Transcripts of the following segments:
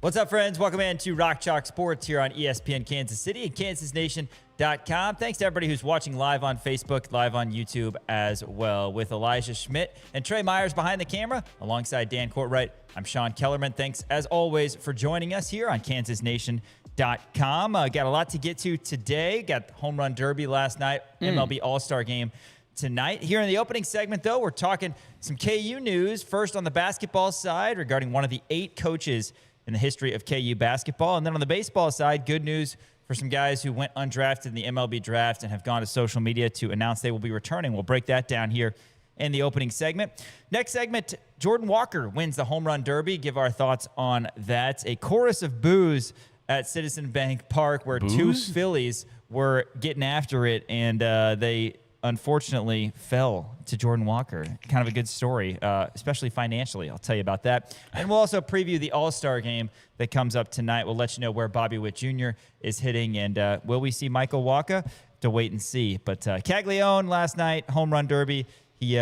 What's up, friends? Welcome in to Rock Chalk Sports here on ESPN Kansas City and KansasNation.com. Thanks to everybody who's watching live on Facebook, live on YouTube as well. With Elijah Schmidt and Trey Myers behind the camera, alongside Dan Courtwright, I'm Sean Kellerman. Thanks, as always, for joining us here on KansasNation.com. Got a lot to get to today. Got the Home Run Derby last night, MLB All-Star Game tonight. Here in the opening segment, though, we're talking some KU news. First on the basketball side regarding one of the 8 coaches in the history of KU basketball. And then on the baseball side, good news for some guys who went undrafted in the MLB draft and have gone to social media to announce they will be returning. We'll break that down here in the opening segment. Next segment, Jordan Walker wins the Home Run Derby. Give our thoughts on that. A chorus of boos at Citizen Bank Park where two Phillies were getting after it, and they unfortunately fell to Jordan Walker. Kind of a good story, especially financially. I'll tell you about that. And we'll also preview the All-Star game that comes up tonight. We'll let you know where Bobby Witt Jr. is hitting, and will we see Michael Wacha? To wait and see. But Caglione last night, Home Run Derby, he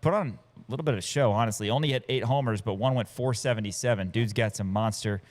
put on a little bit of a show, honestly. Only hit 8 homers, but one went 477. Dude's got some monster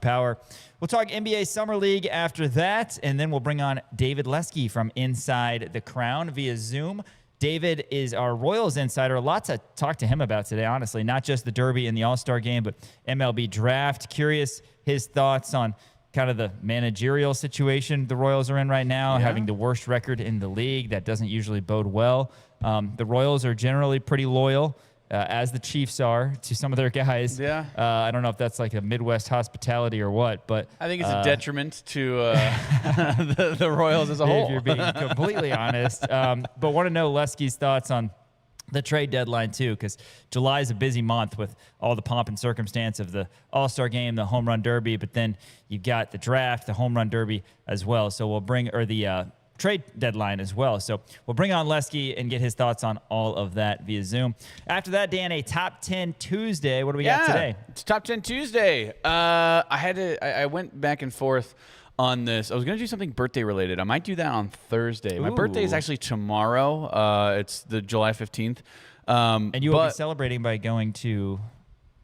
power. We'll talk NBA Summer League after that, and then we'll bring on David Lesky from Inside the Crown via Zoom. David is our Royals insider. A lot to talk to him about today, honestly. Not just the Derby and the All-Star game, but MLB Draft. Curious his thoughts on kind of the managerial situation the Royals are in right now, having the worst record in the league. That doesn't usually bode well. The Royals are generally pretty loyal, as the Chiefs are, to some of their guys. Yeah. I don't know if that's like a Midwest hospitality or what, but I think it's a detriment to the Royals as a whole. If you're being completely honest. But want to know Lesky's thoughts on the trade deadline, too, because July is a busy month with all the pomp and circumstance of the All-Star game, the Home Run Derby, but then you've got the draft, the Home Run Derby as well. So we'll bring, or the trade deadline as well. So we'll bring on Lesky and get his thoughts on all of that via Zoom. After that, Dan, a Top 10 Tuesday. What do we got today? It's Top 10 Tuesday. I went back and forth on this. I was going to do something birthday related. I might do that on Thursday. My birthday is actually tomorrow. It's the July 15th. And you will be celebrating by going to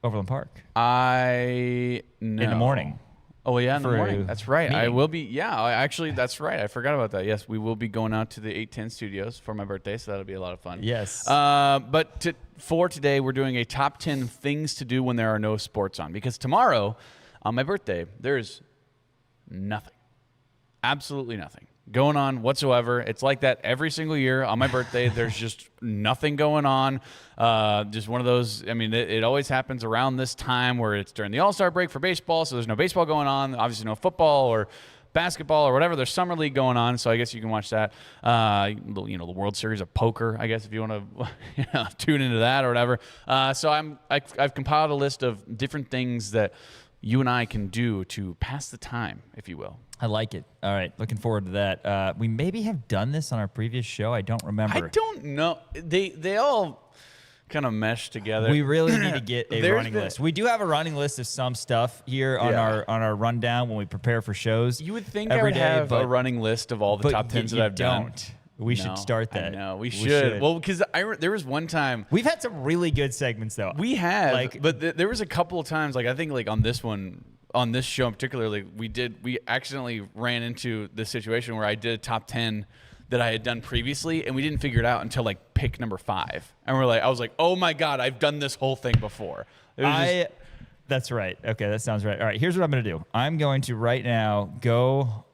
Overland Park. In the morning. Oh, yeah, in the morning. That's right. Meeting. I will be. Yeah, actually, that's right. I forgot about that. Yes, we will be going out to the 810 studios for my birthday, so that'll be a lot of fun. Yes. But for today, we're doing a top 10 things to do when there are no sports on. Because tomorrow, on my birthday, there's nothing. Absolutely nothing going on whatsoever. It's like that every single year on my birthday. There's just nothing going on. Just one of those, I mean, it always happens around this time where it's during the All-Star break for baseball, so there's no baseball going on, obviously no football or basketball or whatever. There's Summer League going on, so I guess you can watch that. The World Series of Poker, I guess, if you want to tune into that or whatever. So I've compiled a list of different things that you and I can do to pass the time, if you will. I like it. All right. Looking forward to that. We maybe have done this on our previous show. I don't remember. I don't know. They all kind of mesh together. We really need to get a running list. We do have a running list of some stuff here on our rundown when we prepare for shows. You would think I would have a running list of all the top 10s that I've done. We should start that. I know, we should. Well, because there was one time. We've had some really good segments, though. We have. But there was a couple of times, I think on this one, on this show in particular, we accidentally ran into this situation where I did a top 10 that I had done previously, and we didn't figure it out until pick number 5. And I was like, oh my God, I've done this whole thing before. That's right. Okay, that sounds right. All right, here's what I'm going to do. I'm going to right now go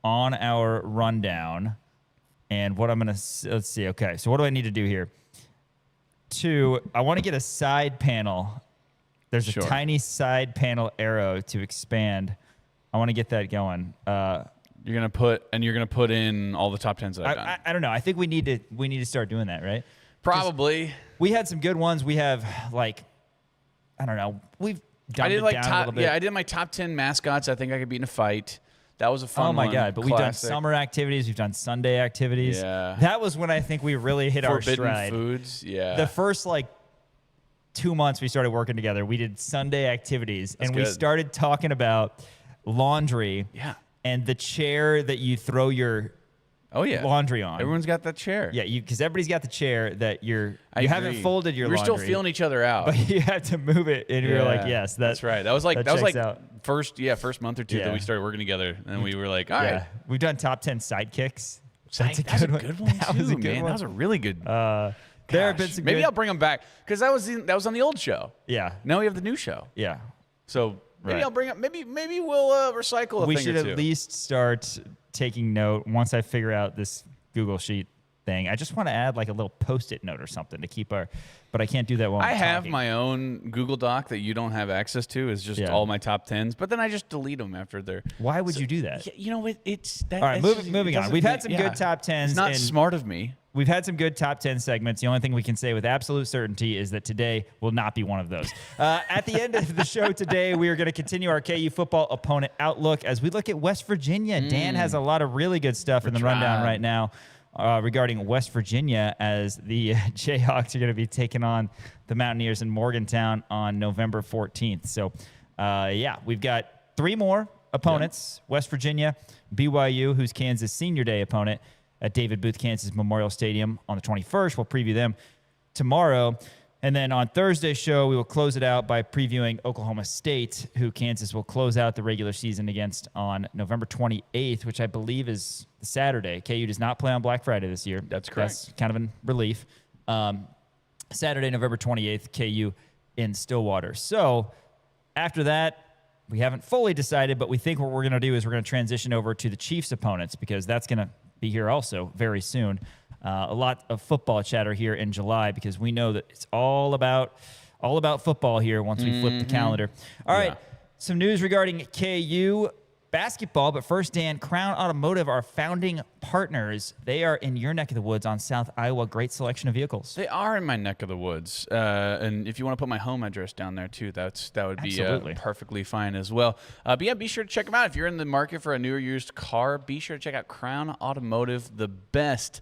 on our rundown. And what I'm going to, let's see. Okay, so what do I need to do here? I want to get a side panel. There's a tiny side panel arrow to expand. I want to get that going. You're gonna put in all the top 10s that I've done. I don't know. I think we need to start doing that, right? Probably. We had some good ones. We have I don't know. We've dumbed it down a little bit. Yeah, I did my top 10 mascots. I think I could beat in a fight. That was a fun one. Oh, my God. But we've done summer activities. We've done Sunday activities. Yeah. That was when I think we really hit our stride. Forbidden foods, yeah. The first, 2 months we started working together, we did Sunday activities. We started talking about laundry. Yeah. And the chair that you throw your Oh yeah, laundry on. Everyone's got that chair. Yeah, because everybody's got the chair that you I haven't agree. folded your We're laundry. still feeling each other out. But you have to move it, and you're like, yes, that's right. That was like out. first month or two that we started working together, and we were like, all right. We've done top 10 sidekicks. That's a good one That too, was a good man. one. That was a really good. There have been some maybe good... I'll bring them back because that was on the old show. Yeah. Now we have the new show. Yeah. So maybe I'll bring up. Maybe we'll recycle a We thing should or two. at least start taking note once I figure out this Google Sheet thing. I just want to add like a little Post-it note or something to keep but I can't do that while I'm I have talking. my own Google Doc that you don't have access to. Is just all my top 10s, but then I just delete them after they're. Why would you do that? You know, it's that. All right, moving on. We've had some good top 10s. It's not and smart of me. We've had some good top 10 segments. The only thing we can say with absolute certainty is that today will not be one of those. At the end of the show today, we are going to continue our KU football opponent outlook as we look at West Virginia. Dan has a lot of really good stuff in the rundown right now regarding West Virginia as the Jayhawks are going to be taking on the Mountaineers in Morgantown on November 14th. So, we've got 3 more opponents. Yep. West Virginia, BYU, who's Kansas Senior Day opponent, at David Booth, Kansas Memorial Stadium on the 21st. We'll preview them tomorrow. And then on Thursday's show, we will close it out by previewing Oklahoma State, who Kansas will close out the regular season against on November 28th, which I believe is Saturday. KU does not play on Black Friday this year. That's correct. That's kind of a relief. Saturday, November 28th, KU in Stillwater. So after that, we haven't fully decided, but we think what we're going to do is we're going to transition over to the Chiefs opponents because that's going to be here also very soon. A lot of football chatter here in July because we know that it's all about football here once we flip the calendar. All right, some news regarding KU basketball, but first, Dan, Crown Automotive, our founding partners, they are in your neck of the woods on South Iowa. Great selection of vehicles. They are in my neck of the woods, and if you want to put my home address down there too, that would be perfectly fine as well. But yeah, be sure to check them out if you're in the market for a new or used car. Be sure to check out Crown Automotive, the best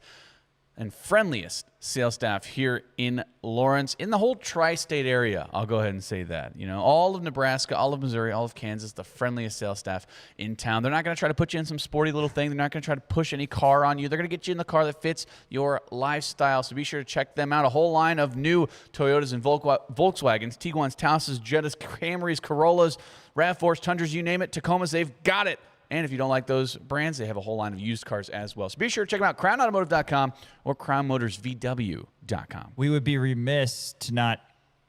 and friendliest sales staff here in Lawrence, in the whole tri-state area. I'll go ahead and say that. You know, all of Nebraska, all of Missouri, all of Kansas, the friendliest sales staff in town. They're not going to try to put you in some sporty little thing. They're not going to try to push any car on you. They're going to get you in the car that fits your lifestyle. So be sure to check them out. A whole line of new Toyotas and Volkswagens, Tiguan's, Taosas, Jettas, Camrys, Corollas, RAV4s, Tundras, you name it, Tacomas, they've got it. And if you don't like those brands, they have a whole line of used cars as well. So be sure to check them out, crownautomotive.com or crownmotorsvw.com. We would be remiss to not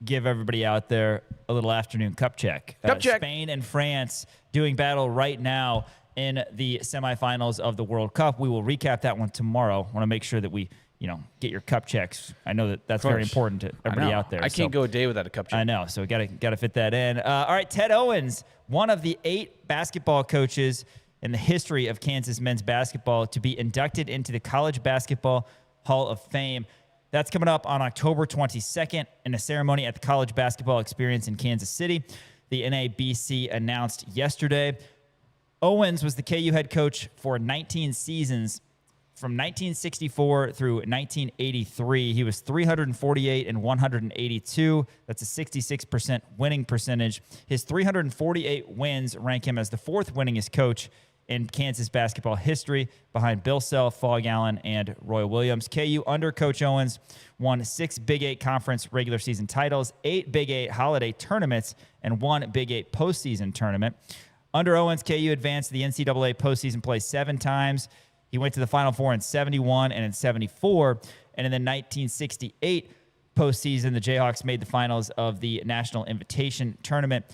give everybody out there a little afternoon cup check. Spain and France doing battle right now in the semifinals of the World Cup. We will recap that one tomorrow. Want to make sure that we, get your cup checks. I know that's very important to everybody out there. I can't go a day without a cup check. I know, so we got to fit that in. All right, Ted Owens, one of the 8 basketball coaches in the history of Kansas men's basketball to be inducted into the College Basketball Hall of Fame. That's coming up on October 22nd in a ceremony at the College Basketball Experience in Kansas City. The NABC announced yesterday. Owens was the KU head coach for 19 seasons. From 1964 through 1983, he was 348 and 182. That's a 66% winning percentage. His 348 wins rank him as the 4th winningest coach in Kansas basketball history, behind Bill Self, Fog Allen, and Roy Williams. KU under Coach Owens won 6 Big 8 conference regular season titles, 8 Big 8 holiday tournaments, and 1 Big 8 postseason tournament. Under Owens, KU advanced to the NCAA postseason play 7 times. He went to the Final Four in 71 and in 74. And in the 1968 postseason, the Jayhawks made the finals of the National Invitation Tournament.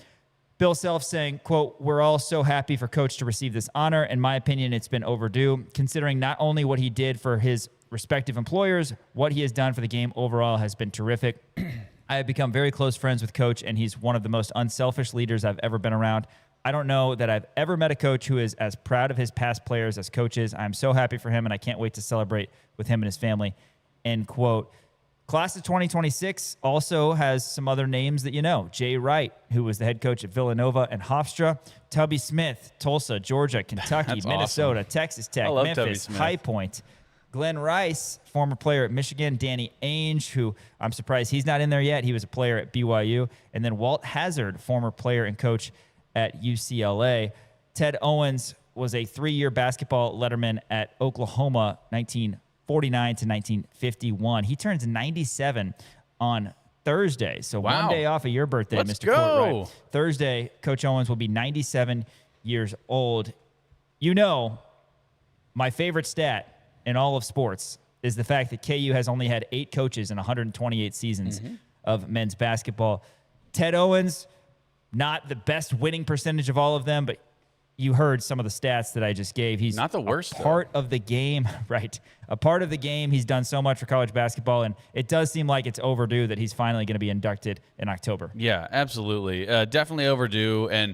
Bill Self saying, quote, "We're all so happy for Coach to receive this honor. In my opinion, it's been overdue, considering not only what he did for his respective employers, what he has done for the game overall has been terrific. I have become very close friends with Coach, and he's one of the most unselfish leaders I've ever been around. I don't know that I've ever met a coach who is as proud of his past players as Coach is. I'm so happy for him, and I can't wait to celebrate with him and his family," end quote. Class of 2026 also has some other names that you know. Jay Wright, who was the head coach at Villanova and Hofstra. Tubby Smith, Tulsa, Georgia, Kentucky, Minnesota, awesome. Texas Tech, Memphis, High Point. Glenn Rice, former player at Michigan. Danny Ainge, who I'm surprised he's not in there yet. He was a player at BYU. And then Walt Hazard, former player and coach at UCLA. Ted Owens was a 3-year basketball letterman at Oklahoma, 1949 to 1951. He turns 97 on Thursday. So Wow. one day off of your birthday, Let's Mr. go. Courtwright. Thursday, Coach Owens will be 97 years old. You know, my favorite stat in all of sports is the fact that KU has only had 8 coaches in 128 seasons of men's basketball. Ted Owens, not the best winning percentage of all of them, but you heard some of the stats that I just gave. He's not the worst, a part of the game, right? A part of the game. He's done so much for college basketball, and it does seem like it's overdue that he's finally going to be inducted in October. Yeah, absolutely. Definitely overdue. And,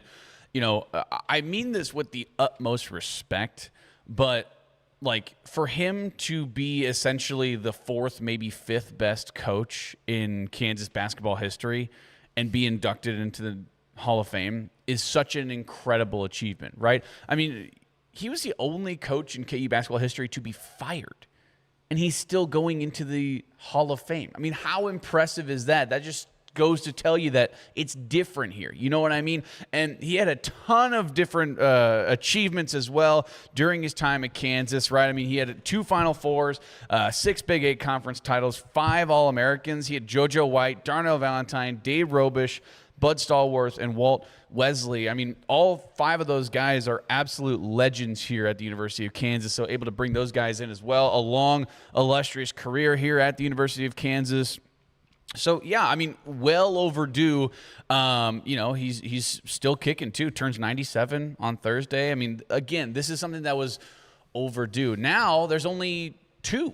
you know, I mean this with the utmost respect, but like for him to be essentially the 4th, maybe 5th best coach in Kansas basketball history and be inducted into the Hall of Fame is such an incredible achievement, right? I mean, he was the only coach in KU basketball history to be fired, and he's still going into the Hall of Fame. I mean, how impressive is that? That just goes to tell you that it's different here. You know what I mean? And he had a ton of different achievements as well during his time at Kansas, right? I mean, he had 2 Final Fours, 6 Big 8 conference titles, 5 All-Americans. He had JoJo White, Darnell Valentine, Dave Robish, Bud Stallworth, and Walt Wesley. I mean, all 5 of those guys are absolute legends here at the University of Kansas, so able to bring those guys in as well. A long, illustrious career here at the University of Kansas. So, yeah, I mean, well overdue. You know, he's still kicking, too. Turns 97 on Thursday. I mean, again, this is something that was overdue. Now there's only 2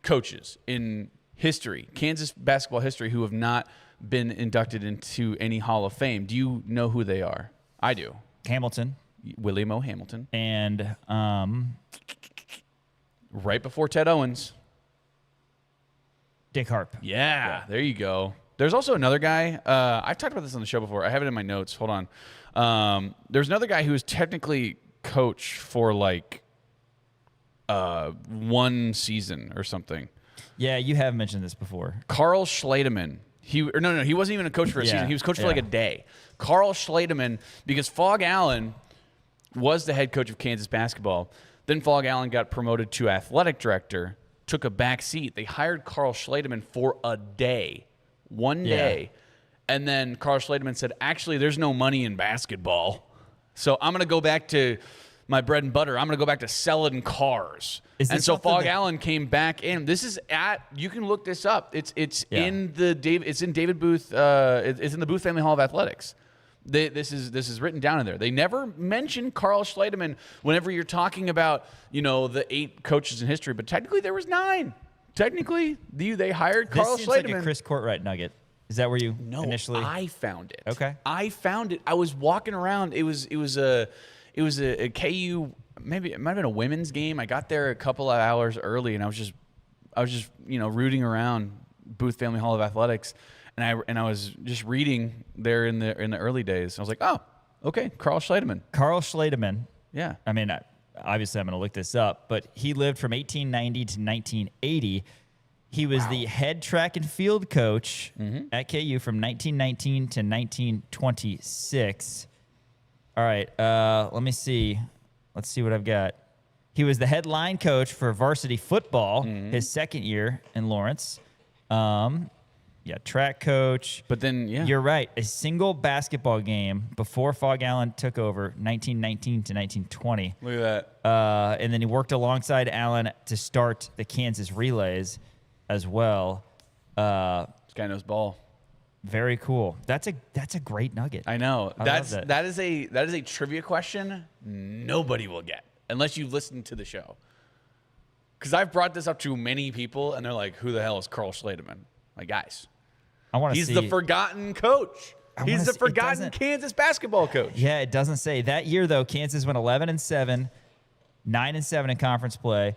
coaches in history, Kansas basketball history, who have not been inducted into any Hall of Fame. Do you know who they are? I do. Hamilton. William O. Hamilton. And right before Ted Owens, Dick Harp. Yeah, there you go. There's also another guy. I've talked about this on the show before. I have it in my notes. Hold on. There's another guy who was technically coach for like 1 season or something. Yeah, you have mentioned this before. Carl Schliedeman. He wasn't even a coach for a season. He was coach for like a day. Carl Schliedeman, because Fog Allen was the head coach of Kansas basketball. Then Fog Allen got promoted to athletic director, took a back seat. They hired Carl Schliedeman for a day, 1 day. And then Carl Schliedeman said, actually, there's no money in basketball. So I'm going to go back to my bread and butter. I'm going to go back to selling cars. And so Fog Allen came back in. This is you can look this up. It's in David Booth. It's in the Booth Family Hall of Athletics. This is written down in there. They never mention Carl Schliedeman whenever you're talking about, you know, the 8 coaches in history, but technically there was 9. Technically, they hired Carl Schliedeman. This seems like a Chris Courtwright nugget. Is that where you initially? No, I found it. Okay. I found it. I was walking around. It was a KU. Maybe it might have been a women's game. I got there a couple of hours early, and I was just you know, rooting around Booth Family Hall of Athletics. And I was just reading there in the early days. I was like, oh, okay, Carl Schliedeman. Carl Schliedeman. Yeah. I mean, obviously I'm going to look this up, but he lived from 1890 to 1980. He was the head track and field coach at KU from 1919 to 1926. All right, let me see. Let's see what I've got. He was the head line coach for varsity football his second year in Lawrence. Track coach. But then, You're right. A single basketball game before Fog Allen took over, 1919 to 1920. Look at that. And then he worked alongside Allen to start the Kansas Relays as well. This guy knows ball. Very cool. That's a great nugget. I know. That is a trivia question nobody will get unless you listen to the show. Because I've brought this up to many people, and they're like, "Who the hell is Carl Schliedeman?" Like, guys, He's the forgotten coach. He's the forgotten Kansas basketball coach. Yeah, it doesn't say. That year, though, Kansas went 11-7, 9-7 in conference play.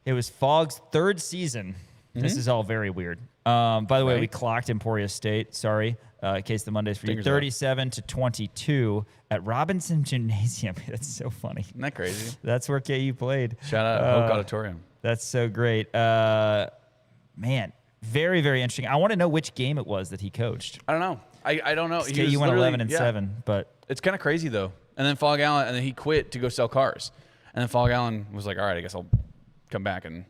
It was Fogg's 3rd season. This is all very weird. By the way, we clocked Emporia State. Sorry, in case the Monday's for you. 37-22 at Robinson Gymnasium. That's so funny. Isn't that crazy? That's where KU played. Shout out Oak Auditorium. That's so great. Man, very, very interesting. I want to know which game it was that he coached. I don't know. I don't know. KU went 11-7, but it's kind of crazy though. And then Fog Allen, and then he quit to go sell cars. And then Fog Allen was like, all right, I guess I'll come back and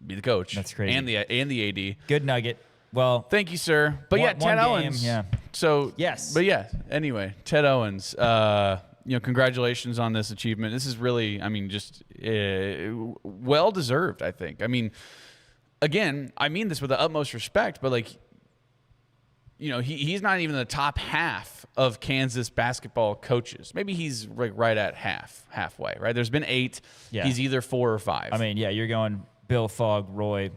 be the coach. That's crazy. And the AD. Good nugget. Well, thank you, sir. But Ted Owens. Yeah. So yes. But yeah, anyway, Ted Owens. Congratulations on this achievement. This is really, just well deserved, I think. Again, I mean this with the utmost respect, but he's not even in the top half of Kansas basketball coaches. Maybe he's right at halfway, right? There's been 8. Yeah. He's either 4 or 5. You're going Bill, Fogg, Roy,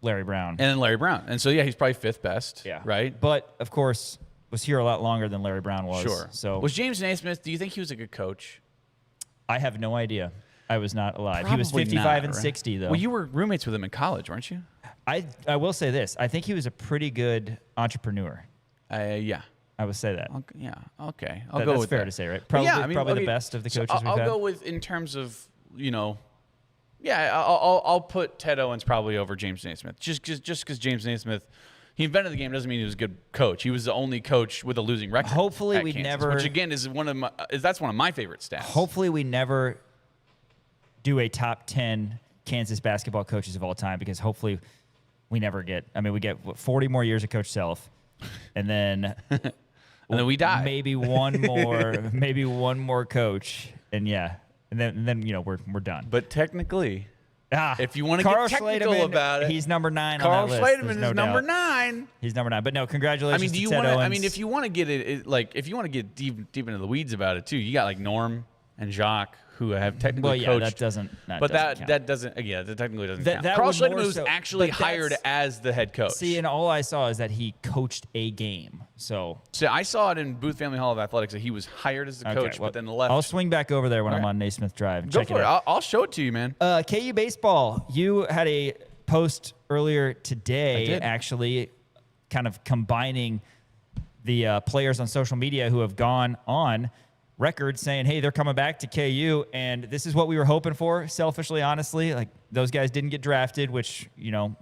Larry Brown. And then Larry Brown. And so, he's probably 5th best, right? But, of course, was here a lot longer than Larry Brown was. Sure. So was James Naismith, do you think he was a good coach? I have no idea. I was not alive. Probably he was 55 and right? 60, though. Well, you were roommates with him in college, weren't you? I will say this. I think he was a pretty good entrepreneur. Yeah. I would say that. Okay. I'll go that's with that. fair to say, right? Probably the best of the coaches we've had. I'll go with, in terms of, I'll put Ted Owens probably over James Naismith. Just because James Naismith, he invented the game doesn't mean he was a good coach. He was the only coach with a losing record. Hopefully we Kansas, never, which again is that's one of my favorite stats. Hopefully we never do a top 10 Kansas basketball coaches of all time, because hopefully we never get. We get 40 more years of Coach Self, and then we die. Maybe one more coach, and then we're done. But technically, if you want to Carl get technical Schledeman, about it, he's number 9 Carl on that list. Schledeman is number 9. 9. He's number 9. But no, congratulations to Ted Owens. if you want to get if you want to get deep into the weeds about it too, you got like Norm and Jacques, who have technically coached. That doesn't count. That technically doesn't count. Carl Schledeman was actually hired as the head coach. See, and all I saw is that he coached a game. So I saw it in Booth Family Hall of Athletics that he was hired as the coach, but then left. I'll swing back over there when I'm on Naismith Drive and Go check for it out. I'll show it to you, man. KU baseball. You had a post earlier today, actually, kind of combining the players on social media who have gone on record saying, hey, they're coming back to KU, and this is what we were hoping for, selfishly, honestly. Like, those guys didn't get drafted, which,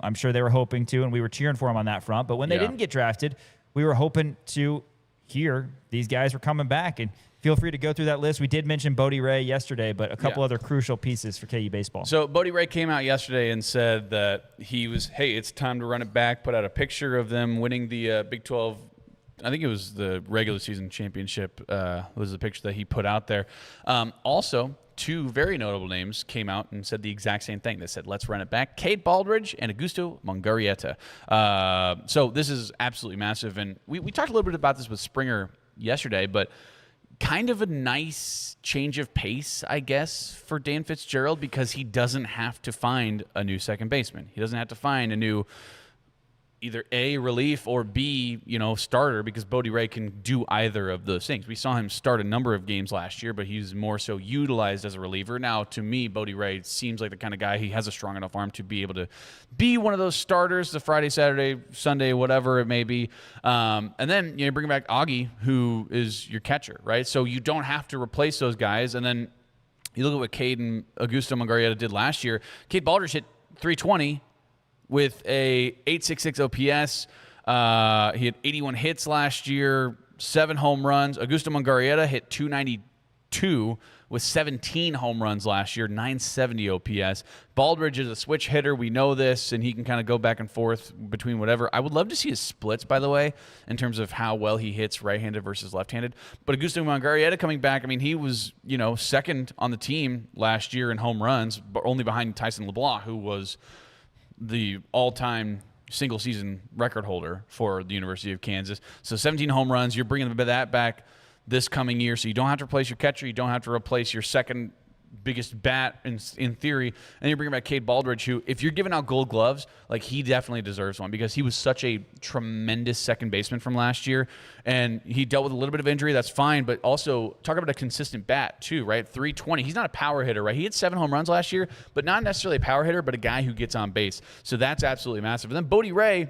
I'm sure they were hoping to, and we were cheering for them on that front. But when they didn't get drafted, we were hoping to hear these guys were coming back. And feel free to go through that list. We did mention Bodie Ray yesterday, but a couple other crucial pieces for KU baseball. So Bodie Ray came out yesterday and said that it's time to run it back, put out a picture of them winning the Big 12. I think it was the regular season championship was the picture that he put out there. Also, 2 very notable names came out and said the exact same thing. They said, let's run it back. Cade Baldridge and Augusto Mungarieta. So this is absolutely massive. And we talked a little bit about this with Springer yesterday, but kind of a nice change of pace, I guess, for Dan Fitzgerald, because he doesn't have to find a new second baseman. He doesn't have to find a new either A, relief, or B, starter, because Bodie Ray can do either of those things. We saw him start a number of games last year, but he's more so utilized as a reliever. Now, to me, Bodie Ray seems like the kind of guy, he has a strong enough arm to be able to be one of those starters the Friday, Saturday, Sunday, whatever it may be. And then you bring back Augie, who is your catcher, right? So you don't have to replace those guys. And then you look at what Cade and Augusto Mungarieta did last year. Cade Baldridge hit .320 with a .866 OPS. He had 81 hits last year, 7 home runs. Augusto Mungarieta hit .292 with 17 home runs last year, .970 OPS. Baldridge is a switch hitter. We know this, and he can kind of go back and forth between whatever. I would love to see his splits, by the way, in terms of how well he hits right-handed versus left-handed. But Augusto Mungarieta coming back, he was, second on the team last year in home runs, but only behind Tyson LeBlanc, who was the all-time single-season record holder for the University of Kansas. So 17 home runs. You're bringing that back this coming year, so you don't have to replace your catcher. You don't have to replace your second biggest bat in theory. And you're bringing back Cade Baldridge, who, if you're giving out gold gloves, he definitely deserves one, because he was such a tremendous second baseman from last year. And he dealt with a little bit of injury. That's fine. But also, talk about a consistent bat, too, right? .320. He's not a power hitter, right? He had 7 home runs last year, but not necessarily a power hitter, but a guy who gets on base. So that's absolutely massive. And then Bodie Ray,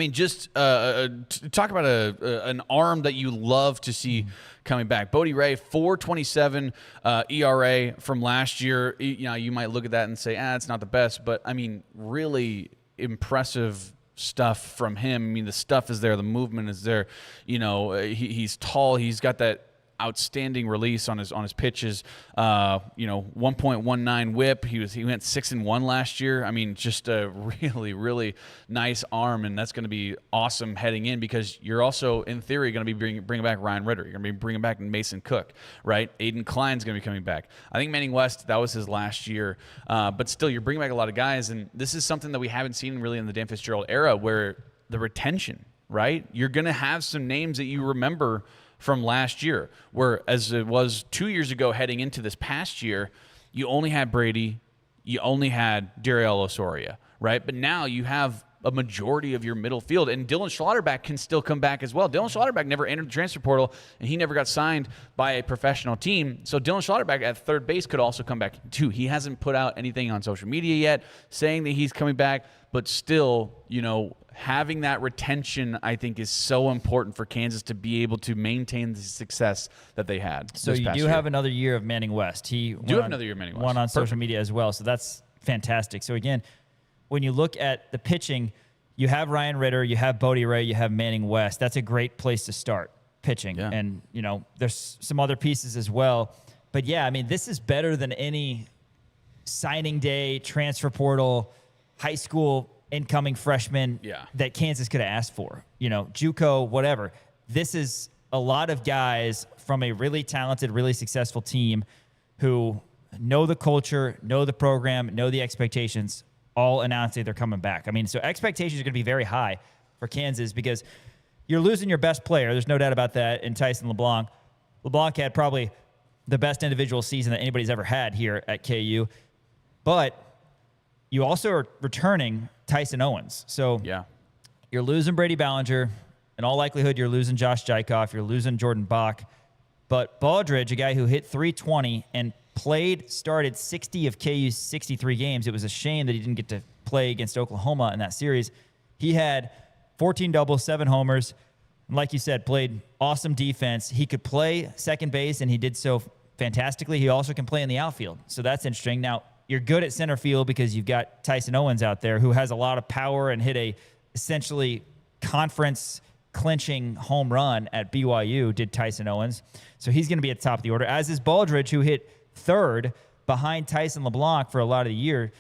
just talk about an arm that you love to see coming back. Bodie Ray, 4.27 ERA from last year. You might look at that and say, it's not the best, but really impressive stuff from him. The stuff is there, the movement is there. He's tall. He's got that outstanding release on his pitches. 1.19 whip. He went 6-1 last year. I mean, just a really, really nice arm, and that's going to be awesome heading in because you're also, in theory, going to be bringing back Ryan Ritter. You're going to be bringing back Mason Cook, right? Aiden Klein's going to be coming back. I think Manning West, that was his last year, but still, you're bringing back a lot of guys, and this is something that we haven't seen really in the Dan Fitzgerald era, where the retention, right? You're going to have some names that you remember from last year, where as it was 2 years ago heading into this past year, you only had Brady, you only had Dariel Osoria, right? But now you have a majority of your middle field, and Dylan Schlotterbeck can still come back as well. Dylan Schlotterbeck never entered the transfer portal, and he never got signed by a professional team. So Dylan Schlotterbeck at third base could also come back too. He hasn't put out anything on social media yet saying that he's coming back, but still, having that retention, I think, is so important for Kansas to be able to maintain the success that they had. So you do have another year of Manning West. He do have another year of Manning West. One on social media as well. So that's fantastic. So again, when you look at the pitching, you have Ryan Ritter, you have Bodie Ray, you have Manning West. That's a great place to start pitching. Yeah. And, there's some other pieces as well. But, yeah, I mean, this is better than any signing day, transfer portal, high school incoming freshman that Kansas could have asked for. JUCO, whatever. This is a lot of guys from a really talented, really successful team who know the culture, know the program, know the expectations, all announcing they're coming back. I mean, so expectations are going to be very high for Kansas because you're losing your best player. There's no doubt about that in Tyson LeBlanc. LeBlanc had probably the best individual season that anybody's ever had here at KU. But you also are returning Tyson Owens. So you're losing Brady Ballinger. In all likelihood, you're losing Josh Jaikoff. You're losing Jordan Bach. But Baldridge, a guy who hit 320 and started 60 of KU's 63 games. It was a shame that he didn't get to play against Oklahoma in that series. He had 14 doubles, 7 homers. And like you said, played awesome defense. He could play second base, and he did so fantastically. He also can play in the outfield. So that's interesting. Now, you're good at center field because you've got Tyson Owens out there who has a lot of power and hit a essentially conference clinching home run at BYU, did Tyson Owens. So he's going to be at the top of the order, as is Baldridge, who hit third behind Tyson LeBlanc for a lot of the year.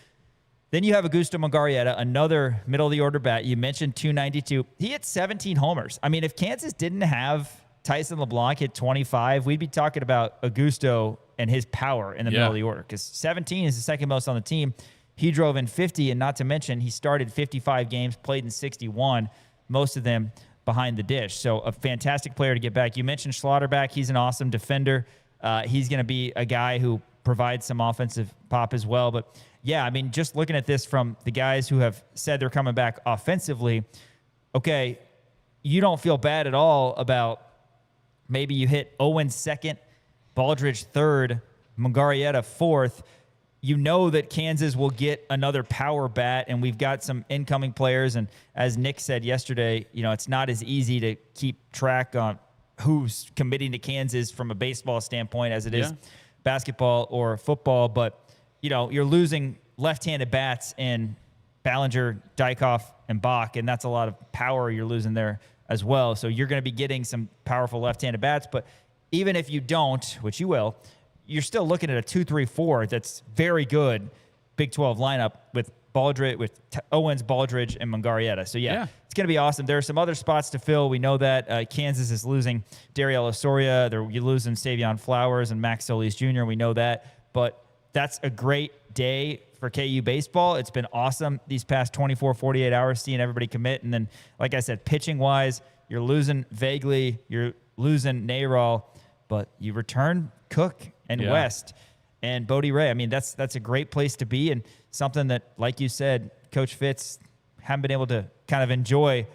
Then you have Augusto Mungarrieta, another middle-of-the-order bat. You mentioned 292. He hit 17 homers. I mean, if Kansas didn't have Tyson LeBlanc hit 25, we'd be talking about Augusto and his power in the middle of the order because 17 is the second most on the team. He drove in 50, and not to mention he started 55 games, played in 61, most of them behind the dish. So a fantastic player to get back. You mentioned Schlotterbeck. He's an awesome defender. He's going to be a guy who provides some offensive pop as well. But, yeah, I mean, just looking at this from the guys who have said they're coming back offensively, okay, you don't feel bad at all about maybe you hit Owens second, Baldridge third, Mungarrieta fourth. You know that Kansas will get another power bat, and we've got some incoming players. And as Nick said yesterday, it's not as easy to keep track on who's committing to Kansas from a baseball standpoint as it is basketball or football. But, you're losing left-handed bats in Ballinger, Jaikoff, and Bach, and that's a lot of power you're losing there as well. So you're going to be getting some powerful left-handed bats. But even if you don't, which you will, you're still looking at a 2-3-4 that's very good Big 12 lineup with Owens, Baldridge, and Mungarrieta. So, it's going to be awesome. There are some other spots to fill. We know that Kansas is losing Dariel Osoria. You're losing Savion Flowers and Max Solis Jr. We know that. But that's a great day for KU baseball. It's been awesome these past 24, 48 hours seeing everybody commit. And then, like I said, pitching-wise, you're losing Vagley, you're losing Nayrall, but you return Cook and West and Bodie Ray. I mean, that's a great place to be and something that, like you said, Coach Fitz haven't been able to kind of enjoy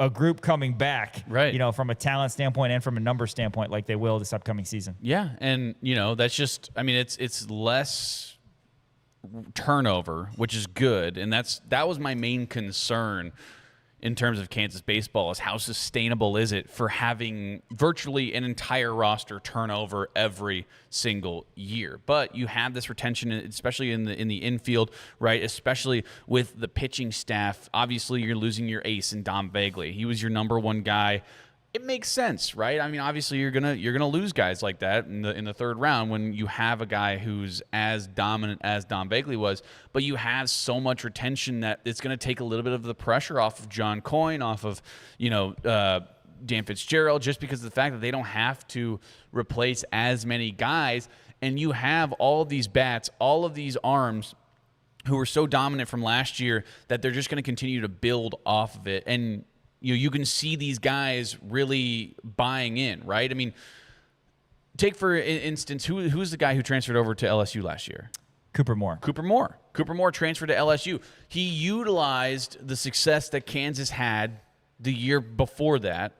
a group coming back, right? From a talent standpoint and from a number standpoint, like they will this upcoming season. Yeah, and that's just, I mean, it's less turnover, which is good, and that was my main concern in terms of Kansas baseball is how sustainable is it for having virtually an entire roster turnover every single year. But you have this retention, especially in the infield, right? Especially with the pitching staff. Obviously, you're losing your ace in Dom Vagley. He was your number one guy it makes sense, right? I mean, obviously you're gonna lose guys like that in the third round when you have a guy who's as dominant as Don Bakley was, but you have so much retention that it's gonna take a little bit of the pressure off of John Coyne, off of Dan Fitzgerald, just because of the fact that they don't have to replace as many guys, and you have all of these bats, all of these arms who were so dominant from last year that they're just going to continue to build off of it. And you can see these guys really buying in, right? I mean, take for instance, who's the guy who transferred over to LSU last year? Cooper Moore. Cooper Moore transferred to LSU. He utilized the success that Kansas had the year before that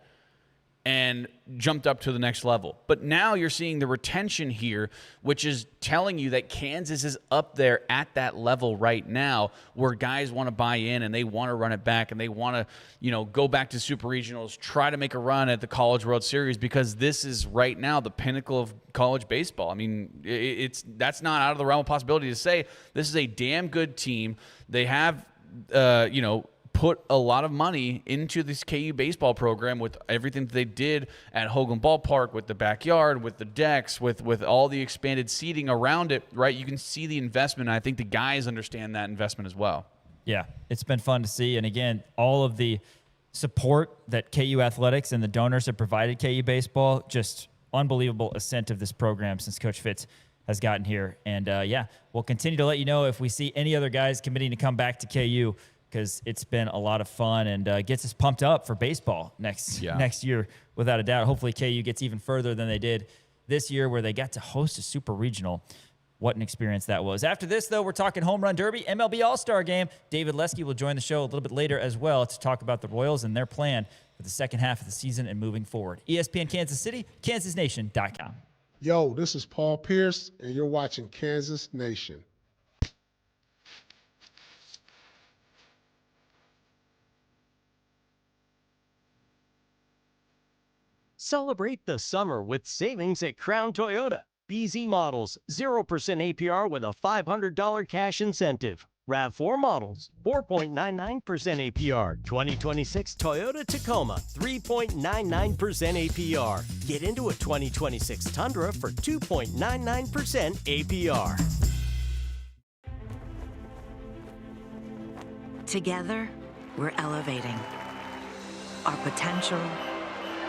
and jumped up to the next level. But now you're seeing the retention here, which is telling you that Kansas is up there at that level right now where guys want to buy in and they want to run it back and they want to, go back to super regionals, try to make a run at the College World Series, because this is right now the pinnacle of college baseball. I mean, that's not out of the realm of possibility to say. This is a damn good team. They have, put a lot of money into this KU baseball program with everything that they did at Hogan Ballpark, with the backyard, with the decks, with all the expanded seating around it, right? You can see the investment, and I think the guys understand that investment as well. Yeah, it's been fun to see. And again, all of the support that KU Athletics and the donors have provided KU baseball, just unbelievable ascent of this program since Coach Fitz has gotten here. And we'll continue to let you know if we see any other guys committing to come back to KU, because it's been a lot of fun and gets us pumped up for baseball next year, without a doubt. Hopefully KU gets even further than they did this year, where they got to host a super regional. What an experience that was. After this, though, we're talking Home Run Derby, MLB All-Star Game. David Lesky will join the show a little bit later as well to talk about the Royals and their plan for the second half of the season and moving forward. ESPN Kansas City, kansasnation.com. Yo, this is Paul Pierce, and you're watching Kansas Nation. Celebrate the summer with savings at Crown Toyota. BZ models, 0% APR with a $500 cash incentive. RAV4 models, 4.99% APR. 2026 Toyota Tacoma, 3.99% APR. Get into a 2026 Tundra for 2.99% APR. Together, we're elevating our potential,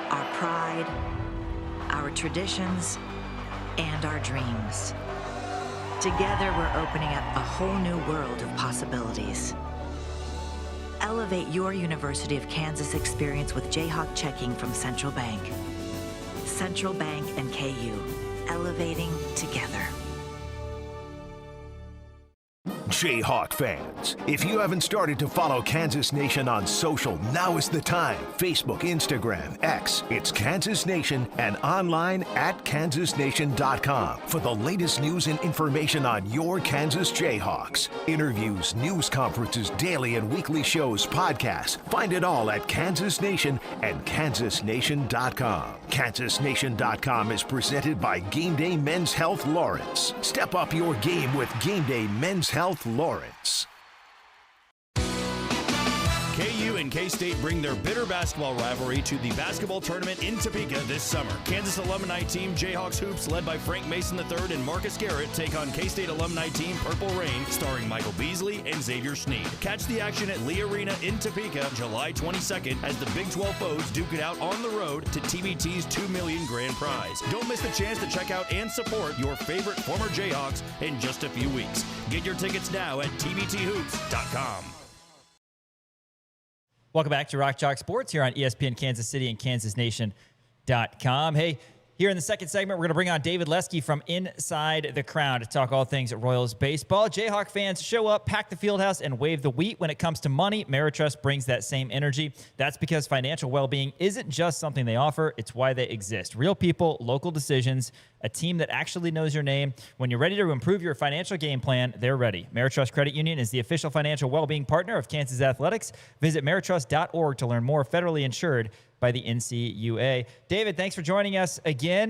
our pride, our traditions, and our dreams. Together, we're opening up a whole new world of possibilities. Elevate your University of Kansas experience with Jayhawk checking from Central Bank. Central Bank and KU, elevating together. Jayhawk fans, if you haven't started to follow Kansas Nation on social, now is the time. Facebook, Instagram, X, it's Kansas Nation, and online at kansasnation.com for the latest news and information on your Kansas Jayhawks. Interviews, news conferences, daily and weekly shows, podcasts. Find it all at Kansas Nation and kansasnation.com. kansasnation.com is presented by Game Day Men's Health Lawrence. Step up your game with Game Day Men's Health Lawrence. KU and K-State bring their bitter basketball rivalry to the basketball tournament in Topeka this summer. Kansas alumni team Jayhawks Hoops, led by Frank Mason III and Marcus Garrett, take on K-State alumni team Purple Rain, starring Michael Beasley and Xavier Sneed. Catch the action at Lee Arena in Topeka, July 22nd, as the Big 12 foes duke it out on the road to TBT's $2 million grand prize. Don't miss the chance to check out and support your favorite former Jayhawks in just a few weeks. Get your tickets now at tbthoops.com. Welcome back to Rock Chalk Sports here on ESPN Kansas City and kansasnation.com. Hey, here in the second segment, we're going to bring on David Lesky from Inside the Crown to talk all things Royals baseball. Jayhawk fans show up, pack the fieldhouse, and wave the wheat. When it comes to money, Ameritrust brings that same energy. That's because financial well-being isn't just something they offer, it's why they exist. Real people, local decisions, a team that actually knows your name. When you're ready to improve your financial game plan, they're ready. Ameritrust Credit Union is the official financial well-being partner of Kansas Athletics. Visit ameritrust.org to learn more. Federally insured by the NCUA. David, thanks for joining us again.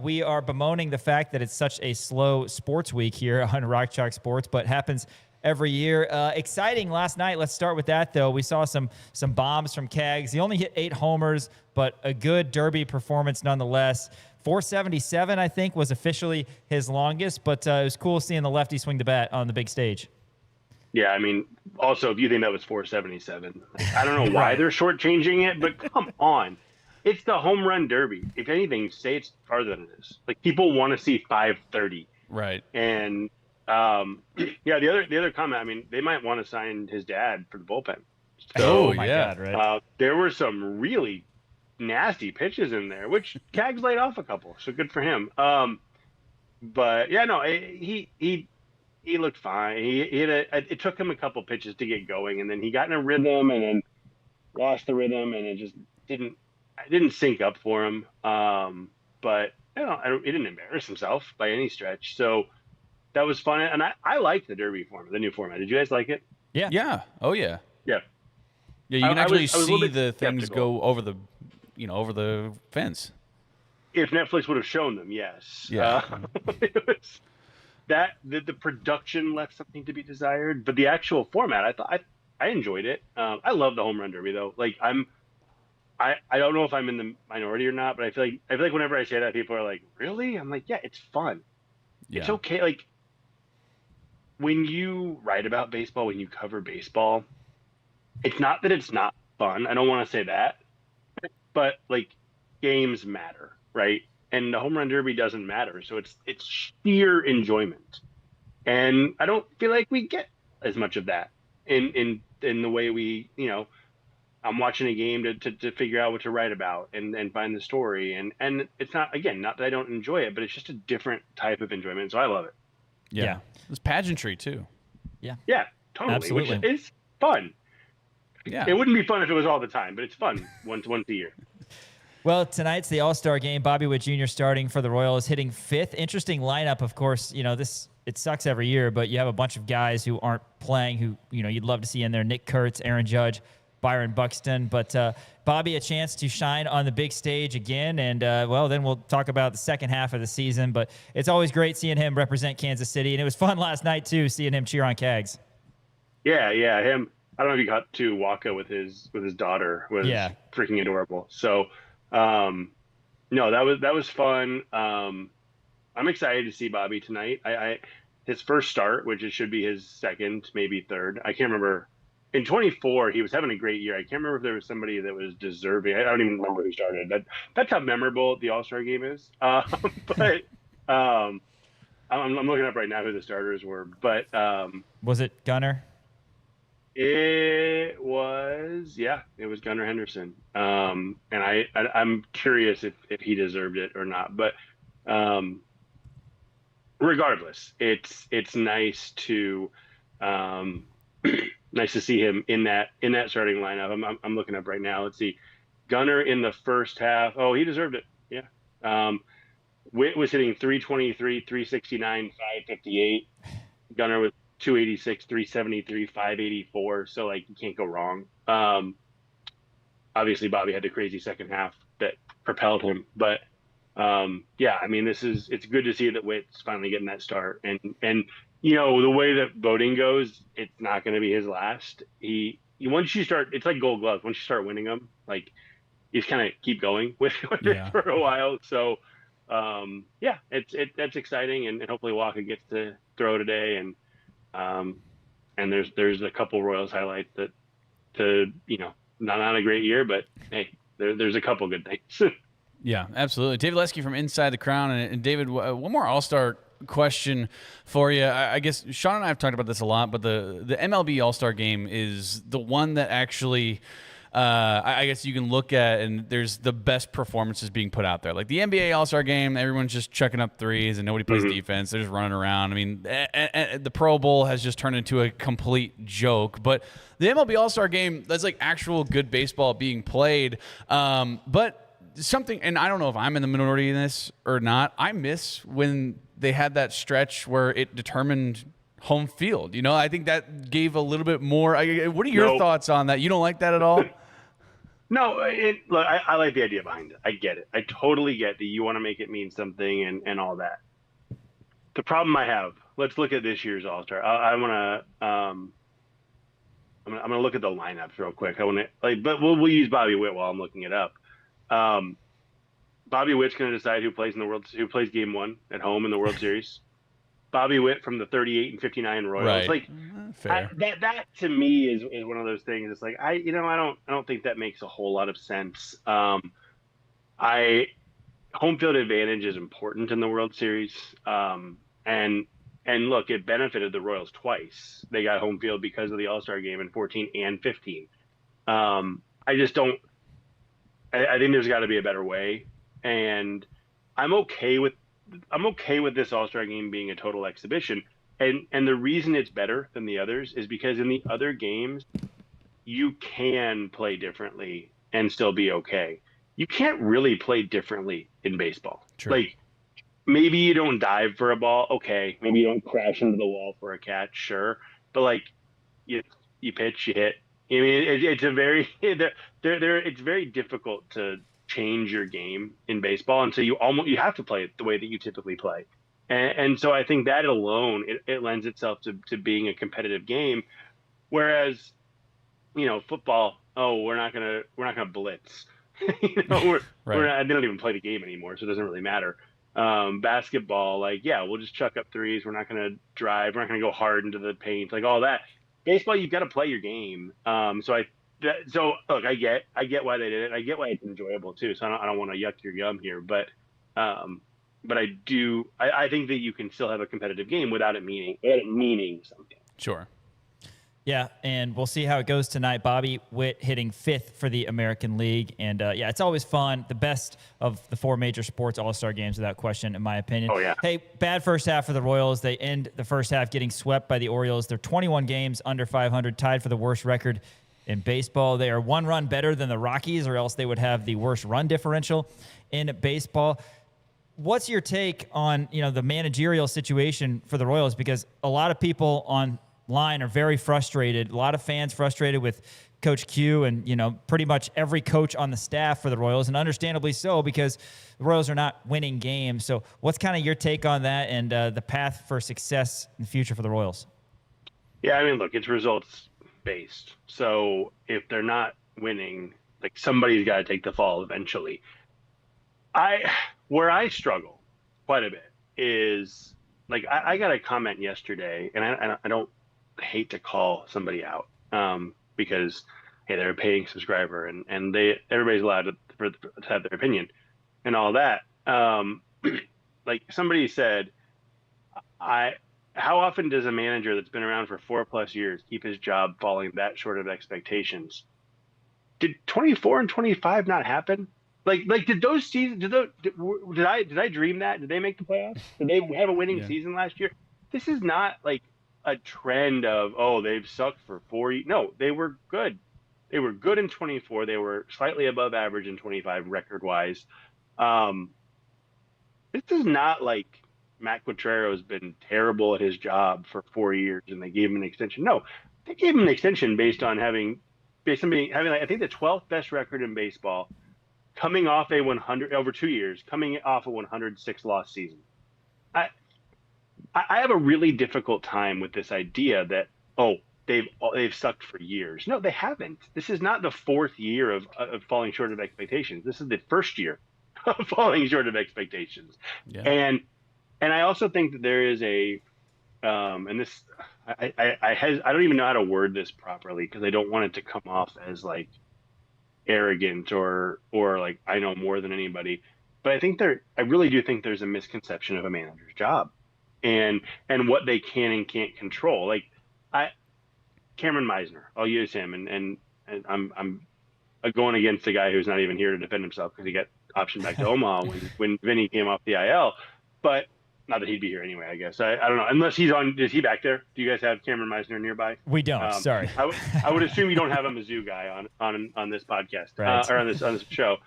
We are bemoaning the fact that it's such a slow sports week here on Rock Chalk Sports, but happens every year. Exciting last night. Let's start with that, though. We saw some bombs from Keggs. He only hit 8 homers, but a good Derby performance nonetheless. 477, I think, was officially his longest, but it was cool seeing the lefty swing the bat on the big stage. Yeah, I mean, also, if you think that was 477, I don't know why they're shortchanging it, but come on. It's the home run derby. If anything, say it's farther than it is. Like, people want to see 530. Right. And, yeah, the other comment, I mean, they might want to sign his dad for the bullpen. So, Oh, my God, right? There were some really nasty pitches in there, which Keggs laid off a couple, so good for him. But yeah, no, he looked fine. It took him a couple pitches to get going, and then he got in a rhythm, and then lost the rhythm, and it just didn't sync up for him. But he didn't embarrass himself by any stretch. So that was fun, and I liked the Derby format, the new format. Did you guys like it? Yeah. Yeah. Oh yeah. Yeah. Yeah. You can actually I was a little see bit the things skeptical. go over the fence. If Netflix would have shown them, yes. Yeah. It was the production left something to be desired, but the actual format, I enjoyed it. I love the home run derby though. Like I don't know if I'm in the minority or not, but I feel like whenever I say that, people are like, "Really?" I'm like, "Yeah, it's fun. Yeah. It's okay." Like when you write about baseball, when you cover baseball, it's not that it's not fun. I don't want to say that, but like games matter, right? And the home run derby doesn't matter, so it's sheer enjoyment, and I don't feel like we get as much of that in the way we, I'm watching a game to figure out what to write about and find the story, and it's not that I don't enjoy it, but it's just a different type of enjoyment, so I love it. Yeah. It's pageantry too. Yeah, totally, Absolutely. which is fun. Yeah. It wouldn't be fun if it was all the time, but it's fun once a year. Well, tonight's the All-Star game. Bobby Witt Jr. starting for the Royals, hitting 5th. Interesting lineup, of course. It sucks every year, but you have a bunch of guys who aren't playing who, you'd love to see in there. Nick Kurtz, Aaron Judge, Byron Buxton. But Bobby, a chance to shine on the big stage again. And, then we'll talk about the second half of the season. But it's always great seeing him represent Kansas City. And it was fun last night, too, seeing him cheer on Keggs. Yeah, him. I don't know if you got to Waka with his daughter. Was freaking adorable. So, no, that was fun. I'm excited to see Bobby tonight. His first start, which it should be his second, maybe third. I can't remember. In 24, he was having a great year. I can't remember if there was somebody that was deserving. I don't even remember who started. That's how memorable the All-Star game is. But I'm looking up right now who the starters were. But was it Gunnar? It was Gunnar Henderson. And I'm curious if he deserved it or not. But regardless, it's nice to nice to see him in that starting lineup. I'm looking up right now. Let's see, Gunnar in the first half. Oh, he deserved it. Yeah. Witt was hitting 323, 369, 558. Gunnar was 286, 373, 584. So like you can't go wrong. Obviously Bobby had the crazy second half that propelled him, but I mean, it's good to see that Witt's finally getting that start, and the way that voting goes, it's not going to be his last. Once you start, it's like Gold Glove. Once you start winning them, like you just kind of keep going with it for a while. So that's exciting, and hopefully Waka gets to throw today, and there's a couple Royals highlights not a great year, but hey, there's a couple good things. Yeah, absolutely. David Lesky from Inside the Crown. And David, one more All-Star question for you. I guess Sean and I have talked about this a lot, but the MLB All-Star game is the one that actually I guess you can look at, and there's the best performances being put out there. Like the NBA All-Star game, everyone's just chucking up threes and nobody plays defense. They're just running around. I mean, the Pro Bowl has just turned into a complete joke. But the MLB All-Star game, that's like actual good baseball being played. But something, and I don't know if I'm in the minority in this or not, I miss when they had that stretch where it determined home field. I think that gave a little bit more. What are your thoughts on that? You don't like that at all? No, look, I like the idea behind it. I get it. I totally get that you want to make it mean something and all that. the problem I have. Let's look at this year's All-Star. I want to. I'm gonna look at the lineups real quick. I want to but we'll use Bobby Witt while I'm looking it up. Bobby Witt's going to decide who plays Game 1 at home in the World Series. Bobby Witt from the 38 and 59 Royals. Right. Fair. That to me is one of those things. It's like I don't think that makes a whole lot of sense. Home field advantage is important in the World Series. And look, it benefited the Royals twice. They got home field because of the All-Star game in 14 and 15. I just don't. I think there's got to be a better way, and I'm okay with this All-Star game being a total exhibition. And the reason it's better than the others is because in the other games, you can play differently and still be okay. You can't really play differently in baseball. True. Like, maybe you don't dive for a ball. Okay. Maybe you don't crash into the wall for a catch. Sure. But like you pitch, you hit. I mean, it's very difficult to change your game in baseball. And so you have to play it the way that you typically play. And so I think that alone, it lends itself to being a competitive game. Whereas, football, we're not going to blitz. They don't even play the game anymore. So it doesn't really matter. Basketball, we'll just chuck up threes. We're not going to drive. We're not going to go hard into the paint, like all that. Baseball, you've got to play your game. So look, I get why they did it. I get why it's enjoyable too. So I don't want to yuck your yum here, but I do. I think that you can still have a competitive game without it meaning something. Sure. Yeah, and we'll see how it goes tonight. Bobby Witt hitting 5th for the American League. And, it's always fun. The best of the 4 major sports all-star games, without question, in my opinion. Oh, yeah. Hey, bad first half for the Royals. They end the first half getting swept by the Orioles. They're 21 games under 500, tied for the worst record in baseball. They are 1 run better than the Rockies, or else they would have the worst run differential in baseball. What's your take on, the managerial situation for the Royals? Because a lot of people online are very frustrated. A lot of fans frustrated with Coach Q and, pretty much every coach on the staff for the Royals, and understandably so, because the Royals are not winning games. So what's kind of your take on that and the path for success in the future for the Royals? Yeah, I mean, look, it's results based. So if they're not winning, somebody's got to take the fall eventually. Where I struggle quite a bit is I got a comment yesterday, and I don't hate to call somebody out because hey, they're a paying subscriber and everybody's allowed to have their opinion and all that. Somebody said, how often does a manager that's been around for 4+ years keep his job falling that short of expectations? Did 24 and 25 not happen? Did those seasons? Did I dream that? Did they make the playoffs? Did they have a winning season last year? This is not a trend of they've sucked for 4 years. No, they were good. They were good in 24. They were slightly above average in 25 record wise. This is not like Matt Quatrero's been terrible at his job for 4 years and they gave him an extension. No, they gave him an extension based on having I think the 12th best record in baseball, coming off a 100 over 2 years, coming off a 106 loss season. I have a really difficult time with this idea that they've sucked for years. No, they haven't. This is not the 4th year of falling short of expectations. This is the 1st year of falling short of expectations. Yeah. And I also think that there is a and this I don't even know how to word this properly because I don't want it to come off as arrogant or I know more than anybody. But I really do think there's a misconception of a manager's job and what they can and can't control. Cameron Meisner, I'll use him, and I'm going against a guy who's not even here to defend himself because he got optioned back to Omaha when Vinny came off the IL. But not that he'd be here anyway, I guess. I don't know. Unless he's on, is he back there? Do you guys have Cameron Meisner nearby? We don't. Sorry. I would assume you don't have a Mizzou guy on this podcast, right. Or on this show.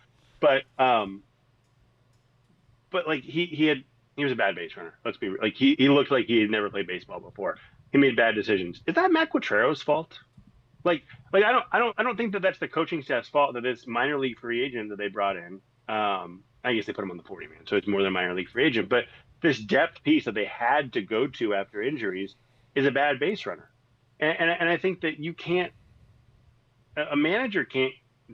But he was a bad base runner. Let's be he looked like he had never played baseball before. He made bad decisions. Is that Matt Quatrero's fault? I don't think that that's the coaching staff's fault that this minor league free agent that they brought in. I guess they put him on the 40-man, so it's more than minor league free agent. But this depth piece that they had to go to after injuries is a bad base runner. And I think that you can't, a manager can't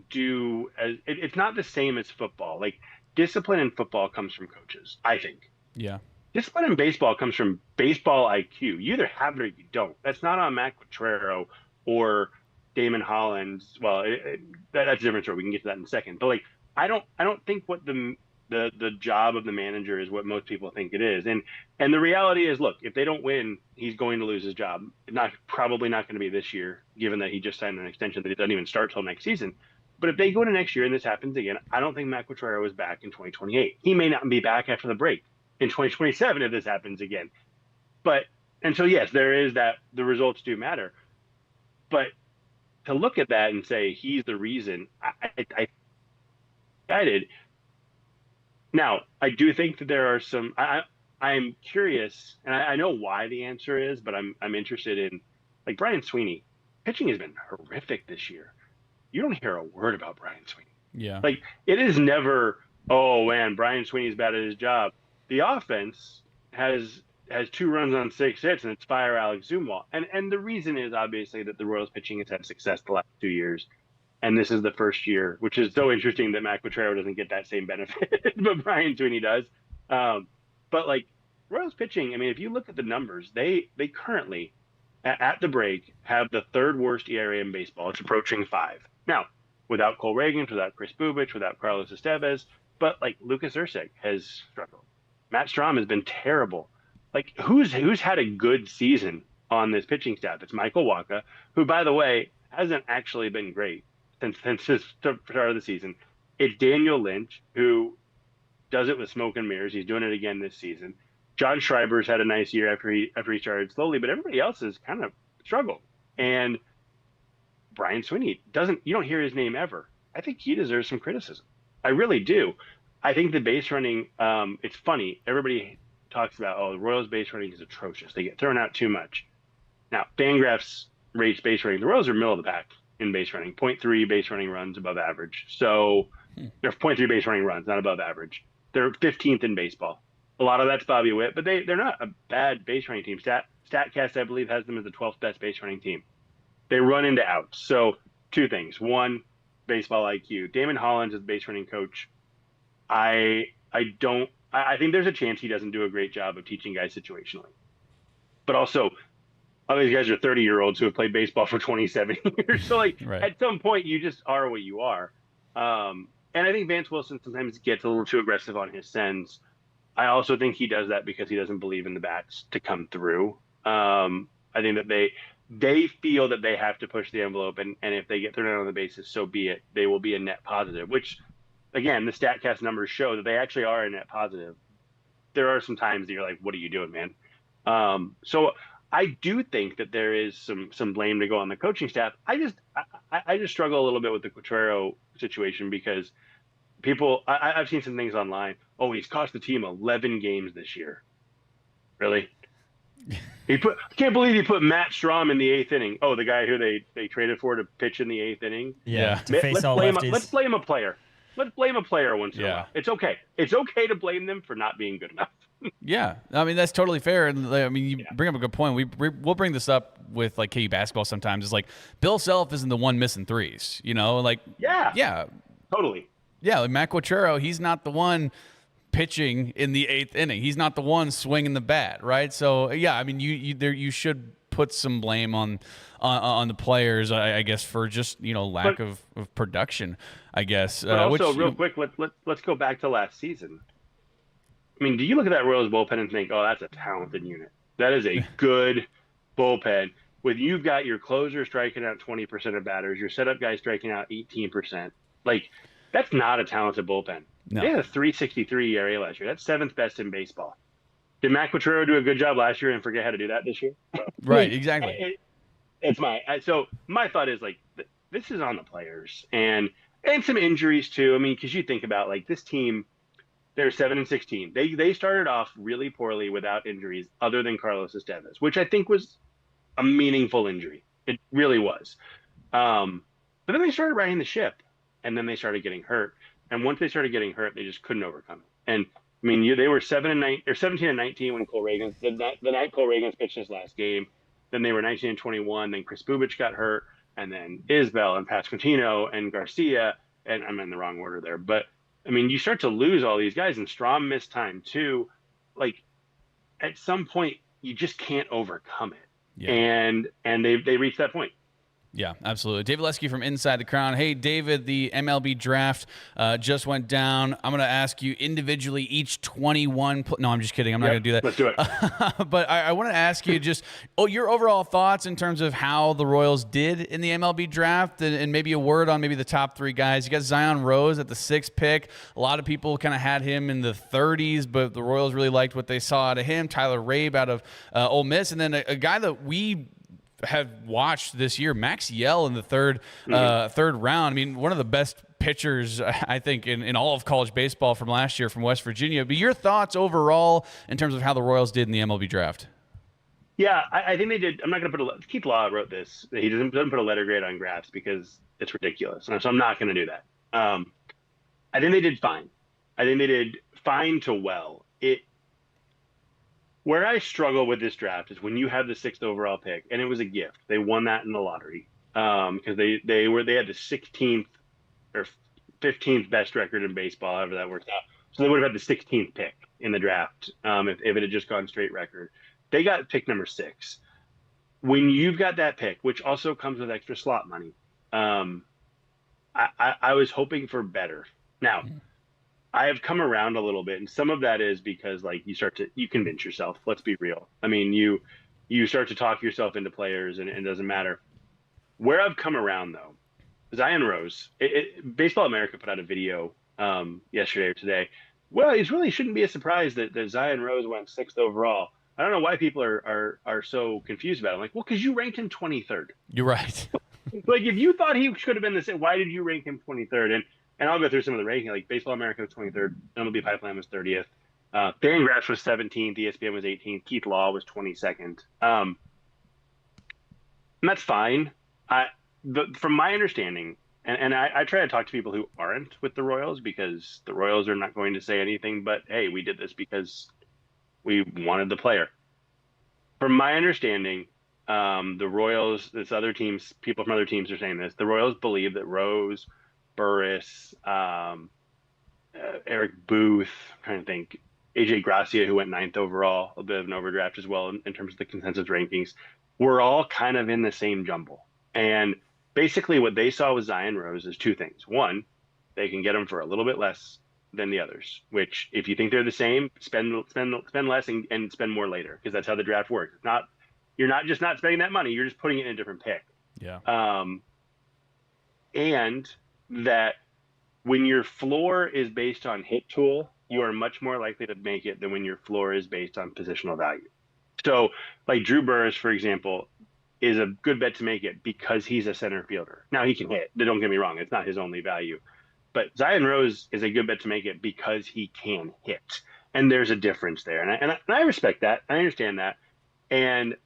do, it's not the same as football. Like, discipline in football comes from coaches, I think. Yeah. Discipline in baseball comes from baseball IQ. You either have it or you don't. That's not on Matt Quatrero or Damon Hollins. Well, that's a different story. We can get to that in a second. But like, I don't think what the job of the manager is what most people think it is. And the reality is, look, if they don't win, he's going to lose his job. Probably not going to be this year, given that he just signed an extension that it doesn't even start till next season. But if they go into next year and this happens again, I don't think Matt Quatrero is back in 2028. He may not be back after the break in 2027 if this happens again. And so yes, there is that, the results do matter. But to look at that and say he's the reason, I guided. Now, I do think that there are some. I'm curious, and I know why the answer is, but I'm interested in, like, Brian Sweeney. Pitching has been horrific this year. You don't hear a word about Brian Sweeney. Yeah. Like, it is never, oh man, Brian Sweeney's bad at his job. The offense has 2 runs on 6 hits, and it's fire Alex Zumwalt. And the reason is obviously that the Royals pitching has had success the last 2 years. And this is the first year, which is so interesting that Matt Quatrero doesn't get that same benefit, but Brian Sweeney does. But like, Royals pitching, I mean, if you look at the numbers, they currently, at the break, have the 3rd worst ERA in baseball. It's approaching 5. Now, without Cole Reagans, without Chris Bubich, without Carlos Estevez, but like, Lucas Ursek has struggled. Matt Strahm has been terrible. Like, who's had a good season on this pitching staff? It's Michael Wacha, who, by the way, hasn't actually been great since his start of the season. It's Daniel Lynch, who does it with smoke and mirrors. He's doing it again this season. John Schreiber's had a nice year after he started slowly, but everybody else has kind of struggled. And Brian Sweeney you don't hear his name ever. I think he deserves some criticism. I really do. I think the base running, it's funny. Everybody talks about, the Royals base running is atrocious. They get thrown out too much. Now, Fangraphs rates base running. The Royals are middle of the pack in base running, 0.3 base running runs above average. So they're 0.3 base running runs, not above average. They're 15th in baseball. A lot of that's Bobby Witt, but they're not a bad base running team. StatCast, I believe, has them as the 12th best base running team. They run into outs. So 2 things. 1, baseball IQ. Damon Hollins is base running coach. I think there's a chance he doesn't do a great job of teaching guys situationally. But also, all these guys are 30-year-olds who have played baseball for 27 years. So, like, Right. At some point, you just are what you are. And I think Vance Wilson sometimes gets a little too aggressive on his sends. I also think he does that because he doesn't believe in the bats to come through. I think that they feel that they have to push the envelope, and if they get thrown out on the bases, so be it. They will be a net positive, which, again, the StatCast numbers show that they actually are a net positive. There are some times that you're like, what are you doing, man? So I do think that there is some blame to go on the coaching staff. I just struggle a little bit with the Quatrero situation because I've seen some things online. Oh, he's cost the team 11 games this year. Really? I can't believe he put Matt Strahm in the 8th inning. Oh, the guy who they traded for to pitch in the 8th inning. Yeah. To face all lefties. Let's blame a player. Let's blame a player once in a Yeah. while. It's okay. It's okay to blame them for not being good enough. Yeah, I mean, that's totally fair. And I mean, you bring up a good point. We'll bring this up with like KU basketball sometimes. It's like Bill Self isn't the one missing threes, like yeah, totally. Yeah, like Matt Quatrero, he's not the one pitching in the 8th inning. He's not the one swinging the bat, right? So yeah, I mean, you should put some blame on the players, I guess, for just lack of production, I guess. But also, real quick, let's go back to last season. I mean, do you look at that Royals bullpen and think, oh, that's a talented unit? That is a good bullpen. When you've got your closer striking out 20% of batters, your setup guy striking out 18%. Like, that's not a talented bullpen. No. They had a 3.63 ERA last year. That's 7th best in baseball. Did Matt Quatrero do a good job last year and forget how to do that this year? Right, exactly. So my thought is, like, this is on the players and some injuries too. I mean, because you think about, like, this team, they're 7-16. They started off really poorly without injuries other than Carlos Estevez, which I think was a meaningful injury. It really was. But then they started riding the ship, and then they started getting hurt. And once they started getting hurt, they just couldn't overcome it. And I mean, they were 17-19 when Cole Reagans the night Cole Reagans pitched his last game. Then they were 19-21. Then Chris Bubich got hurt, and then Isbell and Pasquantino and Garcia, and I'm in the wrong order there. But I mean, you start to lose all these guys, and Strahm missed time too. Like at some point, you just can't overcome it. Yeah. And they reached that point. Yeah, absolutely. David Lesky from Inside the Crown. Hey, David, the MLB draft just went down. I'm going to ask you individually each 21. No, I'm just kidding. I'm not going to do that. Let's do it. But I want to ask you just your overall thoughts in terms of how the Royals did in the MLB draft and maybe a word on maybe the top 3 guys. You got Zion Rose at the 6th pick. A lot of people kind of had him in the 30s, but the Royals really liked what they saw out of him. Tyler Rabe out of Ole Miss. And then a guy that we have watched this year, Max Yell in the third round. I mean, one of the best pitchers, I think, in all of college baseball from last year from West Virginia. But your thoughts overall in terms of how the Royals did in the MLB draft? Yeah, I think they did. I'm not going to put Keith Law wrote this. He doesn't put a letter grade on graphs because it's ridiculous. So I'm not going to do that. I think they did fine. I think they did fine to well. Where I struggle with this draft is when you have the 6th overall pick, and it was a gift. They won that in the lottery because they had the 16th or 15th best record in baseball, however that works out. So they would have had the 16th pick in the draft if it had just gone straight record. They got pick number 6. When you've got that pick, which also comes with extra slot money, I was hoping for better. Now, I have come around a little bit, and some of that is because like you convince yourself. Let's be real. I mean, you start to talk yourself into players, and it doesn't matter. Where I've come around though, Zion Rose. Baseball America put out a video yesterday or today. Well, it really shouldn't be a surprise that Zion Rose went 6th overall. I don't know why people are so confused about it. I'm like, well, because you ranked him 23rd. You're right. Like, if you thought he should have been the same, why did you rank him 23rd? And I'll go through some of the ranking. Like Baseball America was 23rd, MLB Pipeline was 30th, Fangraphs was 17th, ESPN was 18th, Keith Law was 22nd. And that's fine. From my understanding, and I try to talk to people who aren't with the Royals because the Royals are not going to say anything but, hey, we did this because we wanted the player. From my understanding, the Royals, people from other teams are saying this, the Royals believe that Rose, Burris, Eric Booth, I'm trying to think, AJ Gracia, who went 9th overall, a bit of an overdraft as well in terms of the consensus rankings, were all kind of in the same jumble. And basically what they saw with Zion Rose is 2 things. One, they can get him for a little bit less than the others, which if you think they're the same, spend less and spend more later, because that's how the draft works. You're not just not spending that money, you're just putting it in a different pick. Yeah. And that when your floor is based on hit tool, you are much more likely to make it than when your floor is based on positional value. So like Drew Burris, for example, is a good bet to make it because he's a center fielder. Now he can hit, don't get me wrong, it's not his only value. But Zion Rose is a good bet to make it because he can hit. And there's a difference there. And I respect that. I understand that. And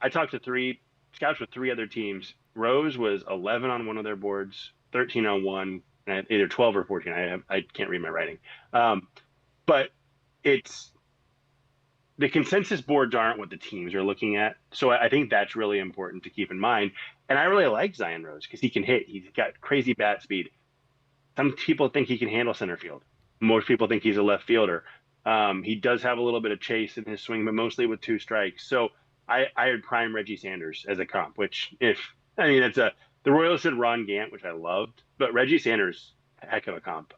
I talked to 3 scouts with 3 other teams. Rose was 11 on one of their boards, 13 on one, and either 12 or 14. I can't read my writing. But it's the consensus boards aren't what the teams are looking at. So I think that's really important to keep in mind. And I really like Zion Rose because he can hit. He's got crazy bat speed. Some people think he can handle center field. Most people think he's a left fielder. He does have a little bit of chase in his swing, but mostly with 2 strikes. So I had prime Reggie Sanders as a comp, which the Royals said Ron Gant, which I loved, but Reggie Sanders, heck of a comp.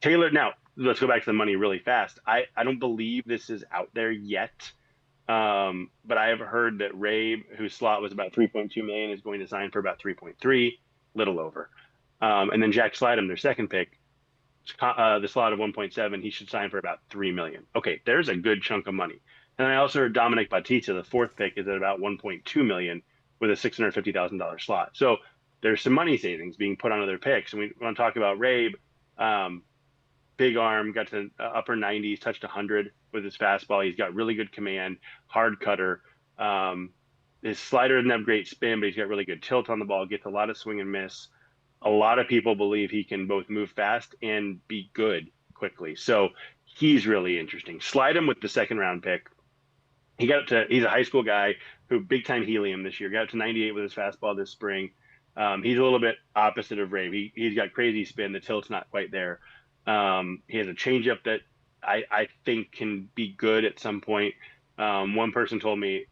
Taylor, now let's go back to the money really fast. I don't believe this is out there yet. But I have heard that Rabe, whose slot was about 3.2 million, is going to sign for about 3.3, little over. And then Jack Sladham, their second pick, the slot of 1.7, he should sign for about 3 million. Okay, there's a good chunk of money. And I also heard Dominic Batista, the 4th pick, is at about 1.2 million with a $650,000 slot. So there's some money savings being put on other picks. And we want to talk about Rabe. Big arm, got to upper 90s, touched 100 with his fastball. He's got really good command, hard cutter. His slider doesn't have great spin, but he's got really good tilt on the ball, gets a lot of swing and miss. A lot of people believe he can both move fast and be good quickly. So he's really interesting. Slide him with the second round pick. He's a high school guy who big time helium this year, got up to 98 with his fastball this spring. He's a little bit opposite of Ray. He's got crazy spin. The tilt's not quite there. He has a changeup that I think can be good at some point. One person told me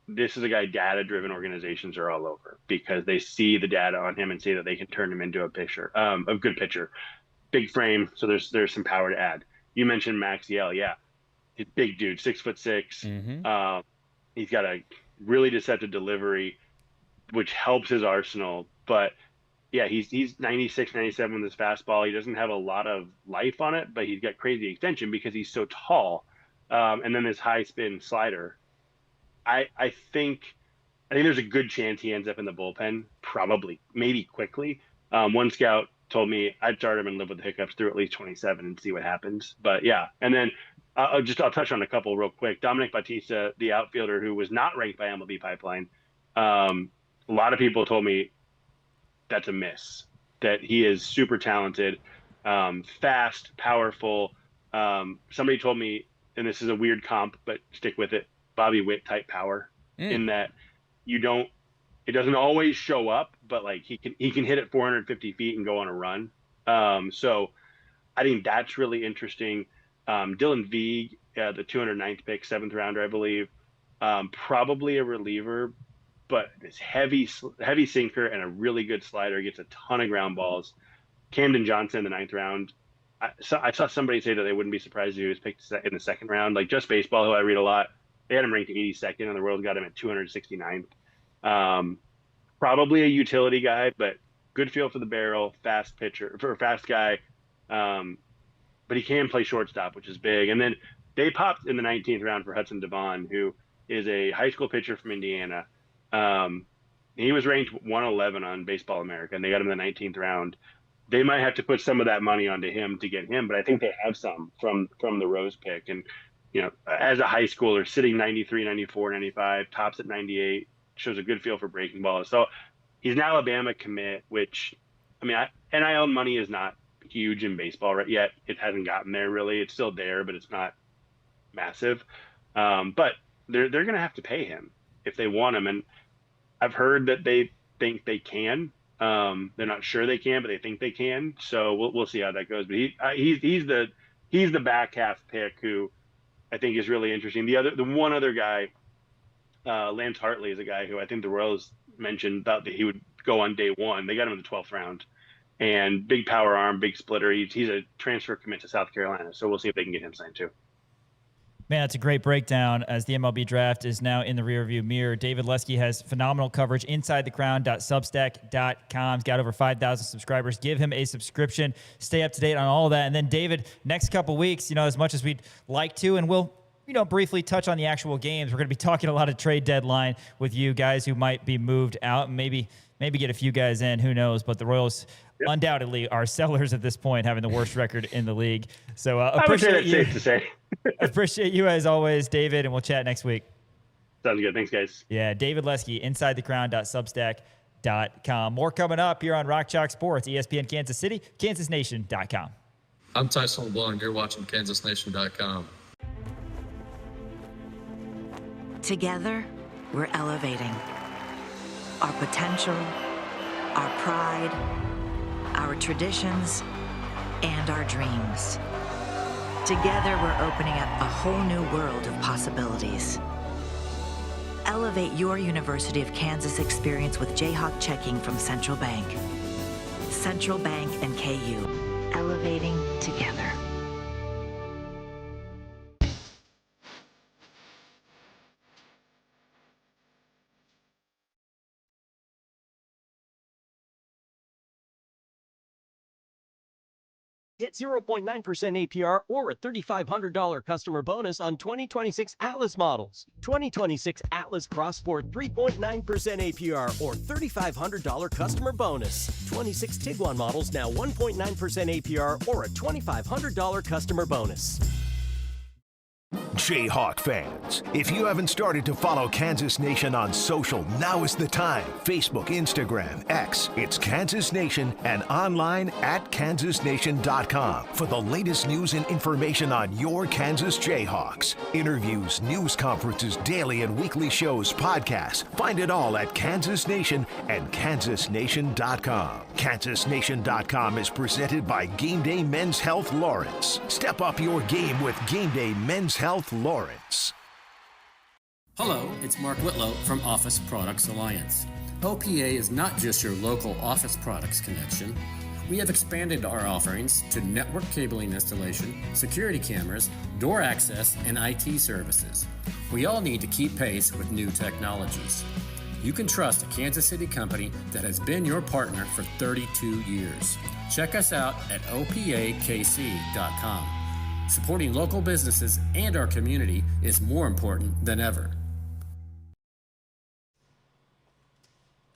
this is a guy data-driven organizations are all over because they see the data on him and see that they can turn him into a good pitcher. Big frame, so there's some power to add. You mentioned Maxiel, yeah. He's a big dude, 6'6". Mm-hmm. He's got a really deceptive delivery, which helps his arsenal. But yeah, he's 96, 97 with his fastball. He doesn't have a lot of life on it, but he's got crazy extension because he's so tall. And then his high spin slider. I think there's a good chance he ends up in the bullpen, probably, maybe quickly. One scout told me I'd start him and live with the hiccups through at least 27 and see what happens. But yeah, and then I'll touch on a couple real quick. Dominic Bautista, the outfielder who was not ranked by MLB Pipeline. A lot of people told me that's a miss, that he is super talented, fast, powerful. Somebody told me, and this is a weird comp, but stick with it, Bobby Witt type power in that it doesn't always show up, but like he can hit it 450 feet and go on a run. So I think that's really interesting. Dylan Veig, the 209th pick, 7th rounder, I believe, probably a reliever, but this heavy sinker and a really good slider, gets a ton of ground balls. Camden Johnson, the 9th round. I saw somebody say that they wouldn't be surprised if he was picked in the 2nd round. Like Just Baseball, who I read a lot, they had him ranked 82nd, and the world got him at 269th. Probably a utility guy, but good feel for the barrel, fast pitcher, for a fast guy. But he can play shortstop, which is big. And then they popped in the 19th round for Hudson Devon, who is a high school pitcher from Indiana. He was ranked 111 on Baseball America, and they got him in the 19th round. They might have to put some of that money onto him to get him, but I think they have some from the Rose pick. And, as a high schooler, sitting 93, 94, 95, tops at 98, shows a good feel for breaking balls. So he's an Alabama commit, which, NIL money is not huge in baseball right yet. It hasn't gotten there really. It's still there, but it's not massive. But they're going to have to pay him if they want him. And I've heard that they think they can. They're not sure they can, but they think they can. So we'll see how that goes. But he's the back half pick who I think is really interesting. The one other guy, Lance Hartley, is a guy who I think the Royals mentioned thought that he would go on day one. They got him in the 12th round, and big power arm, big splitter. He's a transfer commit to South Carolina. So we'll see if they can get him signed too. Man, that's a great breakdown as the MLB draft is now in the rearview mirror. David Lesky has phenomenal coverage. InsideTheCrown.substack.com. He's got over 5,000 subscribers. Give him a subscription. Stay up to date on all of that. And then, David, next couple weeks, as much as we'd like to, and we'll briefly touch on the actual games. We're going to be talking a lot of trade deadline with you guys who might be moved out and maybe get a few guys in. Who knows? But the Royals undoubtedly are sellers at this point, having the worst record in the league. So appreciate you. Safe to say. Appreciate you as always, David, and we'll chat next week. Sounds good. Thanks, guys. Yeah, David Lesky, InsideTheCrown.substack.com. More coming up here on Rock Chalk Sports, ESPN Kansas City, KansasNation.com. I'm Tyson LeBlanc. You're watching KansasNation.com. Together, we're elevating our potential, our pride, our traditions, and our dreams. Together, we're opening up a whole new world of possibilities. Elevate your University of Kansas experience with Jayhawk checking from Central Bank. Central Bank and KU, elevating together. Get 0.9% APR or a $3,500 customer bonus on 2026 Atlas models. 2026 Atlas Cross Sport 3.9% APR or $3,500 customer bonus. 26 Tiguan models now 1.9% APR or a $2,500 customer bonus. Jayhawk fans. If you haven't started to follow Kansas Nation on social, now is the time. Facebook, Instagram, X. It's Kansas Nation and online at kansasnation.com for the latest news and information on your Kansas Jayhawks. Interviews, news conferences, daily and weekly shows, podcasts. Find it all at Kansas Nation and kansasnation.com. kansasnation.com is presented by Game Day Men's Health Lawrence. Step up your game with Game Day Men's Health Lawrence. Hello, it's Mark Whitlow from Office Products Alliance. OPA is not just your local office products connection. We have expanded our offerings to network cabling installation, security cameras, door access, and IT services. We all need to keep pace with new technologies. You can trust a Kansas City company that has been your partner for 32 years. Check us out at opakc.com. Supporting local businesses and our community is more important than ever.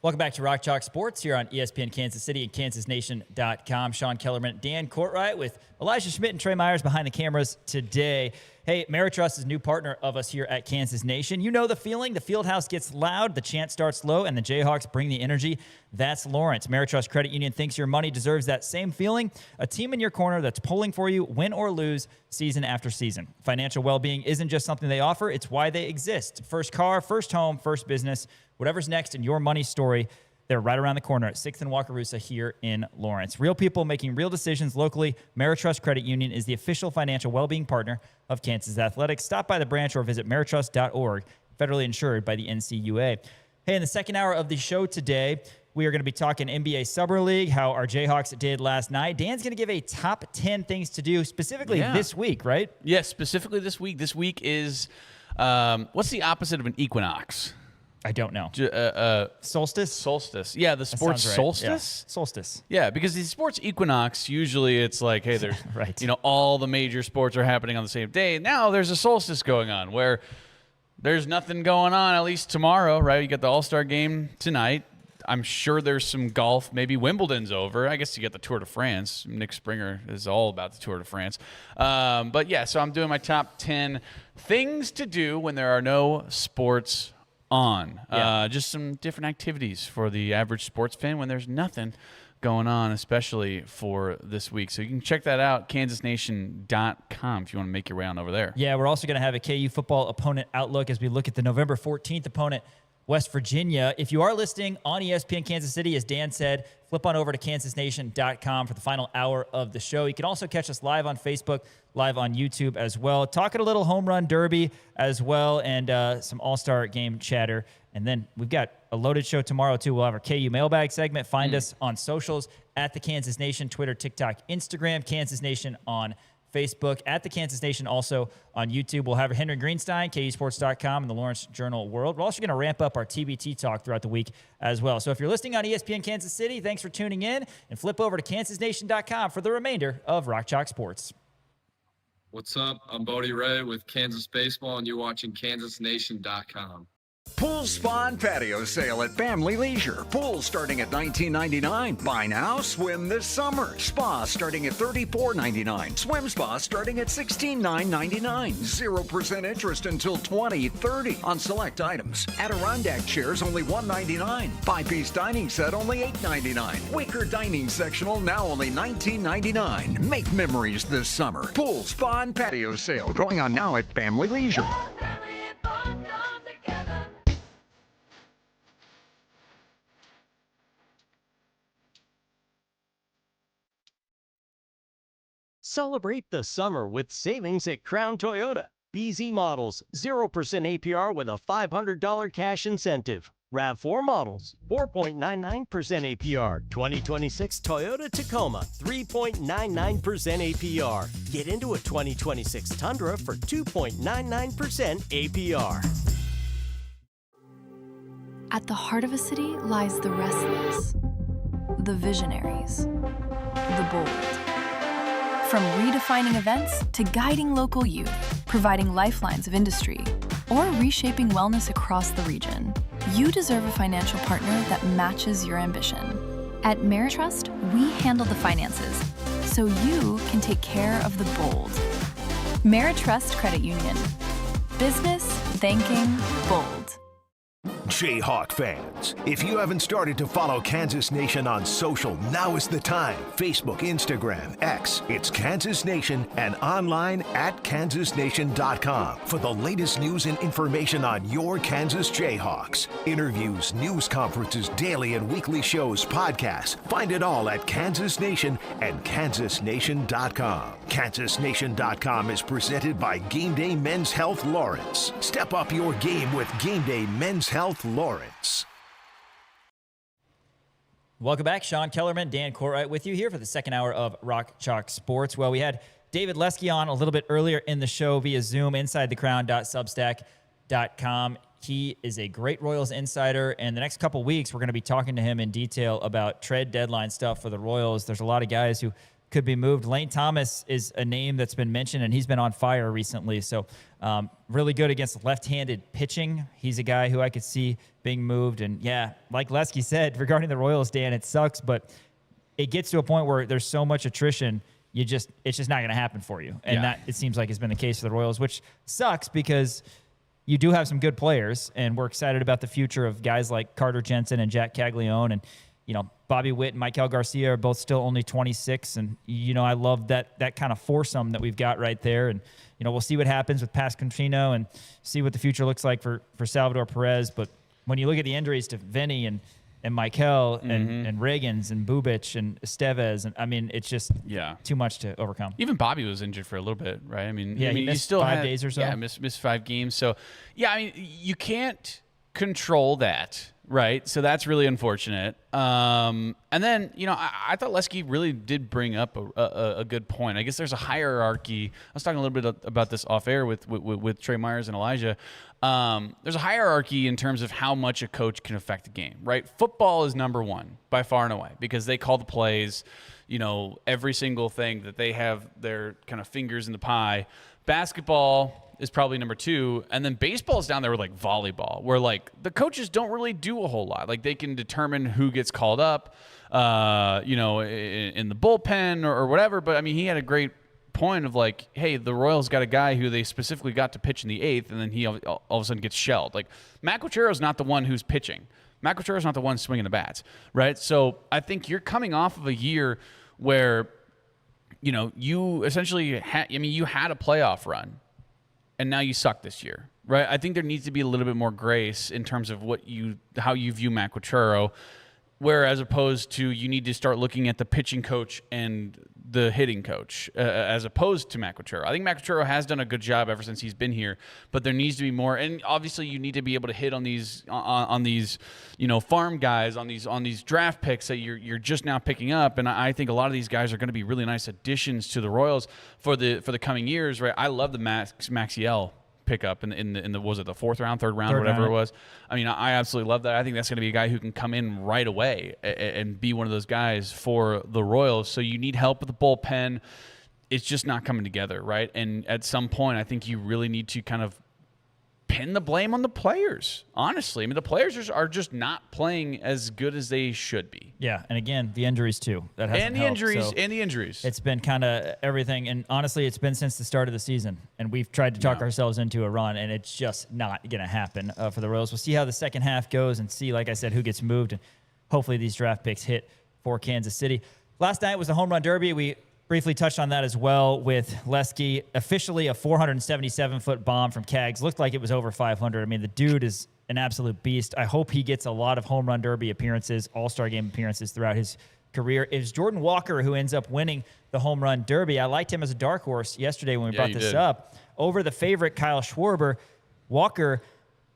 Welcome back to Rock Chalk Sports here on ESPN Kansas City and kansasnation.com. Sean Kellerman, Dan Courtwright with Elijah Schmidt and Trey Myers behind the cameras today. Hey, Ameritrust is a new partner of us here at Kansas Nation. You know the feeling. The field house gets loud, the chant starts low, and the Jayhawks bring the energy. That's Lawrence. Ameritrust Credit Union thinks your money deserves that same feeling. A team in your corner that's pulling for you, win or lose, season after season. Financial well-being isn't just something they offer. It's why they exist. First car, first home, first business. Whatever's next in your money story, they're right around the corner at 6th and Wakarusa here in Lawrence. Real people making real decisions locally. Ameritrust Credit Union is the official financial well-being partner of Kansas Athletics. Stop by the branch or visit ameritrust.org, federally insured by the NCUA. Hey, in the second hour of the show today, we are going to be talking NBA Summer League, how our Jayhawks did last night. Dan's going to give a top 10 things to do specifically this week, right? Yes, specifically this week. This week is, what's the opposite of an equinox? I don't know. Solstice? Solstice. Yeah, the sports right. solstice? Yeah. Solstice. Yeah, because the sports equinox, usually it's like, hey, there's, right. all the major sports are happening on the same day. Now there's a solstice going on where there's nothing going on, at least tomorrow, right? You got the All-Star game tonight. I'm sure there's some golf. Maybe Wimbledon's over. I guess you get the Tour de France. Nick Springer is all about the Tour de France. But yeah, so I'm doing my top 10 things to do when there are no sports on. Just some different activities for the average sports fan when there's nothing going on, especially for this week. So you can check that out, kansasnation.com, if you want to make your way on over there. Yeah, we're also going to have a KU football opponent outlook as we look at the November 14th opponent, West Virginia. If you are listening on ESPN Kansas City, as Dan said, flip on over to kansasnation.com for the final hour of the show. You can also catch us live on Facebook, live on YouTube as well. Talking a little home run derby as well, and some All-Star game chatter. And then we've got a loaded show tomorrow, too. We'll have our KU mailbag segment. Find us on socials at the Kansas Nation, Twitter, TikTok, Instagram, Kansas Nation on Facebook, at the Kansas Nation, also on YouTube. We'll have Henry Greenstein, KUSports.com, and the Lawrence Journal World. We're also going to ramp up our TBT talk throughout the week as well. So if you're listening on ESPN Kansas City, thanks for tuning in, and flip over to kansasnation.com for the remainder of Rock Chalk Sports. What's up? I'm Bodie Ray with Kansas Baseball, and you're watching kansasnation.com. Pool, spa, and patio sale at Family Leisure. Pool starting at $19.99. Buy now, swim this summer. Spa starting at $34.99. Swim spa starting at $16,999. 0% interest until 2030 on select items. Adirondack chairs only $199. 5-piece dining set only $8.99. Wicker dining sectional now only $19.99. Make memories this summer. Pool, spa, and patio sale going on now at Family Leisure. Celebrate the summer with savings at Crown Toyota. BZ models, 0% APR with a $500 cash incentive. RAV4 models, 4.99% APR. 2026 Toyota Tacoma, 3.99% APR. Get into a 2026 Tundra for 2.99% APR. At the heart of a city lies the restless, the visionaries, the bold. From redefining events to guiding local youth, providing lifelines of industry, or reshaping wellness across the region, you deserve a financial partner that matches your ambition. At Ameritrust, we handle the finances, so you can take care of the bold. Ameritrust Credit Union. Business, thinking, bold. Jayhawk fans, if you haven't started to follow Kansas Nation on social, now is the time. Facebook, Instagram, X, it's Kansas Nation, and online at kansasnation.com for the latest news and information on your Kansas Jayhawks. Interviews, news conferences, daily and weekly shows, podcasts. Find it all at Kansas Nation and kansasnation.com. kansasnation.com is presented by Game Day Men's Health Lawrence. Step up your game with Game Day Men's Health Lawrence. Welcome back. Sean Kellerman, Dan Corwright with you here for the second hour of Rock Chalk Sports. Well, we had David Lesky on a little bit earlier in the show via Zoom, insidethecrown.substack.com. He is a great Royals insider, and the next couple weeks we're going to be talking to him in detail about trade deadline stuff for the Royals. There's a lot of guys who could be moved. Lane Thomas is a name that's been mentioned, and he's been on fire recently. So really good against left-handed pitching. He's a guy who I could see being moved. And, yeah, like Lesky said, regarding the Royals, Dan, it sucks, but it gets to a point where there's so much attrition, it's just not going to happen for you. And that, it seems like, has been the case for the Royals, which sucks because you do have some good players, and we're excited about the future of guys like Carter Jensen and Jack Caglione, and Bobby Witt and Maikel Garcia are both still only 26. And, I love that kind of foursome that we've got right there. And, we'll see what happens with Pasquantino and see what the future looks like for Salvador Perez. But when you look at the injuries to Vinny and Maikel and Reagans and Bubic and Estevez, and I mean, it's just too much to overcome. Even Bobby was injured for a little bit, right? He missed still 5 days or so. Yeah, missed 5 games. So, you can't control that. Right, so that's really unfortunate. And then, I thought Lesky really did bring up a good point. I guess there's a hierarchy. I was talking a little bit about this off air with Trey Myers and Elijah. There's a hierarchy in terms of how much a coach can affect a game, right? Football is number one by far and away because they call the plays, every single thing that they have their kind of fingers in the pie. Basketball is probably number 2, and then baseball is down there with like volleyball, where like the coaches don't really do a whole lot. Like they can determine who gets called up, in the bullpen or whatever. But he had a great point of like, hey, the Royals got a guy who they specifically got to pitch in the 8th, and then he all of a sudden gets shelled. Like Matt Quachero's not the one who's pitching. Matt Quachero's not the one swinging the bats, right? So I think you're coming off of a year where, you essentially you had a playoff run. And now you suck this year, right? I think there needs to be a little bit more grace in terms of how you view Matt Quachero, whereas opposed to you need to start looking at the pitching coach and the hitting coach as opposed to Matt Quachero. I think Matt Quachero has done a good job ever since he's been here, but there needs to be more. And obviously, you need to be able to hit on these farm guys, on these draft picks that you're just now picking up. And I think a lot of these guys are going to be really nice additions to the Royals for the coming years. Right? I love the Maxiel pickup in the was it the 4th round, 3rd round, whatever it was. I absolutely love that. I think that's going to be a guy who can come in right away and be one of those guys for the Royals. So you need help with the bullpen. It's just not coming together, right? And at some point, I think you really need to kind of pin the blame on the players. Honestly, the players are just not playing as good as they should be. Yeah, and again, the injuries too. That hasn't helped. And the injuries. It's been kind of everything, and honestly, it's been since the start of the season. And we've tried to talk ourselves into a run, and it's just not going to happen for the Royals. We'll see how the second half goes, and see, like I said, who gets moved, and hopefully these draft picks hit for Kansas City. Last night was the Home Run Derby. We briefly touched on that as well with Lesky. Officially a 477-foot bomb from Cags. Looked like it was over 500. The dude is an absolute beast. I hope he gets a lot of Home Run Derby appearances, All-Star Game appearances throughout his career. It was Jordan Walker who ends up winning the Home Run Derby. I liked him as a dark horse yesterday when we brought this up. Over the favorite, Kyle Schwarber. Walker,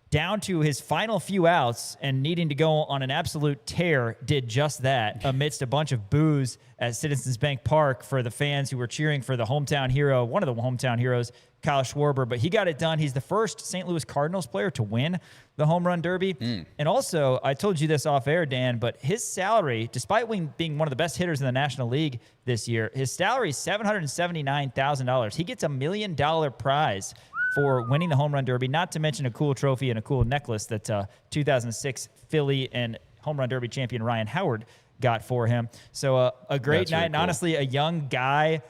down to his final few outs and needing to go on an absolute tear, did just that amidst a bunch of boos at Citizens Bank Park for the fans who were cheering for the hometown hero, one of the hometown heroes, Kyle Schwarber. But he got it done. He's the first St. Louis Cardinals player to win the Home Run Derby. And also, I told you this off air, Dan, but his salary, despite being one of the best hitters in the National League this year, his salary is $779,000. He gets $1 million prize for winning the Home Run Derby, not to mention a cool trophy and a cool necklace that 2006 Philly and Home Run Derby champion Ryan Howard got for him. So a great night, and honestly, a young guy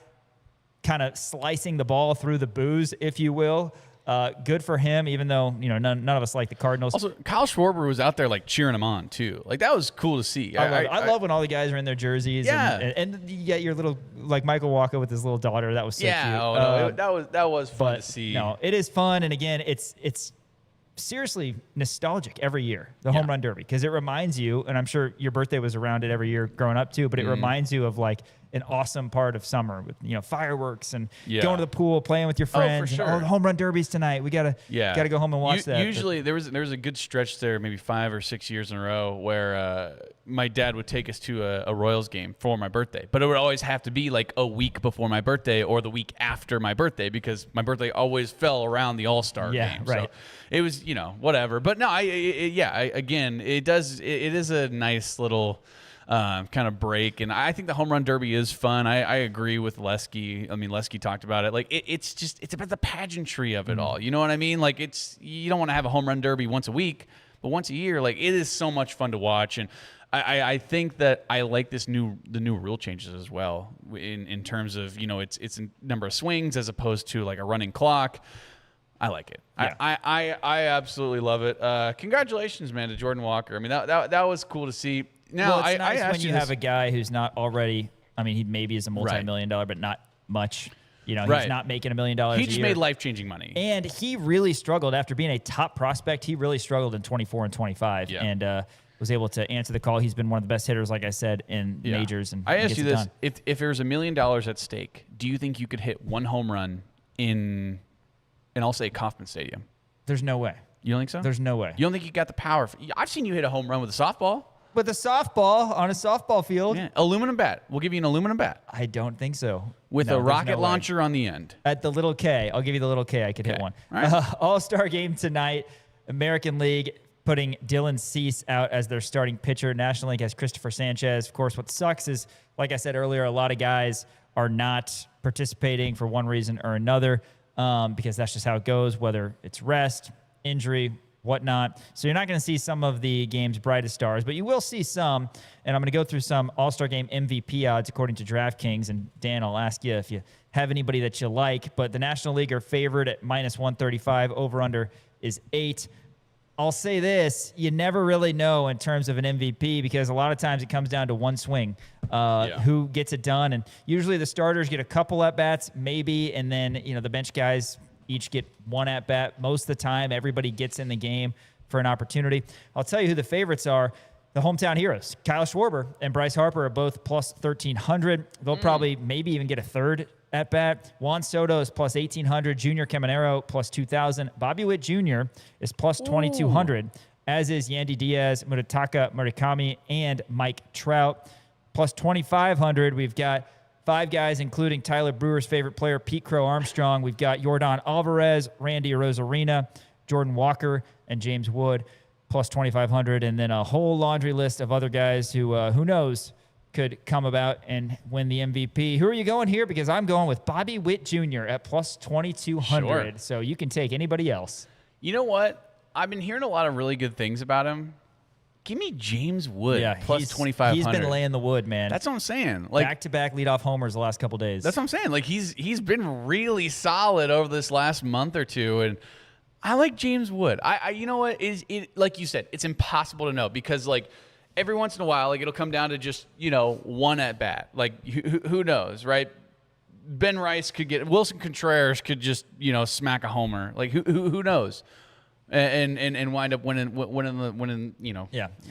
kind of slicing the ball through the boos, if you will. good for him, even though, none of us like the Cardinals. Also, Kyle Schwarber was out there like cheering him on too. Like that was cool to see. I love when all the guys are in their jerseys. Yeah. And you get your little, like Michael Walker with his little daughter. That was so cute. That was fun to see. No, it is fun. And again, it's seriously nostalgic every year, the home run derby, because it reminds you, and I'm sure your birthday was around it every year growing up too, but it reminds you of like an awesome part of summer with fireworks and going to the pool, playing with your friends. For sure. And, the home run derbies tonight. We gotta go home and watch that. Usually there was a good stretch there, maybe 5 or 6 years in a row, where my dad would take us to a Royals game for my birthday, but it would always have to be like a week before my birthday or the week after my birthday, because my birthday always fell around the All-Star game. Right. So it was, whatever. But no, again, it is a nice little kind of break, and I think the home run derby is fun. I agree with Lesky. I mean, Lesky talked about it. Like it's about the pageantry of it all. You know what I mean? Like you don't want to have a home run derby once a week, but once a year. Like it is so much fun to watch, and I think that I like the new rule changes as well in terms of it's a number of swings as opposed to like a running clock. I like it. Yeah. I absolutely love it. Congratulations, man, to Jordan Walker. I mean that was cool to see. Now, it's nice I when you have a guy who's not already. I mean, he maybe is a multi-million-dollar, but not much. He's not making $1 million a year. He just made life-changing money. And he really struggled after being a top prospect. He really struggled in 24 and 25, and was able to answer the call. He's been one of the best hitters, like I said, in majors. And I asked you this: done. if there was $1 million at stake, do you think you could hit one home run in I'll say Kauffman Stadium? There's no way. You don't think so? There's no way. You don't think you got the power? I've seen you hit a home run with a softball. With a softball on a softball field. Yeah, aluminum bat. We'll give you an aluminum bat. I don't think so. With a rocket launcher on the end. At the little K. I'll give you the little K. I could hit one. All right. All-Star game tonight. American League putting Dylan Cease out as their starting pitcher. National League has Christopher Sanchez. Of course, what sucks is, like I said earlier, a lot of guys are not participating for one reason or another, because that's just how it goes, whether it's rest, injury, whatnot. So you're not going to see some of the game's brightest stars, but you will see some. And I'm going to go through some All-Star Game MVP odds according to DraftKings. And Dan, I'll ask you if you have anybody that you like. But the National League are favored at -135. Over/under is 8. I'll say this: you never really know in terms of an MVP, because a lot of times it comes down to one swing, who gets it done. And usually the starters get a couple at bats, maybe, and then the bench guys each get one at bat. Most of the time, everybody gets in the game for an opportunity. I'll tell you who the favorites are. The hometown heroes, Kyle Schwarber and Bryce Harper, are both plus 1,300. They'll probably maybe even get a third at bat. Juan Soto is plus 1,800. Junior Caminero plus 2,000. Bobby Witt Jr. is plus 2,200, as is Yandy Diaz, Murataka Murakami, and Mike Trout. Plus 2,500, we've got 5 guys, including Tyler Brewer's favorite player, Pete Crow Armstrong. We've got Yordan Alvarez, Randy Arozarena, Jordan Walker, and James Wood, plus 2,500. And then a whole laundry list of other guys who knows, could come about and win the MVP. Who are you going here? Because I'm going with Bobby Witt Jr. at plus 2,200. Sure. So you can take anybody else. You know what? I've been hearing a lot of really good things about him. Give me James Wood plus 2,500. He's been laying the wood, man. That's what I'm saying. Like back-to-back leadoff homers the last couple days. That's what I'm saying. Like he's been really solid over this last month or two, and I like James Wood. I you know what, it like you said, it's impossible to know, because like every once in a while, like it'll come down to just one at bat. Like who knows, right? Ben Rice could get, Wilson Contreras could just smack a homer. Like who knows? And wind up winning,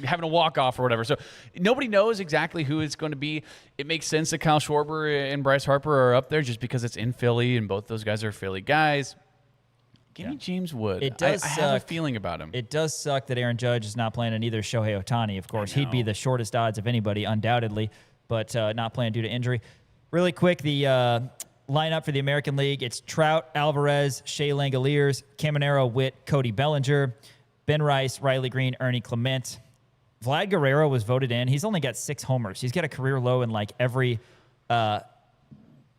having a walk-off or whatever. So nobody knows exactly who it's going to be. It makes sense that Kyle Schwarber and Bryce Harper are up there just because it's in Philly, and both those guys are Philly guys. Give me James Wood. It does I have a feeling about him. It does suck that Aaron Judge is not playing, and either Shohei Ohtani, of course. He'd be the shortest odds of anybody, undoubtedly, but not playing due to injury. Really quick, the lineup for the American League: it's Trout, Alvarez, Shea Langoliers, Caminero, Witt, Cody Bellinger, Ben Rice, Riley Green, Ernie Clement. Vlad Guerrero was voted in. He's only got 6 homers. He's got a career low in like every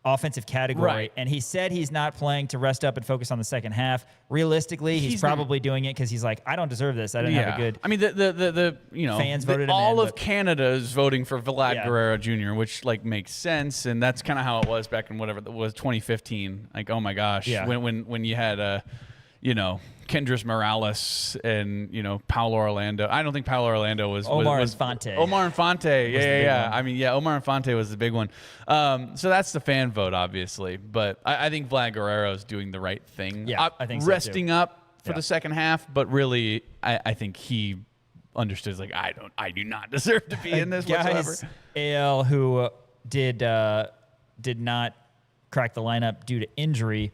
offensive category. Right. And he said he's not playing to rest up and focus on the second half. Realistically, he's probably doing it because he's like, I don't deserve this. I didn't have a good. I mean, the fans voted him all in, of Canada is voting for Vlad Guerrero Jr., which like makes sense, and that's kind of how it was back in whatever it was 2015. Like, oh my gosh, when you had Kendrys Morales and, Paulo Orlando. I don't think Paulo Orlando was Omar Infante. Omar Infante. Yeah. one. I mean, Omar Infante was the big one. So that's the fan vote, obviously. But I think Vlad Guerrero's doing the right thing. Yeah, I think so, resting too. up for the second half, but really, I think he understood, like, I do not deserve to be in this whatsoever. AL who did not crack the lineup due to injury.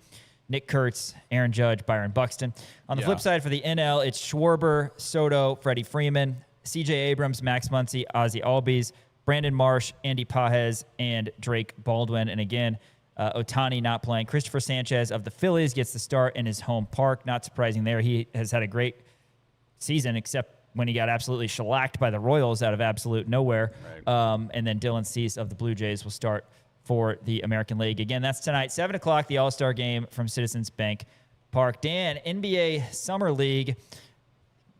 Nick Kurtz, Aaron Judge, Byron Buxton. On the flip side for the NL, it's Schwarber, Soto, Freddie Freeman, CJ Abrams, Max Muncy, Ozzie Albies, Brandon Marsh, Andy Pajes, and Drake Baldwin. And again, Ohtani not playing. Christopher Sanchez of the Phillies gets the start in his home park. Not surprising there. He has had a great season, except when he got absolutely shellacked by the Royals out of absolute nowhere. Right. And then Dylan Cease of the Blue Jays will start for the American League. Again, that's tonight, 7 o'clock, the All-Star game from Citizens Bank Park. Dan, NBA Summer League.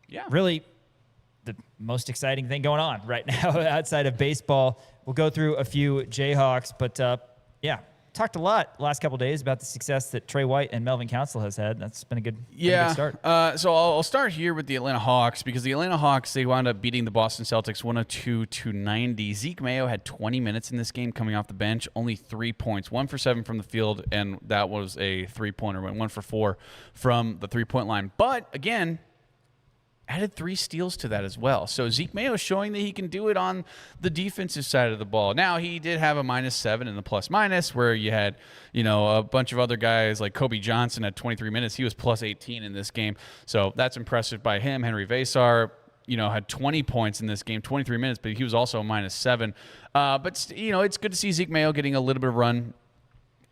Yeah. Really the most exciting thing going on right now outside of baseball. We'll go through a few Jayhawks, but talked a lot the last couple of days about the success that Trey White and Melvin Council has had. That's been a good start. So I'll start here with the Atlanta Hawks, because the Atlanta Hawks, they wound up beating the Boston Celtics 102-90. Zeke Mayo had 20 minutes in this game coming off the bench, only 3 points, 1 for 7 from the field, and that was a three-pointer, went 1 for 4 from the three-point line. But again, added 3 steals to that as well. So Zeke Mayo is showing that he can do it on the defensive side of the ball. Now, he did have a -7 in the plus-minus, where you had, a bunch of other guys like Kobe Johnson at 23 minutes. He was plus 18 in this game. So that's impressive by him. Henry Vasar, had 20 points in this game, 23 minutes, but he was also a -7. But it's good to see Zeke Mayo getting a little bit of run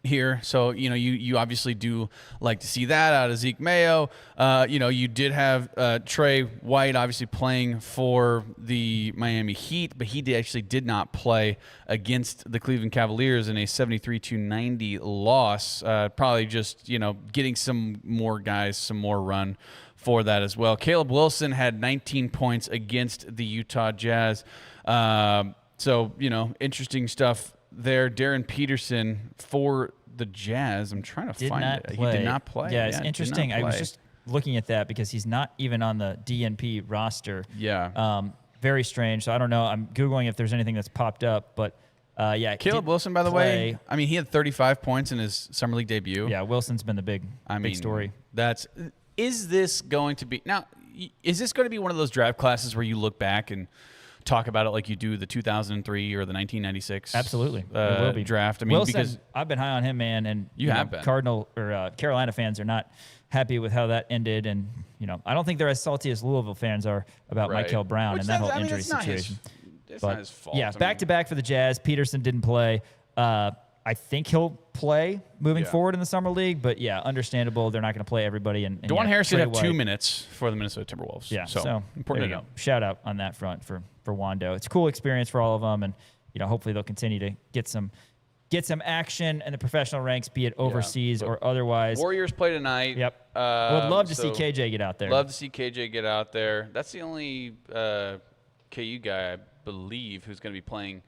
here. So, you obviously do like to see that out of Zeke Mayo. You did have Trey White obviously playing for the Miami Heat, but he did not play against the Cleveland Cavaliers in a 73-90 loss. Probably just, getting some more guys, some more run for that as well. Caleb Wilson had 19 points against the Utah Jazz. So, interesting stuff there. Darren Peterson for the Jazz. I'm trying to find it. He did not play. Yeah, it's interesting. I was just looking at that because he's not even on the DNP roster. Yeah. Very strange. So I don't know. I'm Googling if there's anything that's popped up, but Caleb Wilson, by the way, I mean, he had 35 points in his Summer League debut. Yeah, Wilson's been the big story. Is this going to be one of those draft classes where you look back and talk about it like you do the 2003 or the 1996 absolutely it will be draft? I mean, Wilson, because I've been high on him, man, and you have been. Cardinal or Carolina fans are not happy with how that ended, and I don't think they're as salty as Louisville fans are about Michael Brown and that whole injury situation. It's not his fault. Yeah, back to back for the Jazz. Peterson didn't play. I think he'll play moving forward in the Summer League, but understandable. They're not going to play everybody. And DeJuan Harris did have 2 minutes for the Minnesota Timberwolves. Yeah, so important to know. Shout out on that front for Wando. It's a cool experience for all of them, and hopefully they'll continue to get some action in the professional ranks, be it overseas or otherwise. Warriors play tonight. Yep. Would love to see KJ get out there. Love to see KJ get out there. That's the only KU guy, I believe, who's going to be playing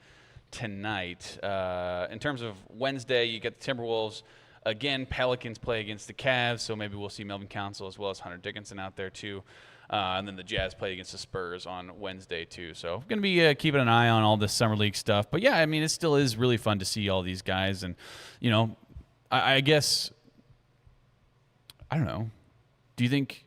tonight. In terms of Wednesday, you get the Timberwolves. Again, Pelicans play against the Cavs, so maybe we'll see Melvin Council as well as Hunter Dickinson out there too. And then the Jazz play against the Spurs on Wednesday too. So going to be keeping an eye on all this Summer League stuff. But yeah, I mean, it still is really fun to see all these guys. And, I guess, I don't know. Do you think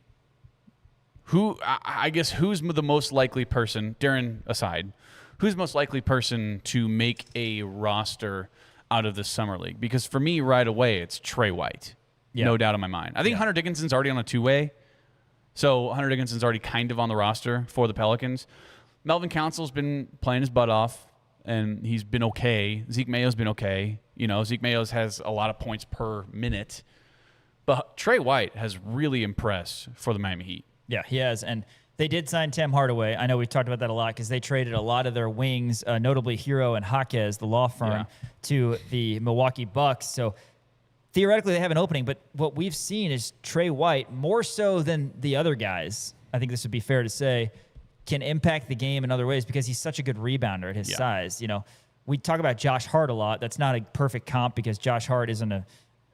who's the most likely person, Darren aside, who's the most likely person to make a roster out of the Summer League? Because for me, right away, it's Trey White. Yep. No doubt in my mind. I think Hunter Dickinson's already on a two-way. So Hunter Dickinson's already kind of on the roster for the Pelicans. Melvin Council's been playing his butt off, and he's been okay. Zeke Mayo's been okay. Zeke Mayo has a lot of points per minute. But Trey White has really impressed for the Miami Heat. Yeah, he has. And they did sign Tim Hardaway. I know we've talked about that a lot because they traded a lot of their wings, notably Hero and Jaquez, the law firm, to the Milwaukee Bucks. So theoretically, they have an opening, but what we've seen is Trey White, more so than the other guys, I think this would be fair to say, can impact the game in other ways because he's such a good rebounder at his size. We talk about Josh Hart a lot. That's not a perfect comp because Josh Hart isn't a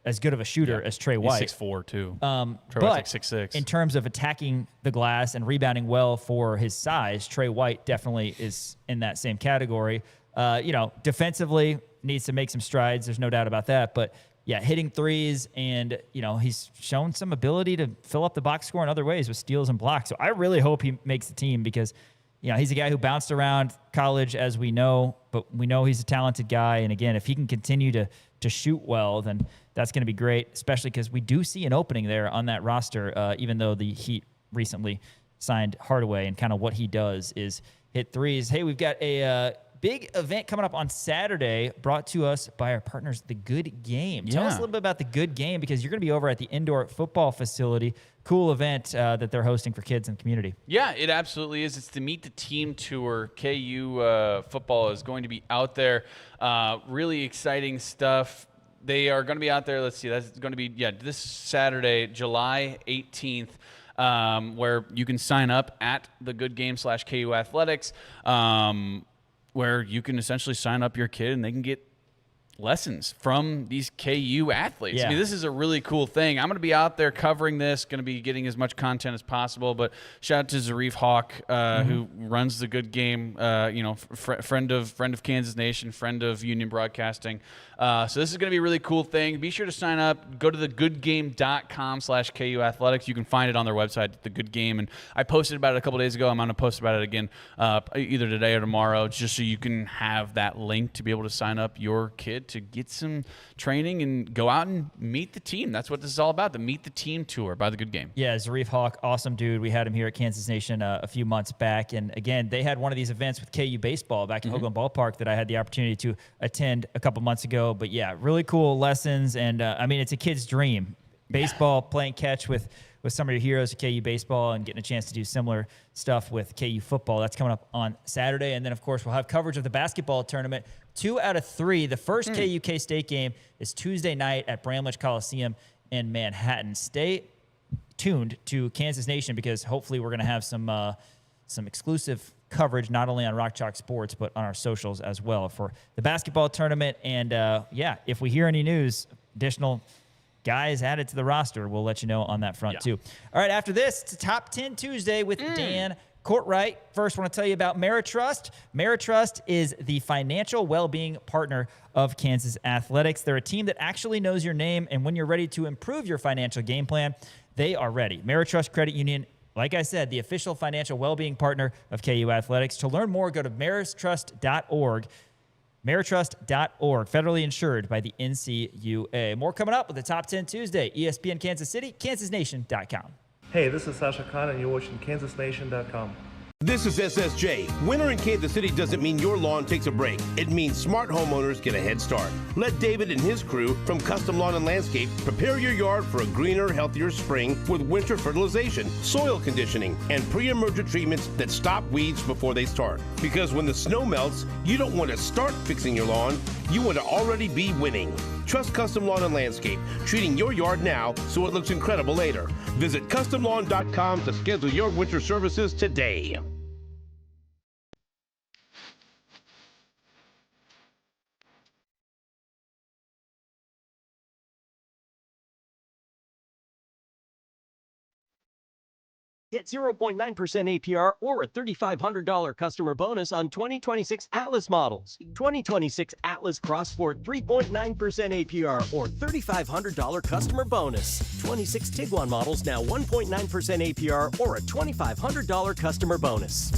as good of a shooter as Trey White. He's 6'4", too. Trey White's like 6'6". In terms of attacking the glass and rebounding well for his size, Trey White definitely is in that same category. Defensively needs to make some strides. There's no doubt about that. But yeah, hitting threes, and he's shown some ability to fill up the box score in other ways with steals and blocks. So I really hope he makes the team because he's a guy who bounced around college, as we know, but we know he's a talented guy. And again, if he can continue to shoot well, then that's going to be great, especially because we do see an opening there on that roster, even though the Heat recently signed Hardaway, and kind of what he does is hit threes. Hey, we've got a big event coming up on Saturday brought to us by our partners, The Good Game. Tell us a little bit about The Good Game, because you're going to be over at the indoor football facility. Cool event that they're hosting for kids and community. Yeah, it absolutely is. It's the Meet the Team Tour. KU football is going to be out there. Really exciting stuff. They are going to be out there. Let's see. That's going to be, this Saturday, July 18th. Where you can sign up at the Good Game /KU Athletics, where you can essentially sign up your kid and they can get lessons from these KU athletes. Yeah. I mean, this is a really cool thing. I'm going to be out there covering this, going to be getting as much content as possible, but shout out to Zarif Hawk, who runs the Good Game, friend of Kansas Nation, friend of Union Broadcasting. So this is going to be a really cool thing. Be sure to sign up. Go to thegoodgame.com/KU Athletics. You can find it on their website, The Good Game. And I posted about it a couple days ago. I'm going to post about it again either today or tomorrow, just so you can have that link to be able to sign up your kid to get some training and go out and meet the team. That's what this is all about, the Meet the Team Tour by The Good Game. Yeah, Zarif Hawk, awesome dude. We had him here at Kansas Nation a few months back. And again, they had one of these events with KU baseball back in Hoagland Ballpark that I had the opportunity to attend a couple months ago. But yeah, really cool lessons. And it's a kid's dream. Baseball, playing catch with some of your heroes at KU baseball and getting a chance to do similar stuff with KU football. That's coming up on Saturday. And then, of course, we'll have coverage of the basketball tournament. 2 out of 3. The first KU K-State game is Tuesday night at Bramlage Coliseum in Manhattan. Stay tuned to Kansas Nation, because hopefully we're going to have some exclusive coverage, not only on Rock Chalk Sports, but on our socials as well for the basketball tournament. And, if we hear any news, additional guys added to the roster, we'll let you know on that front too. All right, after this, it's a Top 10 Tuesday with Dan Courtwright. First, I want to tell you about Meritrust. Meritrust is the financial well-being partner of Kansas Athletics. They're a team that actually knows your name, and when you're ready to improve your financial game plan, they are ready. Meritrust Credit Union, like I said, the official financial well-being partner of KU Athletics. To learn more, go to meritrust.org. Meritrust.org, federally insured by the NCUA. More coming up with the Top 10 Tuesday. ESPN Kansas City, kansasnation.com. Hey, this is Sasha Khan, and you're watching kansasnation.com. This is SSJ. Winter in Kansas City doesn't mean your lawn takes a break. It means smart homeowners get a head start. Let David and his crew from Custom Lawn and Landscape prepare your yard for a greener, healthier spring with winter fertilization, soil conditioning, and pre-emergent treatments that stop weeds before they start. Because when the snow melts, you don't want to start fixing your lawn. You want to already be winning. Trust Custom Lawn and Landscape, treating your yard now so it looks incredible later. Visit CustomLawn.com to schedule your winter services today. Get 0.9% APR or a $3,500 customer bonus on 2026 Atlas models. 2026 Atlas Crossport 3.9% APR or $3,500 customer bonus. 26 Tiguan models now 1.9% APR or a $2,500 customer bonus.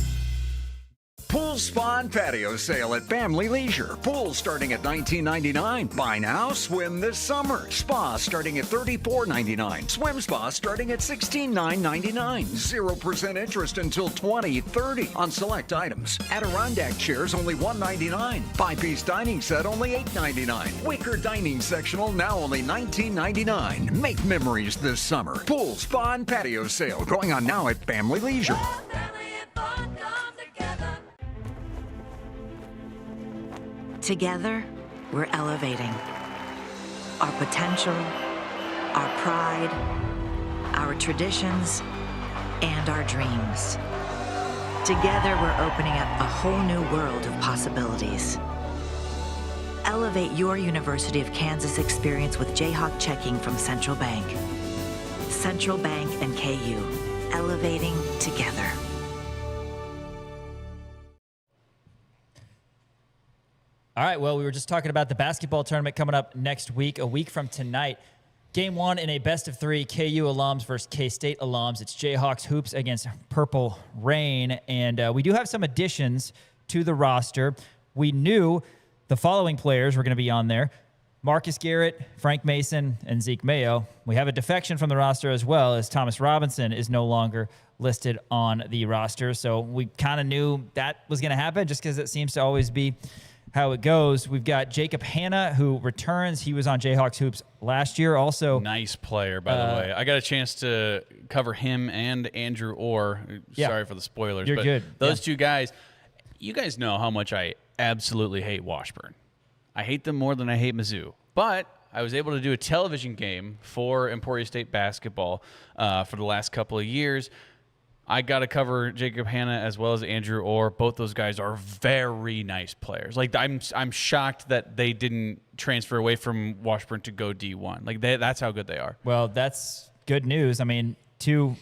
Pool, spa, and patio sale at Family Leisure. Pool starting at $19.99. Buy now, swim this summer. Spa starting at $34.99. Swim spa starting at $16,999. 0% interest until 2030 on select items. Adirondack chairs only $199. 5-piece dining set only $8.99. Wicker dining sectional now only $19.99. Make memories this summer. Pool, spa, and patio sale going on now at Family Leisure. Together, we're elevating our potential, our pride, our traditions, and our dreams. Together, we're opening up a whole new world of possibilities. Elevate your University of Kansas experience with Jayhawk checking from Central Bank. Central Bank and KU, elevating together. All right, well, we were just talking about the basketball tournament coming up next week, a week from tonight. Game 1 in a best-of-3, KU alums versus K-State alums. It's Jayhawks hoops against Purple Rain, and we do have some additions to the roster. We knew the following players were going to be on there: Marcus Garrett, Frank Mason, and Zeke Mayo. We have a defection from the roster as well, as Thomas Robinson is no longer listed on the roster. So we kind of knew that was going to happen just because it seems to always be how it goes. We've got Jacob Hanna, who returns. He was on Jayhawks hoops last year. Also, nice player, by the way. I got a chance to cover him and Andrew Orr. Yeah. Sorry for the spoilers. You're but good. Those two guys, you guys know how much I absolutely hate Washburn. I hate them more than I hate Mizzou. But I was able to do a television game for Emporia State basketball for the last couple of years. I got to cover Jacob Hanna as well as Andrew Orr. Both those guys are very nice players. Like, I'm shocked that they didn't transfer away from Washburn to go D1. Like, that's how good they are. Well, that's good news. I mean, two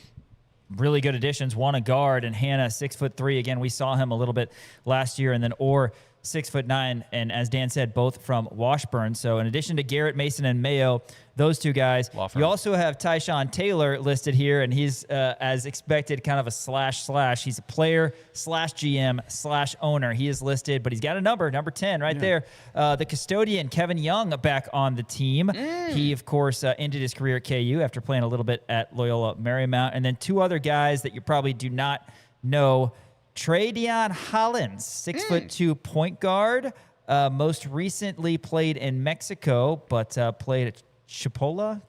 really good additions. One a guard, and Hanna 6'3". Again, we saw him a little bit last year, and then Orr 6'9", and as Dan said, both from Washburn. So in addition to Garrett, Mason, and Mayo, those two guys, you also have Tyshawn Taylor listed here, and he's, as expected, kind of a slash. He's a player / GM / owner. He is listed, but he's got a number 10 right there. The custodian, Kevin Young, back on the team. He, of course, ended his career at KU after playing a little bit at Loyola Marymount. And then two other guys that you probably do not know: Tradeon Hollins, 6'2" point guard. Most recently played in Mexico, but played at Chipola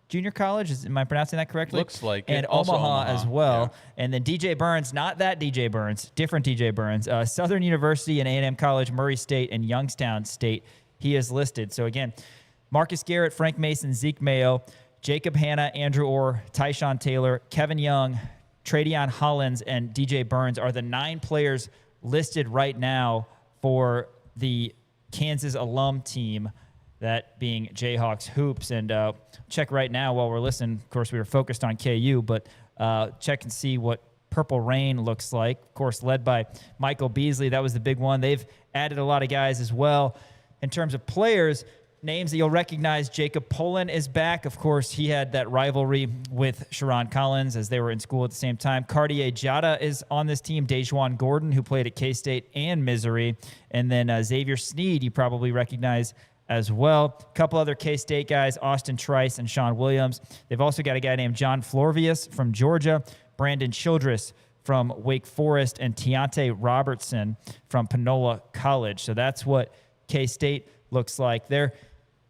Junior College. Am I pronouncing that correctly? Looks like and it. Also Omaha as well. Yeah. And then DJ Burns, not that DJ Burns, different DJ Burns. Southern University and A&M College, Murray State, and Youngstown State. He is listed. So again, Marcus Garrett, Frank Mason, Zeke Mayo, Jacob Hanna, Andrew Orr, Tyshawn Taylor, Kevin Young, Tradeon Hollins, and DJ Burns are the 9 players listed right now for the Kansas alum team, that being Jayhawks hoops. And check right now while we're listening. Of course, we were focused on KU, but check and see what Purple Rain looks like. Of course, led by Michael Beasley. That was the big one. They've added a lot of guys as well. In terms of players, names that you'll recognize: Jacob Poland is back. Of course, he had that rivalry with Sharon Collins as they were in school at the same time. Cartier Jada is on this team. Dejuan Gordon, who played at K-State and Missouri. And then Xavier Sneed, you probably recognize as well. A couple other K-State guys: Austin Trice and Sean Williams. They've also got a guy named John Florvius from Georgia, Brandon Childress from Wake Forest, and Tiante Robertson from Panola College. So that's what K-State looks like. Their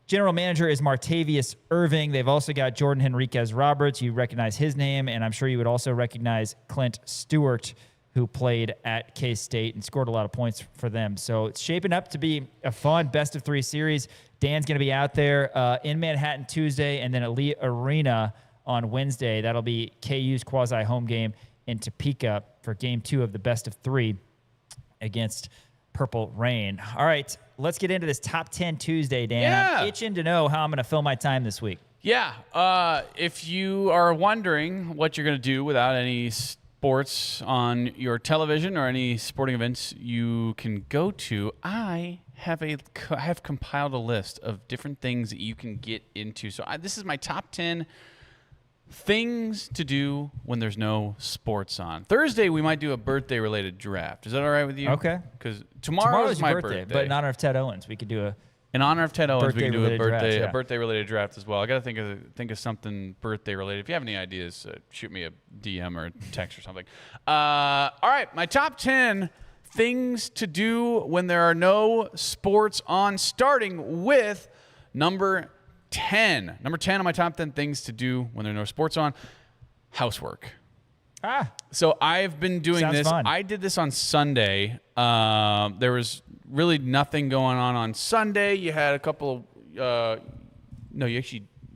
general manager is Martavius Irving. They've also got Jordan Henriquez Roberts. You recognize his name, and I'm sure you would also recognize Clint Stewart, who played at K-State and scored a lot of points for them. So it's shaping up to be a fun best-of-3 series. Dan's going to be out there in Manhattan Tuesday, and then Elite Arena on Wednesday. That'll be KU's quasi-home game in Topeka for Game 2 of the best-of-3 against Purple Rain. All right, let's get into this Top 10 Tuesday, Dan. Yeah. I'm itching to know how I'm going to fill my time this week. Yeah. If you are wondering what you're going to do without any sports on your television or any sporting events you can go to, I have compiled a list of different things that you can get into. So this is my top 10 things to do when there's no sports on. Thursday, we might do a birthday-related draft. Is that all right with you? Okay. Because tomorrow is my birthday. But in honor of Ted Owens, we could do in honor of Ted Owens, we can do a birthday-related birthday-related draft as well. I got to think of something birthday-related. If you have any ideas, shoot me a DM or a text or something. All right, my top 10 things to do when there are no sports on, starting with number 10. Number 10 on my top 10 things to do when there are no sports on: housework. So I've been doing this. Fun. I did this on Sunday. There was really nothing going on Sunday. You had a couple of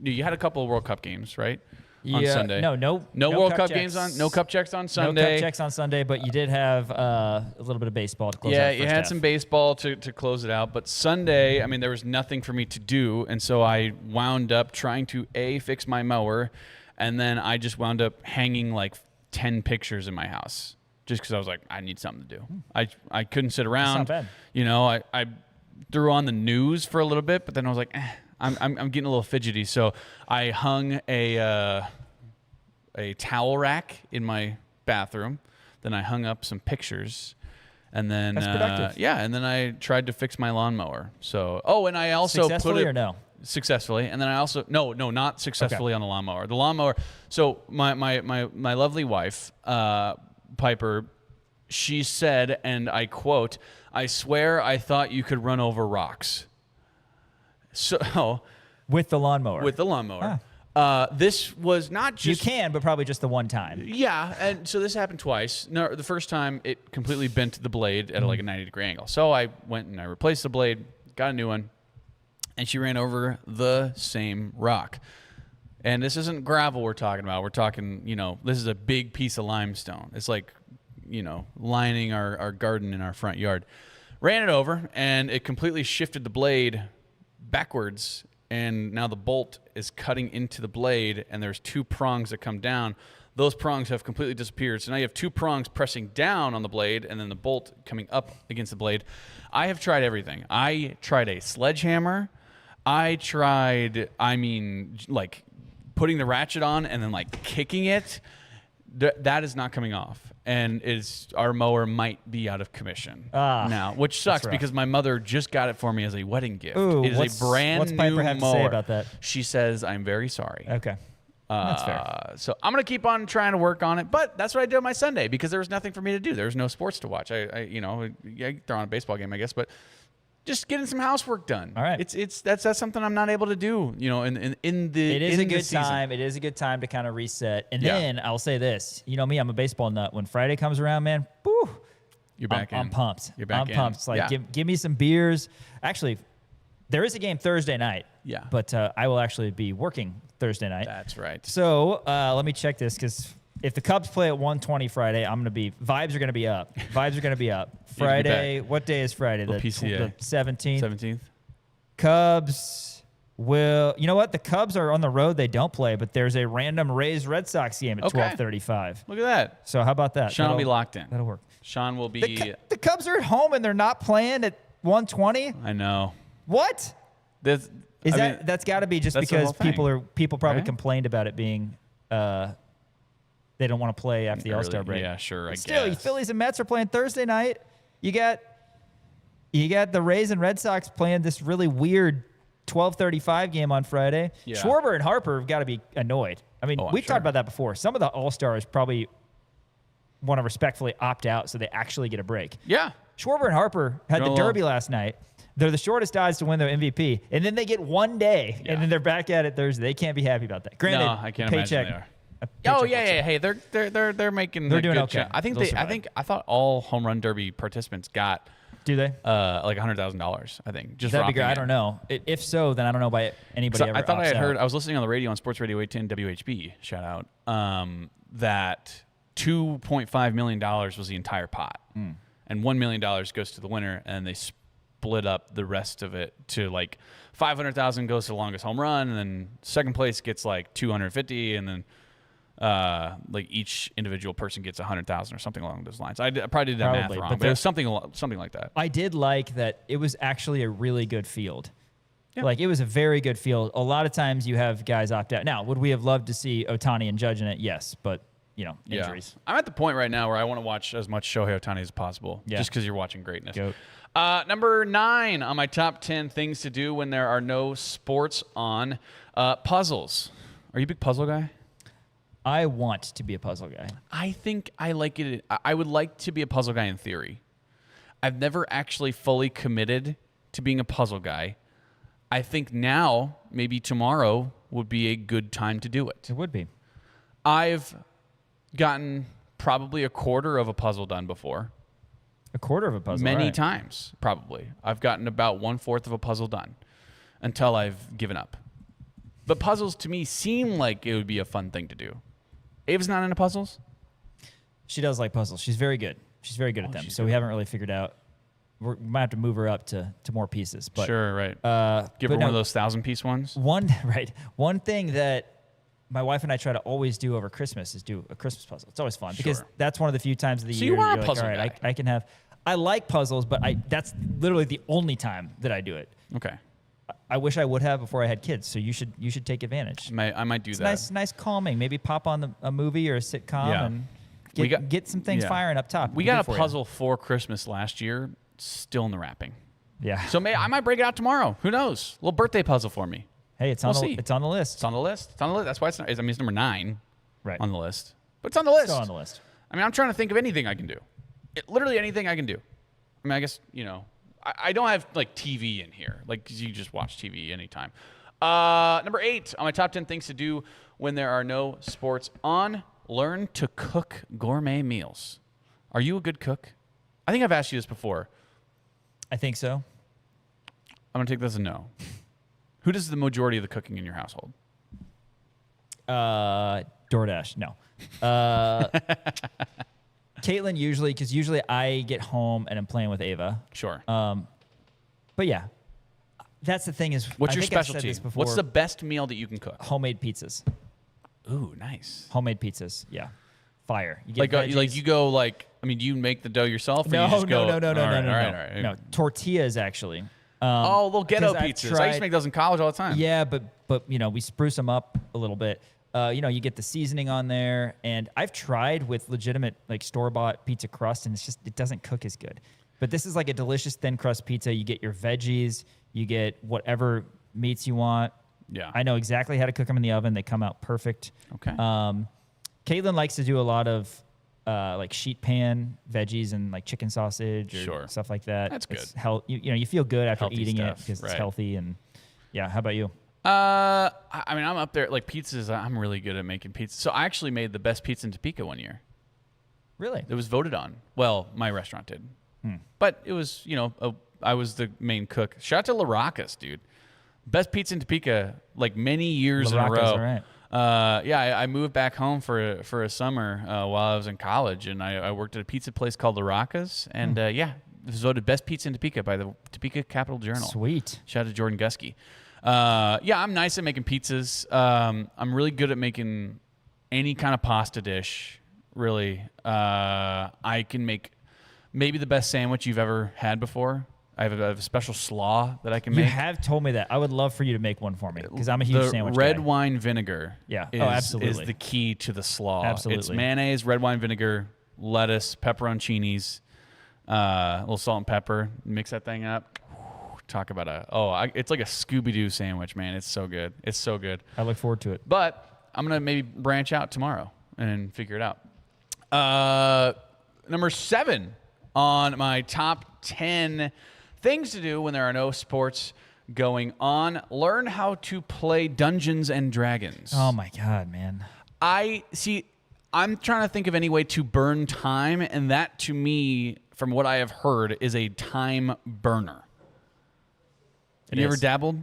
you had a couple of World Cup games, right? on Sunday. No World Cup games on. No cup checks on Sunday. No cup checks on Sunday, but you did have a little bit of baseball to close out. Yeah, you had some baseball to close it out. But Sunday, I mean, there was nothing for me to do, and so I wound up trying to fix my mower, and then I just wound up hanging like 10 pictures in my house just because I was like, I need something to do. I couldn't sit around. That's not bad. You know, I threw on the news for a little bit, but then I was like, I'm getting a little fidgety, so I hung a towel rack in my bathroom. Then I hung up some pictures, and then That's productive. and then I tried to fix my lawnmower. So and I also Successfully or no? Successfully, and then I also no, not successfully on the lawnmower. The lawnmower. So my lovely wife, Piper, she said, and I quote, "I swear I thought you could run over rocks." So, with the lawnmower. This was not just... You can, but probably just the one time. Yeah, and so this happened twice. No, the first time, it completely bent the blade at like a 90-degree angle. So I went and I replaced the blade, got a new one, and she ran over the same rock. And this isn't gravel we're talking about. We're talking, this is a big piece of limestone. It's like, lining our garden in our front yard. Ran it over, and it completely shifted the blade backwards, and now the bolt is cutting into the blade, and there's two prongs that come down. Those prongs have completely disappeared. So now you have two prongs pressing down on the blade and then the bolt coming up against the blade. I have tried everything. I tried a sledgehammer. I tried, like putting the ratchet on and then like kicking it. That is not coming off. And our mower might be out of commission now, which sucks because my mother just got it for me as a wedding gift. Ooh, it is a brand new Piper have mower. To say about that? She says, "I'm very sorry." Okay. That's fair. So I'm going to keep on trying to work on it, but that's what I did on my Sunday because there was nothing for me to do. There was no sports to watch. I throw on a baseball game, I guess, but just getting some housework done. All right. That's something I'm not able to do, It is a good time. It is a good time to kind of reset. And then I'll say this, me, I'm a baseball nut. When Friday comes around, man, woo, you're back in. I'm pumped. You're back in. I'm pumped. It's like, give me some beers. Actually, there is a game Thursday night. Yeah. But I will actually be working Thursday night. That's right. So let me check this because if the Cubs play at 1:20 Friday, vibes are going to be up. Vibes are going to be up. Friday, what day is Friday? The PCA. 17th. 17th. Cubs will, you know what? The Cubs are on the road. They don't play, but there's a random Rays-Red Sox game at 12:35. Look at that. So how about that? Sean will be locked in. That'll work. Sean will be. The Cubs are at home and they're not playing at 1:20. I know. What? That's got to be just because people probably complained about it being they don't want to play after the All-Star break. Yeah, sure. But I still, guess. Phillies and Mets are playing Thursday night. You got the Rays and Red Sox playing this really weird 12:35 game on Friday. Yeah. Schwarber and Harper have got to be annoyed. I mean, we've talked about that before. Some of the All-Stars probably want to respectfully opt out so they actually get a break. Yeah. Schwarber and Harper had the Derby last night. They're the shortest odds to win their MVP, and then they get one day, and then they're back at it Thursday. They can't be happy about that. Granted, no, I can't imagine they are. Hey, they're making. They're doing okay. I thought all home run derby participants got. Do they? Like $100,000. I think. Just that'd be great. I don't know. If so, then I don't know by anybody ever. I thought I had heard. out. I was listening on the radio on Sports Radio 810 WHB. Shout out. That $2.5 million was the entire pot, and $1 million goes to the winner, and they split up the rest of it to like $500,000 goes to the longest home run, and then second place gets like $250,000, and then like each individual person gets $100,000 or something along those lines. I probably did that math wrong, but it was something like that. I did like that it was actually a really good field. Yeah. Like, it was a very good field. A lot of times you have guys opt out. Now, would we have loved to see Ohtani and Judge in it? Yes, but, injuries. I'm at the point right now where I want to watch as much Shohei Ohtani as possible, just because you're watching greatness. Goat. Number 9 on my top 10 things to do when there are no sports on, puzzles. Are you a big puzzle guy? I want to be a puzzle guy. I think I like it. I would like to be a puzzle guy in theory. I've never actually fully committed to being a puzzle guy. I think now, maybe tomorrow, would be a good time to do it. It would be. I've gotten probably a quarter of a puzzle done before. A quarter of a puzzle? Many times, probably. I've gotten about 1/4 of a puzzle done until I've given up. But puzzles to me seem like it would be a fun thing to do. Ava's not into puzzles? She does like puzzles. She's very good. She's very good at them. So we haven't really figured out. We might have to move her up to more pieces. But, sure, right. Give her one of those 1,000-piece ones. One thing that my wife and I try to always do over Christmas is do a Christmas puzzle. It's always fun because that's one of the few times of the year you are a you're puzzle like, all right, guy. I can have. I like puzzles, but that's literally the only time that I do it. Okay. I wish I would have before I had kids. So you should take advantage. I might do that. Nice calming. Maybe pop on a movie or a sitcom and get some things firing up top. We got a puzzle for Christmas last year, still in the wrapping. Yeah. So I might break it out tomorrow. Who knows? A little birthday puzzle for me. Hey, it's on the list. It's on the list. It's on the list. That's why it's not. I mean, it's number 9 on the list. But it's on the list. Still on the list. I mean, I'm trying to think of anything I can do. Literally anything I can do. I mean, I guess, I don't have, like, TV in here. Like, 'cause you just watch TV anytime. Number 8 on my top 10 things to do when there are no sports on. Learn to cook gourmet meals. Are you a good cook? I think I've asked you this before. I think so. I'm going to take this as a no. Who does the majority of the cooking in your household? DoorDash. No. Caitlin usually, because usually I get home and I'm playing with Ava. Sure. But yeah, that's the thing is. What's your I think I've said specialty? this before. What's the best meal that you can cook? Homemade pizzas. Ooh, nice. Homemade pizzas. Yeah. Fire. You get you go do you make the dough yourself? Or No, you just go, no. All right. No, tortillas actually. Little ghetto 'cause I've pizzas. I used to make those in college all the time. Yeah, but we spruce them up a little bit. You get the seasoning on there, and I've tried with legitimate like store-bought pizza crust, and it doesn't cook as good. But this is like a delicious thin crust pizza. You get your veggies, you get whatever meats you want. Yeah, I know exactly how to cook them in the oven. They come out perfect. Okay. Caitlin likes to do a lot of like sheet pan veggies and like chicken sausage or stuff like that. That's good. It's you feel good after Healthy eating stuff, it because right. it's healthy and yeah. How about you? I mean, I'm up there. Like pizzas, I'm really good at making pizzas. So I actually made the best pizza in Topeka one year. Really? It was voted on. Well, my restaurant did. But it was, I was the main cook. Shout out to La Rocca's, dude. Best pizza in Topeka, like many years La in a Rocca's, row. all right. I moved back home for a summer while I was in college, and I worked at a pizza place called La Rocca's, and it was voted best pizza in Topeka by the Topeka Capital Journal. Sweet. Shout out to Jordan Gusky. I'm nice at making pizzas. I'm really good at making any kind of pasta dish, really. I can make maybe the best sandwich you've ever had before. I have a special slaw that I can make. You have told me that. I would love for you to make one for me because I'm a huge sandwich red guy. wine vinegar absolutely. is the key to the slaw. Absolutely. It's mayonnaise, red wine vinegar, lettuce, pepperoncinis, a little salt and pepper. Mix that thing up. Talk about it's like a Scooby-Doo sandwich, man. It's so good. It's so good. I look forward to it. But I'm going to maybe branch out tomorrow and figure it out. Number 7 on my top 10 things to do when there are no sports going on. Learn how to play Dungeons and Dragons. Oh, my God, man. I'm trying to think of any way to burn time, and that, to me, from what I have heard, is a time burner. Have you ever dabbled?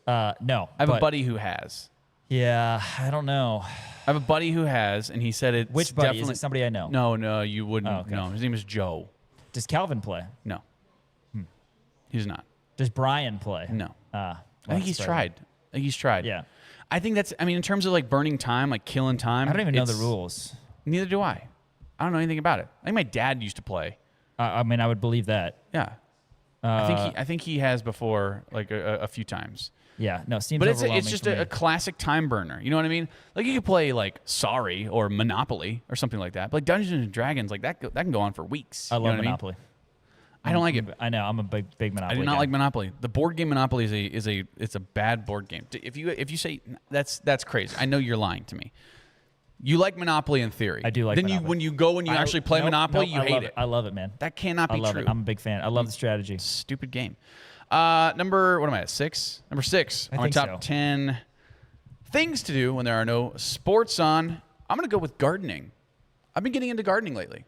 No. I have a buddy who has. Yeah, I don't know. I have a buddy who has, and he said it's Which buddy? definitely... Is it somebody I know? No, you wouldn't. Oh, okay. No, his name is Joe. Does Calvin play? No. He's not. Does Brian play? No. Well, I think he's tried. Yeah. I think in terms of like burning time, like killing time. I don't even know the rules. Neither do I. I don't know anything about it. I think my dad used to play. I mean, I would believe that. Yeah. I think he has before, like a few times. Yeah. No, seems But overwhelming it's just for me. a classic time burner. You know what I mean? Like you could play like Sorry or Monopoly or something like that. But like Dungeons and Dragons, like that can go on for weeks. I You know love what I mean? Monopoly. I don't like it. I know. I'm a big Monopoly I do not guy. like Monopoly. The board game Monopoly is a bad board game. If you say that's crazy, I know you're lying to me. You like Monopoly in theory. I do like. Then Monopoly. when you go and you actually play Monopoly, you hate it. I love it, man. That cannot be I love true. It. I'm a big fan. I love the strategy. Stupid game. What am I at? 6? Number 6 on my think top so. 10 things to do when there are no sports on. I'm gonna go with gardening. I've been getting into gardening lately.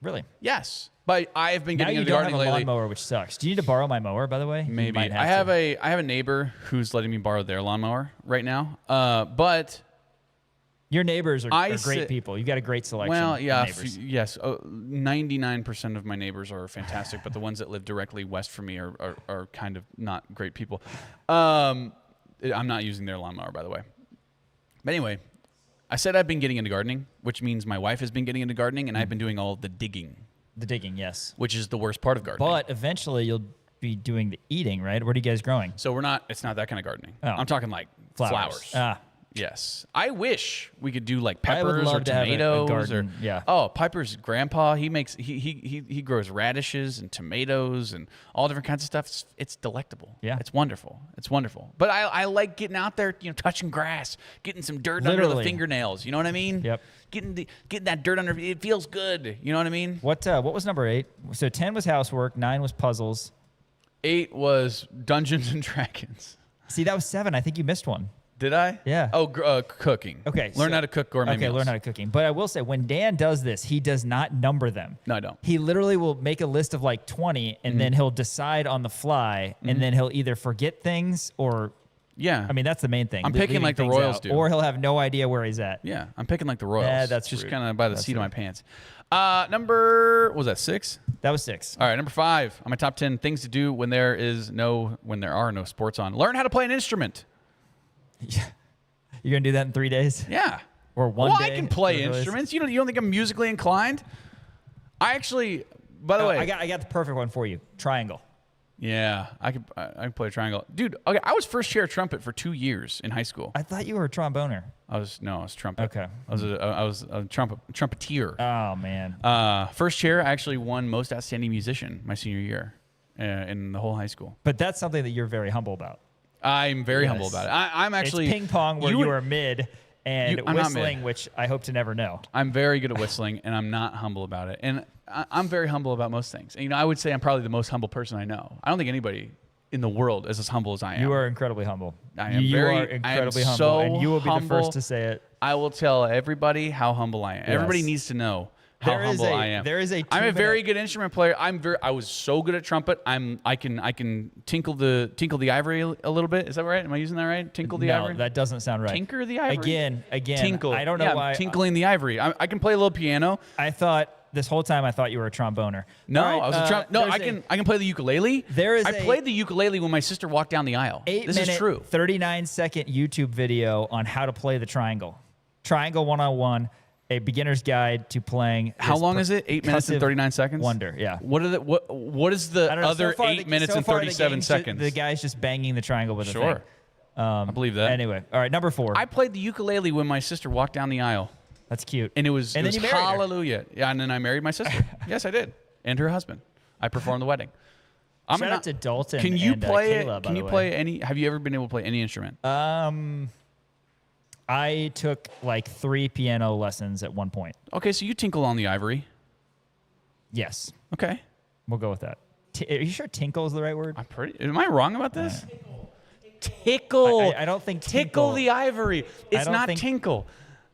Really? Yes. But I've been Now getting you into don't gardening have a lately. lawnmower, which sucks. Do you need to borrow my mower, by the way? You Maybe. might I have a neighbor who's letting me borrow their lawnmower right now. But your neighbors are great people. You've got a great selection. Well, yeah, of neighbors. yes. 99% of my neighbors are fantastic, but the ones that live directly west from me are kind of not great people. I'm not using their lawnmower, by the way. But anyway, I said I've been getting into gardening, which means my wife has been getting into gardening, and I've been doing all the digging. The digging, yes. Which is the worst part of gardening. But eventually you'll be doing the eating, right? What are you guys growing? So it's not that kind of gardening. Oh. I'm talking like flowers. Yes. I wish we could do like peppers or tomatoes garden. or Oh, Piper's grandpa, he grows radishes and tomatoes and all different kinds of stuff. It's delectable. Yeah. It's wonderful. It's wonderful. But I like getting out there, touching grass, getting some dirt under the fingernails, you know what I mean? Yep. Getting that dirt under, it feels good, you know what I mean? What was number 8? So 10 was housework, 9 was puzzles. 8 was Dungeons and Dragons. See, that was 7. I think you missed one. Did I? Yeah. Oh, cooking. Okay. Learn how to cook gourmet meals. Okay, learn how to cooking. But I will say, when Dan does this, he does not number them. No, I don't. He literally will make a list of like 20, and then he'll decide on the fly, and then he'll either forget things or... Yeah. I mean, that's the main thing. I'm picking like the Royals do. Or he'll have no idea where he's at. Yeah, I'm picking like the Royals. Yeah, that's just rude. kind of by the That's seat of my rude. pants. Number, what was that 6? That was 6. All right, number 5 on my top 10 things to do when there are no sports on. Learn how to play an instrument. Yeah. You're gonna do that in 3 days? Yeah. Or one day? I can play instruments. You don't think I'm musically inclined? I actually, by the way, I got the perfect one for you. Triangle. Yeah, I can play a triangle, dude. Okay, I was first chair trumpet for 2 years in high school. I thought you were a tromboner. I was trumpet. Okay. I was a trumpeteer. Oh man. First chair, I actually won most outstanding musician my senior year in the whole high school. But that's something that you're very humble about. I'm very humble about it. I'm actually it's ping pong where you are mid and I'm not whistling, mid. which I hope to never know. I'm very good at whistling, and I'm not humble about it. And I'm very humble about most things. And, I would say I'm probably the most humble person I know. I don't think anybody in the world is as humble as I am. You are incredibly humble. I am you very are incredibly I am humble, so and you will be humble. the first to say it. I will tell everybody how humble I am. Yes. Everybody needs to know how There is humble a- I am. there is a I'm a 2-minute very good instrument player. I was so good at trumpet. I can tinkle the ivory a little bit. Is that right? Am I using that right? Tinkle the ivory? No, that doesn't sound right. Tinker the ivory. Again. Tinkle. I don't know Yeah, why. tinkling the ivory. I can play a little piano. I thought this whole time I thought you were a tromboner. No, All right, I was no, there's I can play the ukulele. I played the ukulele when my sister walked down the aisle. This is true. 39-second YouTube video on how to play the triangle. Triangle 101, a beginner's guide to playing. How long is it? 8 minutes and percussive 39 seconds? Wonder, yeah. What is the I don't know, other so far 8 minutes and 37 seconds? The guy's just banging the triangle with a Sure. thing. I believe that. Anyway, all right, number 4. I played the ukulele when my sister walked down the aisle. That's cute. And it was, And then you married her. hallelujah. Yeah, and then I married my sister. Yes, I did. And her husband. I performed the wedding. Shout out to Dalton Can you and, play Kayla, by Can the you way. play any? Have you ever been able to play any instrument? I took like 3 piano lessons at one point. Okay, so you tinkle on the ivory. Yes. Okay. We'll go with that. Are you sure tinkle is the right word? Am I wrong about this? Tickle. I don't think tickle the ivory. It's not tinkle.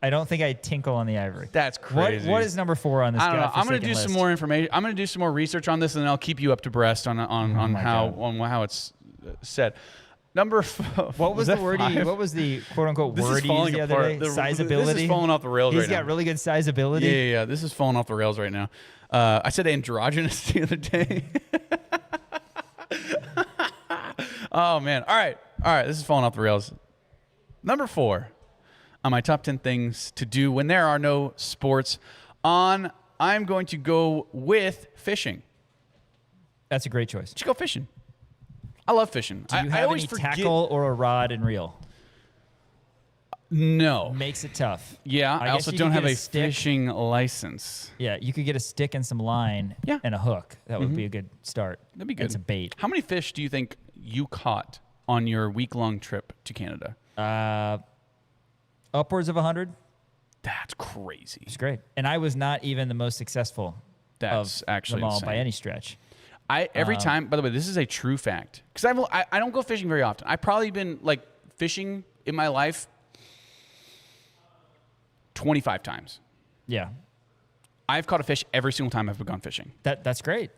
I don't think I tinkle on the ivory. That's crazy. What is number 4 on this? I don't know. I'm going to do some more information. I'm going to do some more research on this, and then I'll keep you up to breast on how it's said. Number 5. What was the wordy? What was the quote unquote This is wordies falling the other apart. day? Sizeability. This is falling off the rails He's right now. got really good sizeability. Yeah. This is falling off the rails right now. I said androgynous the other day. Oh man. All right. This is falling off the rails. Number 4 on my top 10 things to do when there are no sports on. I'm going to go with fishing. That's a great choice. Just go fishing. I love fishing. Do you I have always any forget. tackle or a rod and reel? No. Makes it tough. Yeah. I guess also you don't could have get a stick. fishing license. Yeah, you could get a stick and some line and a hook. That would be a good start. That'd be good. It's a bait. How many fish do you think you caught on your week-long trip to Canada? Upwards of 100. That's crazy. It's great. And I was not even the most successful That's of actually them all insane. by any stretch. Every time, by the way, this is a true fact. Because I don't go fishing very often. I've probably been like fishing in my life 25 times. Yeah. I've caught a fish every single time I've gone fishing. That's great.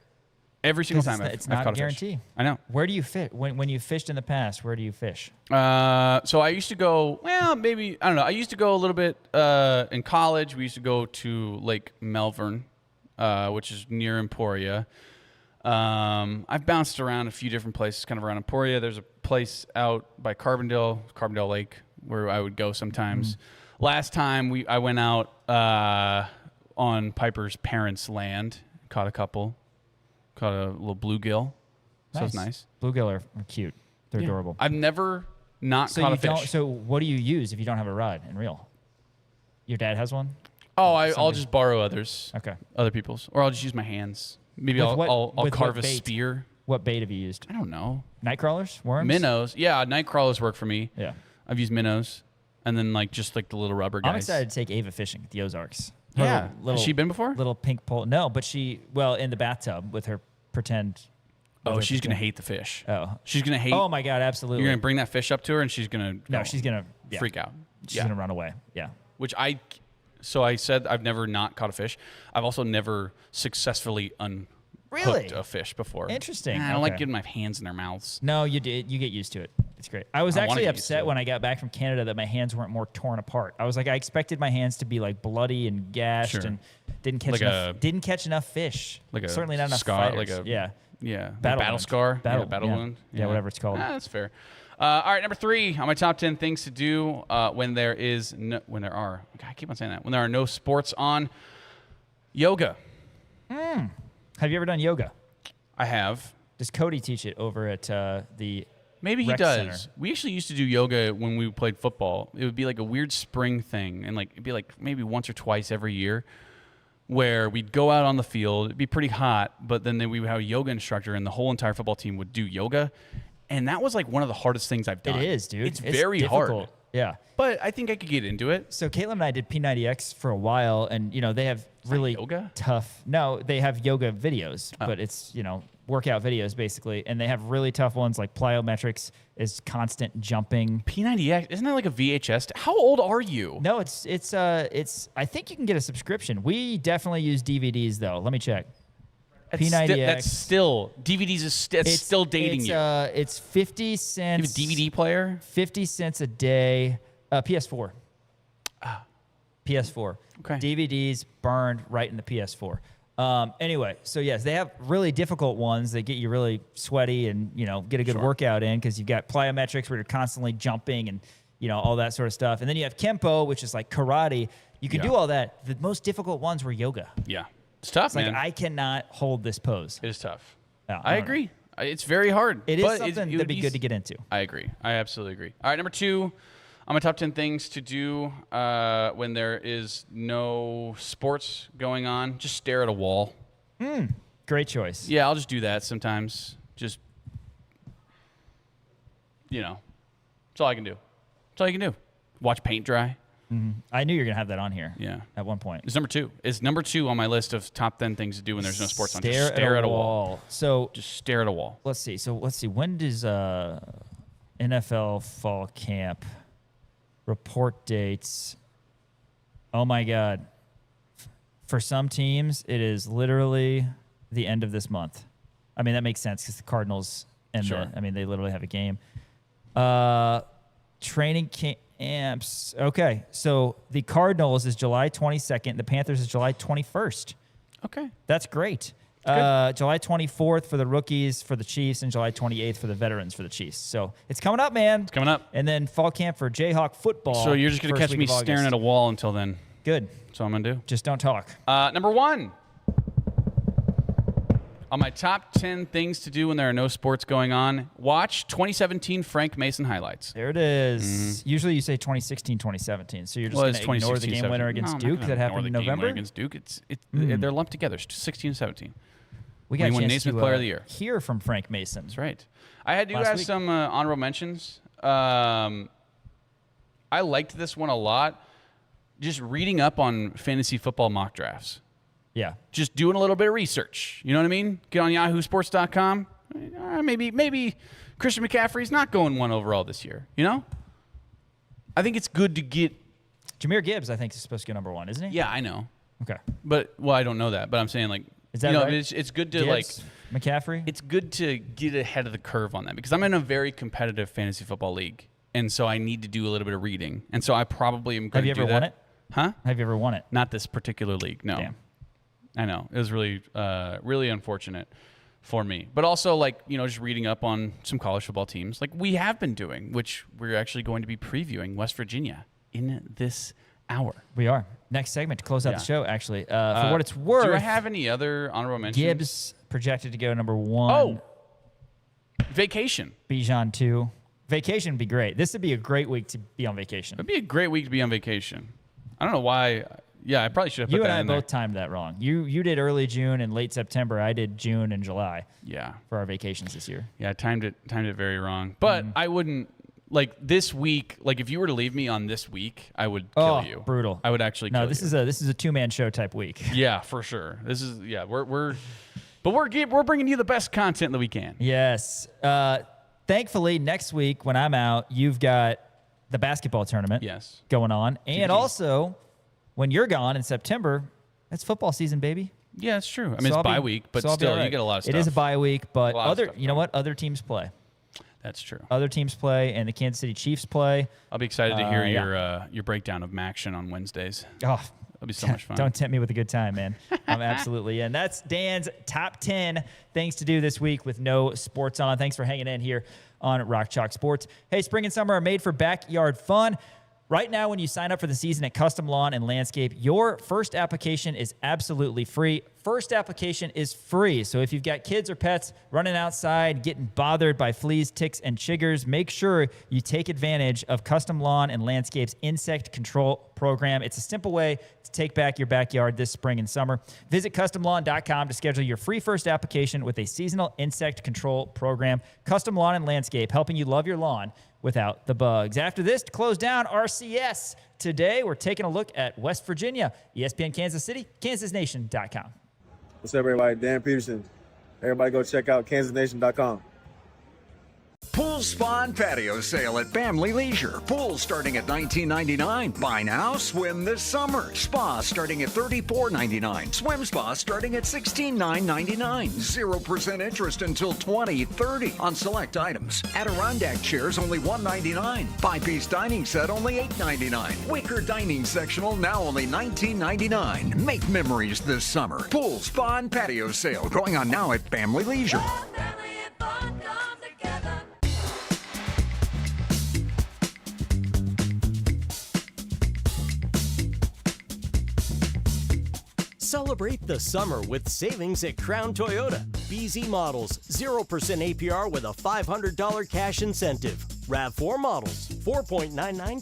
Every single time it's I've not caught a guarantee. a fish. I know. Where do you fish? When you fished in the past, where do you fish? So I used to go, maybe, I don't know. I used to go a little bit in college. We used to go to Lake Melbourne, which is near Emporia. I've bounced around a few different places kind of around Emporia. There's a place out by Carbondale Lake, where I would go sometimes. Last time I went out on Piper's parents' land, caught a couple. Caught a little bluegill. So it's nice. Bluegill are cute. They're adorable. I've never not caught a fish. So what do you use if you don't have a rod and reel? Your dad has one? Oh, I'll just borrow others. Okay. Other people's. Or I'll just use my hands. Maybe I'll carve a spear. What bait have you used? I don't know. Night crawlers? Worms? Minnows. Yeah, night crawlers work for me. Yeah. I've used minnows. And then just the little rubber guys. I'm excited to take Ava fishing at the Ozarks. Yeah. Has she been before? Little pink pole. No, but in the bathtub with her pretend. Oh, she's going to hate the fish. Oh. She's going to hate. Oh, my God, absolutely. You're going to bring that fish up to her and she's going to. No, she's going to freak out. She's going to run away. Yeah. So I said I've never not caught a fish. I've also never successfully unhooked a fish before. Interesting. I don't like getting my hands in their mouths. No, you did. You get used to it. It's great. I was actually upset when I got back from Canada that my hands weren't more torn apart. I was like, I expected my hands to be bloody and gashed and didn't catch enough fish. Certainly not enough scar, fighters. battle scar, battle wound. Yeah, whatever it's called. That's fair. All right, number 3 on my top 10 things to do when there are. God, I keep on saying that. When there are no sports on. Yoga. Have you ever done yoga? I have. Does Cody teach it over at the? Maybe he rec does. center? We actually used to do yoga when we played football. It would be like a weird spring thing, and it'd be maybe once or twice every year, where we'd go out on the field. It'd be pretty hot, but then we would have a yoga instructor, and the whole entire football team would do yoga, and that was one of the hardest things I've done. It is, dude. It's very difficult. hard. Yeah. But I think I could get into it. So Caitlin and I did P90X for a while, and they have really yoga? tough. No, they have yoga videos, but it's workout videos basically, and they have really tough ones like plyometrics, is constant jumping. P90X, isn't that like a VHS? How old are you? No, it's. I think you can get a subscription. We definitely use DVDs though. Let me check. P90X. That's still DVDs is still dating you. It's 50 cents. You have a DVD player. 50 cents a day. PS4. PS4. Okay. DVDs burned right in the PS4. Anyway, so yes, they have really difficult ones that get you really sweaty and get a good workout in because you've got plyometrics where you're constantly jumping and all that sort of stuff. And then you have Kempo, which is like karate. You can do all that. The most difficult ones were yoga. Yeah. It's tough, man. I cannot hold this pose. It is tough. Yeah, I agree. It's very hard. It is something that'd be good to get into. I agree. I absolutely agree. All right, number 2 on my top 10 things to do when there is no sports going on. Just stare at a wall. Great choice. Yeah, I'll just do that sometimes. Just, that's all I can do. That's all you can do. Watch paint dry. I knew you were going to have that on here. Yeah. At one point. It's number 2. It's number 2 on my list of top 10 things to do when there's no sports on. Just stare at a wall. So just stare at a wall. Let's see. When does NFL fall camp report dates? Oh my God. For some teams, it is literally the end of this month. I mean, that makes sense because the Cardinals and they literally have a game. Training camps. Okay, so the Cardinals is July 22nd. The Panthers is July 21st. Okay. That's great. July 24th for the rookies for the Chiefs and July 28th for the veterans for the Chiefs. So it's coming up, man. It's coming up. And then fall camp for Jayhawk football. So you're just going to catch me staring at a wall until then. Good. That's what I'm going to do. Just don't talk. Number 1. On my top 10 things to do when there are no sports going on, watch 2017 Frank Mason highlights. There it is. Usually you say 2016, 2017. So you're just going to ignore the game winner against Duke that happened in November? Against Duke. They're lumped together. It's 16 and 17. We got a chance Naismith to Player of the Year. Hear from Frank Mason. That's right. I had to have some honorable mentions. I liked this one a lot. Just reading up on fantasy football mock drafts. Yeah. Just doing a little bit of research. You know what I mean? Get on yahoosports.com. Maybe Christian McCaffrey's not going 1 overall this year. I think it's good to get. Jahmyr Gibbs, I think, is supposed to go number 1, isn't he? Yeah, I know. Okay. But I don't know that. But I'm saying, like, is that right? It's good to Gibbs, McCaffrey. It's good to get ahead of the curve on that because I'm in a very competitive fantasy football league, and so I need to do a little bit of reading, and so I probably am going to do that. Have you ever won it? Huh? Have you ever won it? Not this particular league. No. Damn. I know. It was really, really unfortunate for me. But also, like, just reading up on some college football teams, like we have been doing, which we're actually going to be previewing West Virginia in this hour. We are. Next segment to close out the show, actually. For what it's worth. Do I have any other honorable mentions? Gibbs projected to go number 1. Oh, vacation. Bijan 2. Vacation would be great. This would be a great week to be on vacation. It would be a great week to be on vacation. I don't know why. Yeah, I probably should have put that in there. You and I both timed that wrong. You did early June and late September. I did June and July. Yeah. For our vacations this year. Yeah, I timed it very wrong. But I wouldn't, like, this week, like, if you were to leave me on this week, I would kill you. Brutal. I would actually kill you. No, this is a 2-man show type week. Yeah, for sure. This is, we're bringing you the best content that we can. Yes. Thankfully, next week when I'm out, you've got the basketball tournament going on. And also, when you're gone in September, that's football season, baby. Yeah, it's true. I mean, it's bye week, but still, you get a lot of stuff. It is a bye week, but you know what? Other teams play. That's true. Other teams play, and the Kansas City Chiefs play. I'll be excited to hear your breakdown of Maction on Wednesdays. Oh, that'll be so much fun. Don't tempt me with a good time, man. I'm absolutely in. That's Dan's top 10 things to do this week with no sports on. Thanks for hanging in here on Rock Chalk Sports. Hey, spring and summer are made for backyard fun. Right now, when you sign up for the season at Custom Lawn and Landscape, your first application is absolutely free. First application is free. So if you've got kids or pets running outside, getting bothered by fleas, ticks, and chiggers, make sure you take advantage of Custom Lawn and Landscape's insect control program. It's a simple way to take back your backyard this spring and summer. Visit CustomLawn.com to schedule your free first application with a seasonal insect control program. Custom Lawn and Landscape, helping you love your lawn without the bugs. After this, to close down RCS today, we're taking a look at West Virginia, ESPN Kansas City, KansasNation.com. What's up, everybody? Dan Peterson. Everybody go check out KansasNation.com. Pool Spa and Patio Sale at Family Leisure. Pool starting at $19.99. Buy now, swim this summer. Spa starting at $34.99. Swim spa starting at $16,999. 0% interest until 2030 on select items. Adirondack chairs only $199. 5-piece dining set only $8.99. Wicker dining sectional now only $19.99. Make memories this summer. Pool Spa and Patio Sale going on now at Family Leisure. Celebrate the summer with savings at Crown Toyota. BZ models, 0% APR with a $500 cash incentive. RAV4 models, 4.99%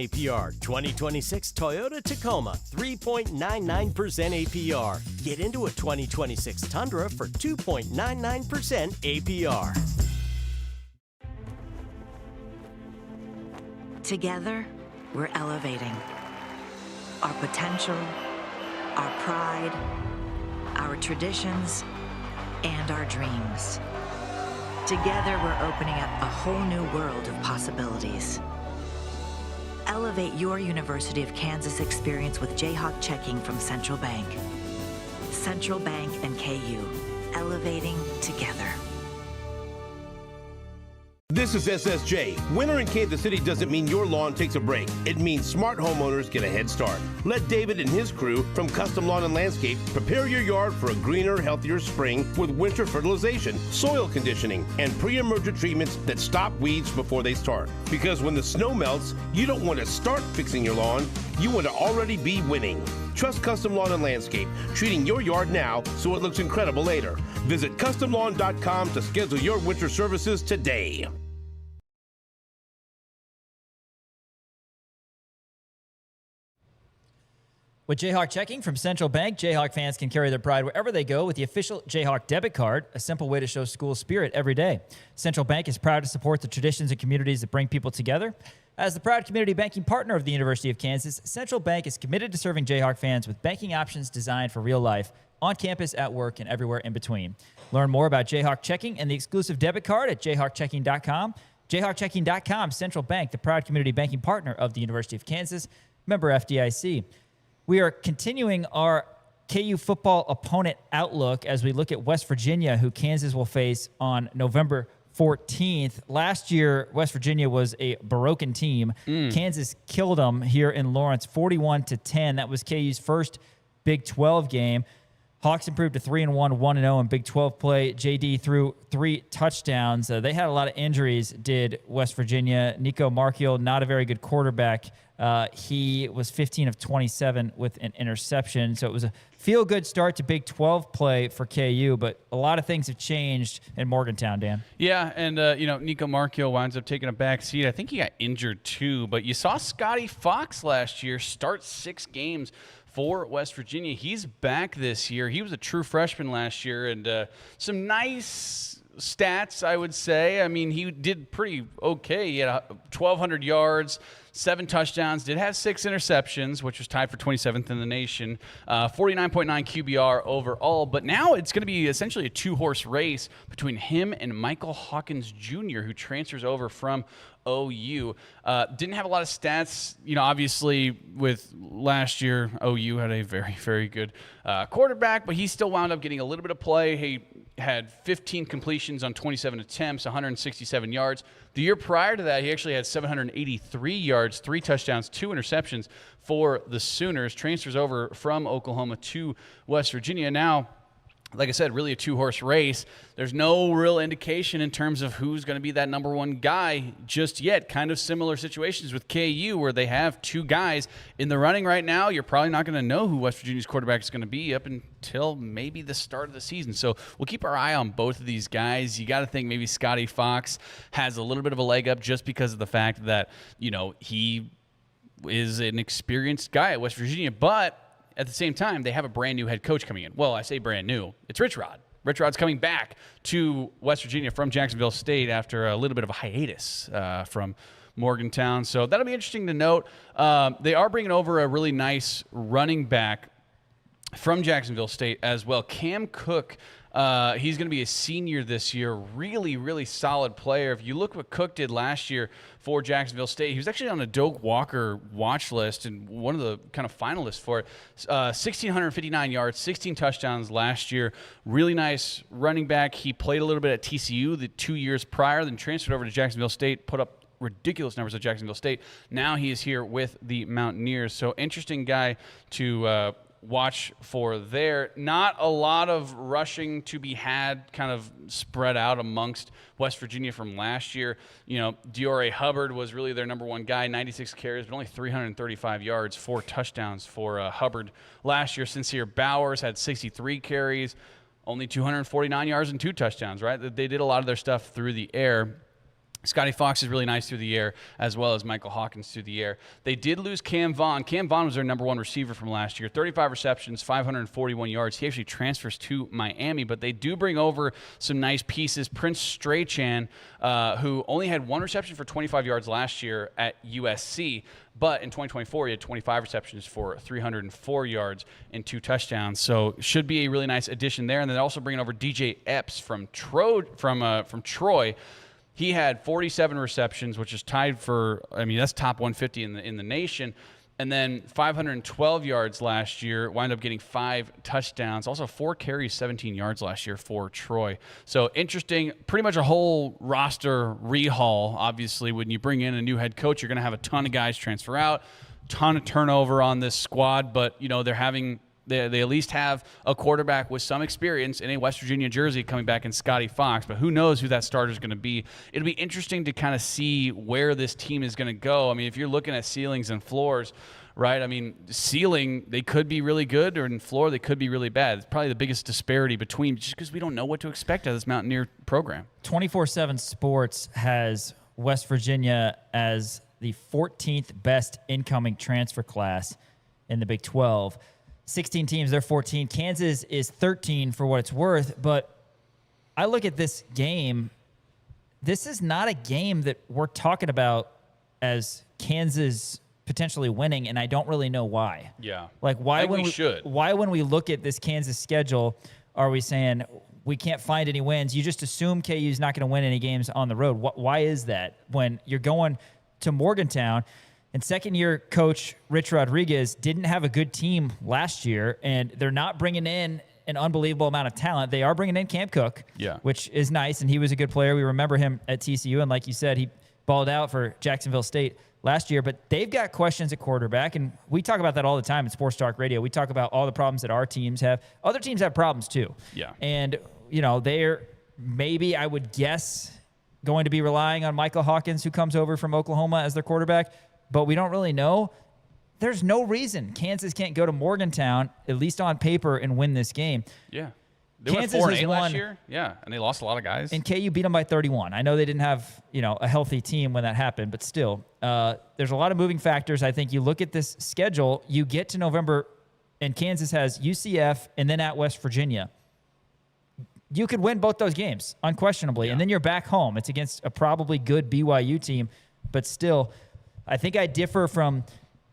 APR. 2026 Toyota Tacoma, 3.99% APR. Get into a 2026 Tundra for 2.99% APR. Together, we're elevating our potential, our pride, our traditions, and our dreams. Together, we're opening up a whole new world of possibilities. Elevate your University of Kansas experience with Jayhawk checking from Central Bank. Central Bank and KU, elevating together. This is SSJ. Winter in Kansas City doesn't mean your lawn takes a break. It means smart homeowners get a head start. Let David and his crew from Custom Lawn and Landscape prepare your yard for a greener, healthier spring with winter fertilization, soil conditioning, and pre-emergent treatments that stop weeds before they start. Because when the snow melts, you don't want to start fixing your lawn. You want to already be winning. Trust Custom Lawn and Landscape, treating your yard now so it looks incredible later. Visit CustomLawn.com to schedule your winter services today. With Jayhawk checking from Central Bank, Jayhawk fans can carry their pride wherever they go with the official Jayhawk debit card, a simple way to show school spirit every day. Central Bank is proud to support the traditions and communities that bring people together. As the proud community banking partner of the University of Kansas, Central Bank is committed to serving Jayhawk fans with banking options designed for real life, on campus, at work, and everywhere in between. Learn more about Jayhawk checking and the exclusive debit card at jayhawkchecking.com. Jayhawkchecking.com, Central Bank, the proud community banking partner of the University of Kansas, member FDIC. We are continuing our KU football opponent outlook as we look at West Virginia, who Kansas will face on November 14th. Last year, West Virginia was a broken team. Kansas killed them here in Lawrence, 41-10. That was KU's first Big 12 game. Hawks improved to 3-1, 1-0 in Big 12 play. JD threw 3 touchdowns. They had a lot of injuries, did West Virginia. Nico Marchiol, not a very good quarterback. He was 15 of 27 with an interception. So it was a feel-good start to Big 12 play for KU, but a lot of things have changed in Morgantown, Dan. Yeah, and, Nico Marchiol winds up taking a back seat. I think he got injured too, but you saw Scotty Fox last year start 6 games for West Virginia. He's back this year. He was a true freshman last year, and some nice stats, I would say. I mean, he did pretty okay. He had 1,200 yards, 7 touchdowns, did have 6 interceptions, which was tied for 27th in the nation, 49.9 QBR overall. But now it's going to be essentially a 2-horse race between him and Michael Hawkins Jr., who transfers over from OU. Didn't have a lot of stats. Obviously with last year, OU had a very, very good quarterback, but he still wound up getting a little bit of play. He had 15 completions on 27 attempts, 167 yards. The year prior to that, he actually had 783 yards, 3 touchdowns, 2 interceptions for the Sooners. Transfers over from Oklahoma to West Virginia. Now, like I said, really a 2-horse race. There's no real indication in terms of who's going to be that number 1 guy just yet. Kind of similar situations with KU where they have 2 guys in the running right now. You're probably not going to know who West Virginia's quarterback is going to be up until maybe the start of the season. So we'll keep our eye on both of these guys. You got to think maybe Scotty Fox has a little bit of a leg up just because of the fact that, he is an experienced guy at West Virginia, but at the same time, they have a brand new head coach coming in. Well, I say brand new. It's Rich Rod. Rich Rod's coming back to West Virginia from Jacksonville State after a little bit of a hiatus from Morgantown. So that'll be interesting to note. They are bringing over a really nice running back from Jacksonville State as well. Cam Cook, he's going to be a senior this year. Really, really solid player. If you look what Cook did last year for Jacksonville State, he was actually on a Doak Walker watch list and one of the kind of finalists for it. 1,659 yards, 16 touchdowns last year. Really nice running back. He played a little bit at TCU the 2 years prior, then transferred over to Jacksonville State, put up ridiculous numbers at Jacksonville State. Now he is here with the Mountaineers. So interesting guy to watch for there. Not a lot of rushing to be had kind of spread out amongst West Virginia from last year. Diore Hubbard was really their number 1 guy, 96 carries, but only 335 yards, 4 touchdowns for Hubbard last year. Sincere Bowers had 63 carries, only 249 yards and 2 touchdowns, right? They did a lot of their stuff through the air. Scotty Fox is really nice through the air, as well as Michael Hawkins through the air. They did lose Cam Vaughn. Cam Vaughn was their number 1 receiver from last year. 35 receptions, 541 yards. He actually transfers to Miami, but they do bring over some nice pieces. Prince Strachan, who only had 1 reception for 25 yards last year at USC, but in 2024, he had 25 receptions for 304 yards and 2 touchdowns. So should be a really nice addition there. And then also bringing over DJ Epps from Troy. He had 47 receptions, which is tied for, that's top 150 in the nation. And then 512 yards last year, wind up getting 5 touchdowns. Also 4 carries, 17 yards last year for Troy. So interesting, pretty much a whole roster rehaul. Obviously, when you bring in a new head coach, you're going to have a ton of guys transfer out, ton of turnover on this squad, but they're having They at least have a quarterback with some experience in a West Virginia jersey coming back in Scotty Fox, but who knows who that starter is going to be. It'll be interesting to kind of see where this team is going to go. If you're looking at ceilings and floors, right? Ceiling, they could be really good, or in floor, they could be really bad. It's probably the biggest disparity between, just because we don't know what to expect out of this Mountaineer program. 24/7 Sports has West Virginia as the 14th best incoming transfer class in the Big 12. 16 teams, they're 14. Kansas is 13 for what it's worth. But I look at this game, this is not a game that we're talking about as Kansas potentially winning, and I don't really know why. Yeah. Why when we look at this Kansas schedule, are we saying we can't find any wins? You just assume KU is not going to win any games on the road. Why is that? When you're going to Morgantown, And second-year coach Rich Rodriguez didn't have a good team last year, and they're not bringing in an unbelievable amount of talent. They are bringing in Cam Cook, which is nice, and he was a good player. We remember him at TCU, and like you said, he balled out for Jacksonville State last year. But they've got questions at quarterback, and we talk about that all the time in Sports Talk Radio. We talk about all the problems that our teams have. Other teams have problems too. Yeah. And, they're maybe, I would guess, going to be relying on Michael Hawkins, who comes over from Oklahoma, as their quarterback. But we don't really know. There's no reason Kansas can't go to Morgantown, at least on paper, and win this game. Yeah. They Kansas went 4-8 won last year. Yeah, and they lost a lot of guys. And KU beat them by 31. I know they didn't have, a healthy team when that happened, but still, there's a lot of moving factors. I think you look at this schedule, you get to November, and Kansas has UCF and then at West Virginia. You could win both those games, unquestionably, and then you're back home. It's against a probably good BYU team, but still, I think I differ from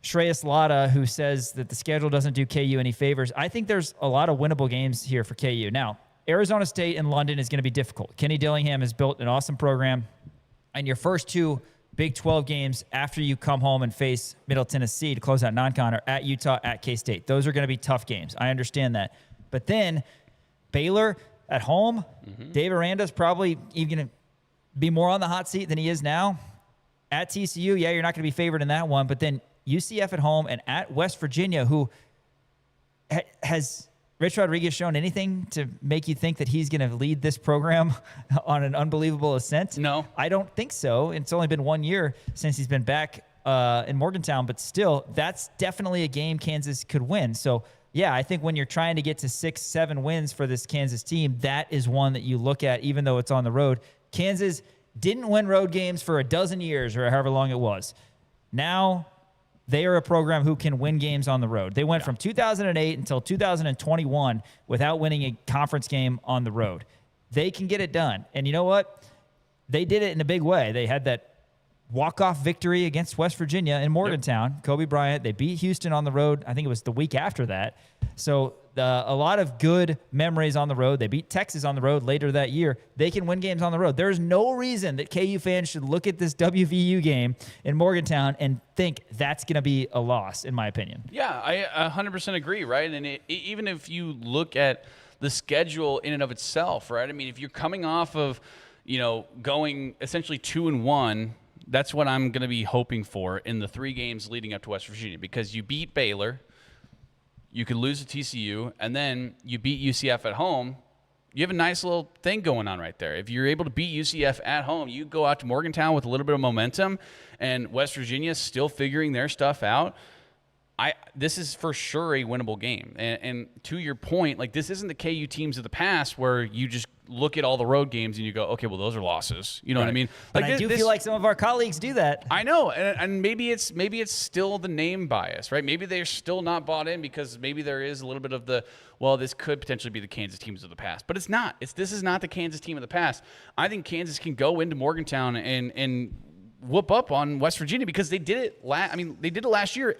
Shreyas Lada, who says that the schedule doesn't do KU any favors. I think there's a lot of winnable games here for KU. Now, Arizona State and London is going to be difficult. Kenny Dillingham has built an awesome program. And your first two Big 12 games after you come home and face Middle Tennessee to close out non-con are at Utah, at K-State. Those are going to be tough games. I understand that. But then Baylor at home, Dave Aranda's probably even going to be more on the hot seat than he is now. At TCU, yeah, you're not going to be favored in that one. But then UCF at home and at West Virginia, who has Rich Rodriguez shown anything to make you think that he's going to lead this program on an unbelievable ascent? No. I don't think so. It's only been 1 year since he's been back in Morgantown, but still, that's definitely a game Kansas could win. So, yeah, I think when you're trying to get to 6-7 wins for this Kansas team, that is one that you look at, even though it's on the road. Kansas didn't win road games for a dozen years or however long it was. Now they are a program who can win games on the road. They went from 2008 until 2021 without winning a conference game on the road. They can get it done. And you know what? They did it in a big way. They had that walk-off victory against West Virginia in Morgantown. Kobe Bryant. They beat Houston on the road. I think it was the week after that. So a lot of good memories on the road. They beat Texas on the road later that year. They can win games on the road. There's no reason that KU fans should look at this WVU game in Morgantown and think that's going to be a loss, in my opinion. Yeah, I 100% agree, right? And even if you look at the schedule in and of itself, right? I mean, if you're coming off of, going essentially 2-1, that's what I'm going to be hoping for in the 3 games leading up to West Virginia, because you beat Baylor, you could lose to TCU, and then you beat UCF at home. You have a nice little thing going on right there. If you're able to beat UCF at home, you go out to Morgantown with a little bit of momentum, and West Virginia is still figuring their stuff out. This is for sure a winnable game. And to your point, like, this isn't the KU teams of the past where you just look at all the road games and you go, okay, well, those are losses. You know what I mean? But I do feel like some of our colleagues do that. I know, and maybe it's still the name bias, right? Maybe they're still not bought in because maybe there is a little bit of the, well, this could potentially be the Kansas teams of the past. But it's not. This is not the Kansas team of the past. I think Kansas can go into Morgantown and whoop up on West Virginia because they did it. They did it last year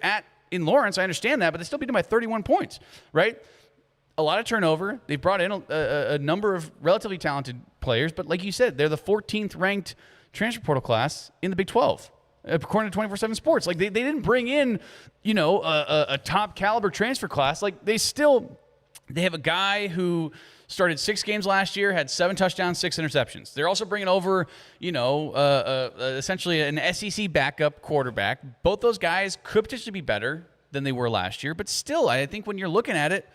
in Lawrence. I understand that, but they still beat them by 31 points, right? A lot of turnover. They brought in a number of relatively talented players, but like you said, they're the 14th ranked transfer portal class in the Big 12, according to 24/7 Sports. Like, they didn't bring in, a top caliber transfer class. Like, they have a guy who started 6 games last year, had 7 touchdowns, 6 interceptions. They're also bringing over, essentially an SEC backup quarterback. Both those guys could potentially be better than they were last year, but still, I think when you're looking at it,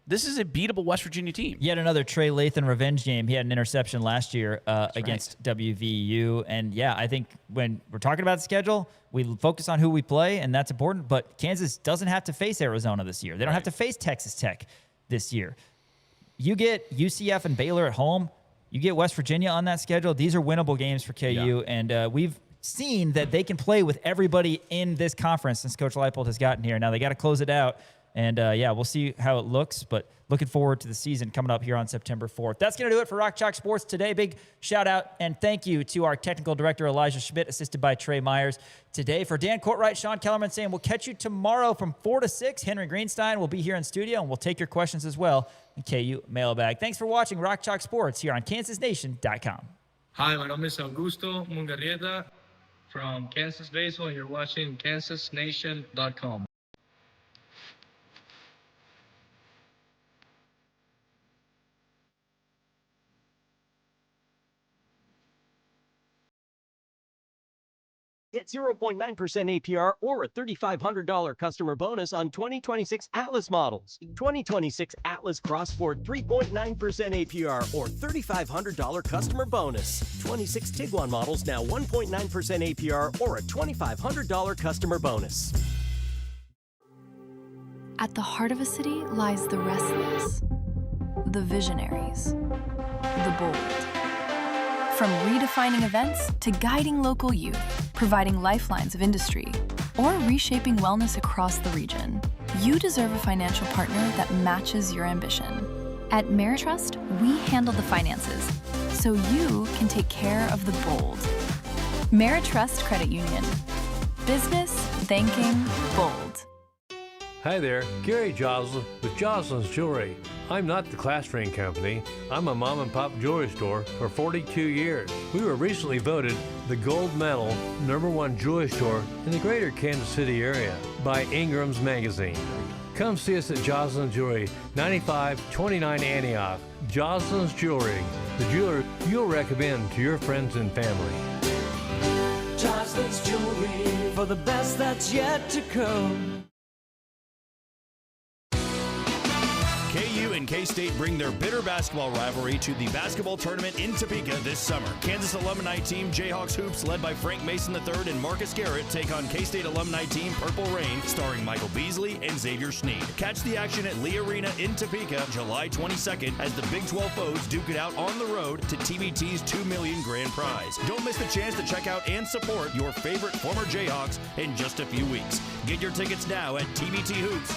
this is a beatable West Virginia team. Yet another Trey Lathan revenge game. He had an interception last year against WVU. And, yeah, I think when we're talking about the schedule, we focus on who we play, and that's important. But Kansas doesn't have to face Arizona this year. They don't have to face Texas Tech this year. You get UCF and Baylor at home. You get West Virginia on that schedule. These are winnable games for KU. Yeah. And we've seen that they can play with everybody in this conference since Coach Leipold has gotten here. Now they got to close it out. And, we'll see how it looks, but looking forward to the season coming up here on September 4th. That's going to do it for Rock Chalk Sports today. Big shout-out and thank you to our technical director, Elijah Schmidt, assisted by Trey Myers. Today, for Dan Courtwright, Sean Kellerman saying we'll catch you tomorrow from 4 to 6. Henry Greenstein will be here in studio, and we'll take your questions as well in KU Mailbag. Thanks for watching Rock Chalk Sports here on KansasNation.com. Hi, my name is Augusto Mungarrieta. from Kansas Baseball. You're watching KansasNation.com. Get 0.9% APR or a $3,500 customer bonus on 2026 Atlas models. 2026 Atlas Crossport 3.9% APR or $3,500 customer bonus. 26 Tiguan models now 1.9% APR or a $2,500 customer bonus. At the heart of a city lies the restless, the visionaries, the bold. From redefining events to guiding local youth, providing lifelines of industry, or reshaping wellness across the region, you deserve a financial partner that matches your ambition. At Meritrust, we handle the finances so you can take care of the bold. Meritrust Credit Union. Business, banking, bold. Hi there, Gary Joslin with Joslin's Jewelry. I'm not the class ring company. I'm a mom and pop jewelry store for 42 years. We were recently voted the gold medal #1 jewelry store in the greater Kansas City area by Ingram's Magazine. Come see us at Joslin's Jewelry, 9529 Antioch. Joslin's Jewelry, the jeweler you'll recommend to your friends and family. Joslin's Jewelry, for the best that's yet to come. KU and K-State bring their bitter basketball rivalry to the basketball tournament in Topeka this summer. Kansas alumni team Jayhawks Hoops, led by Frank Mason III and Marcus Garrett, take on K-State alumni team Purple Rain, starring Michael Beasley and Xavier Schneed. Catch the action at Lee Arena in Topeka, July 22nd, as the Big 12 foes duke it out on the road to TBT's $2 million grand prize. Don't miss the chance to check out and support your favorite former Jayhawks in just a few weeks. Get your tickets now at tbthoops.com.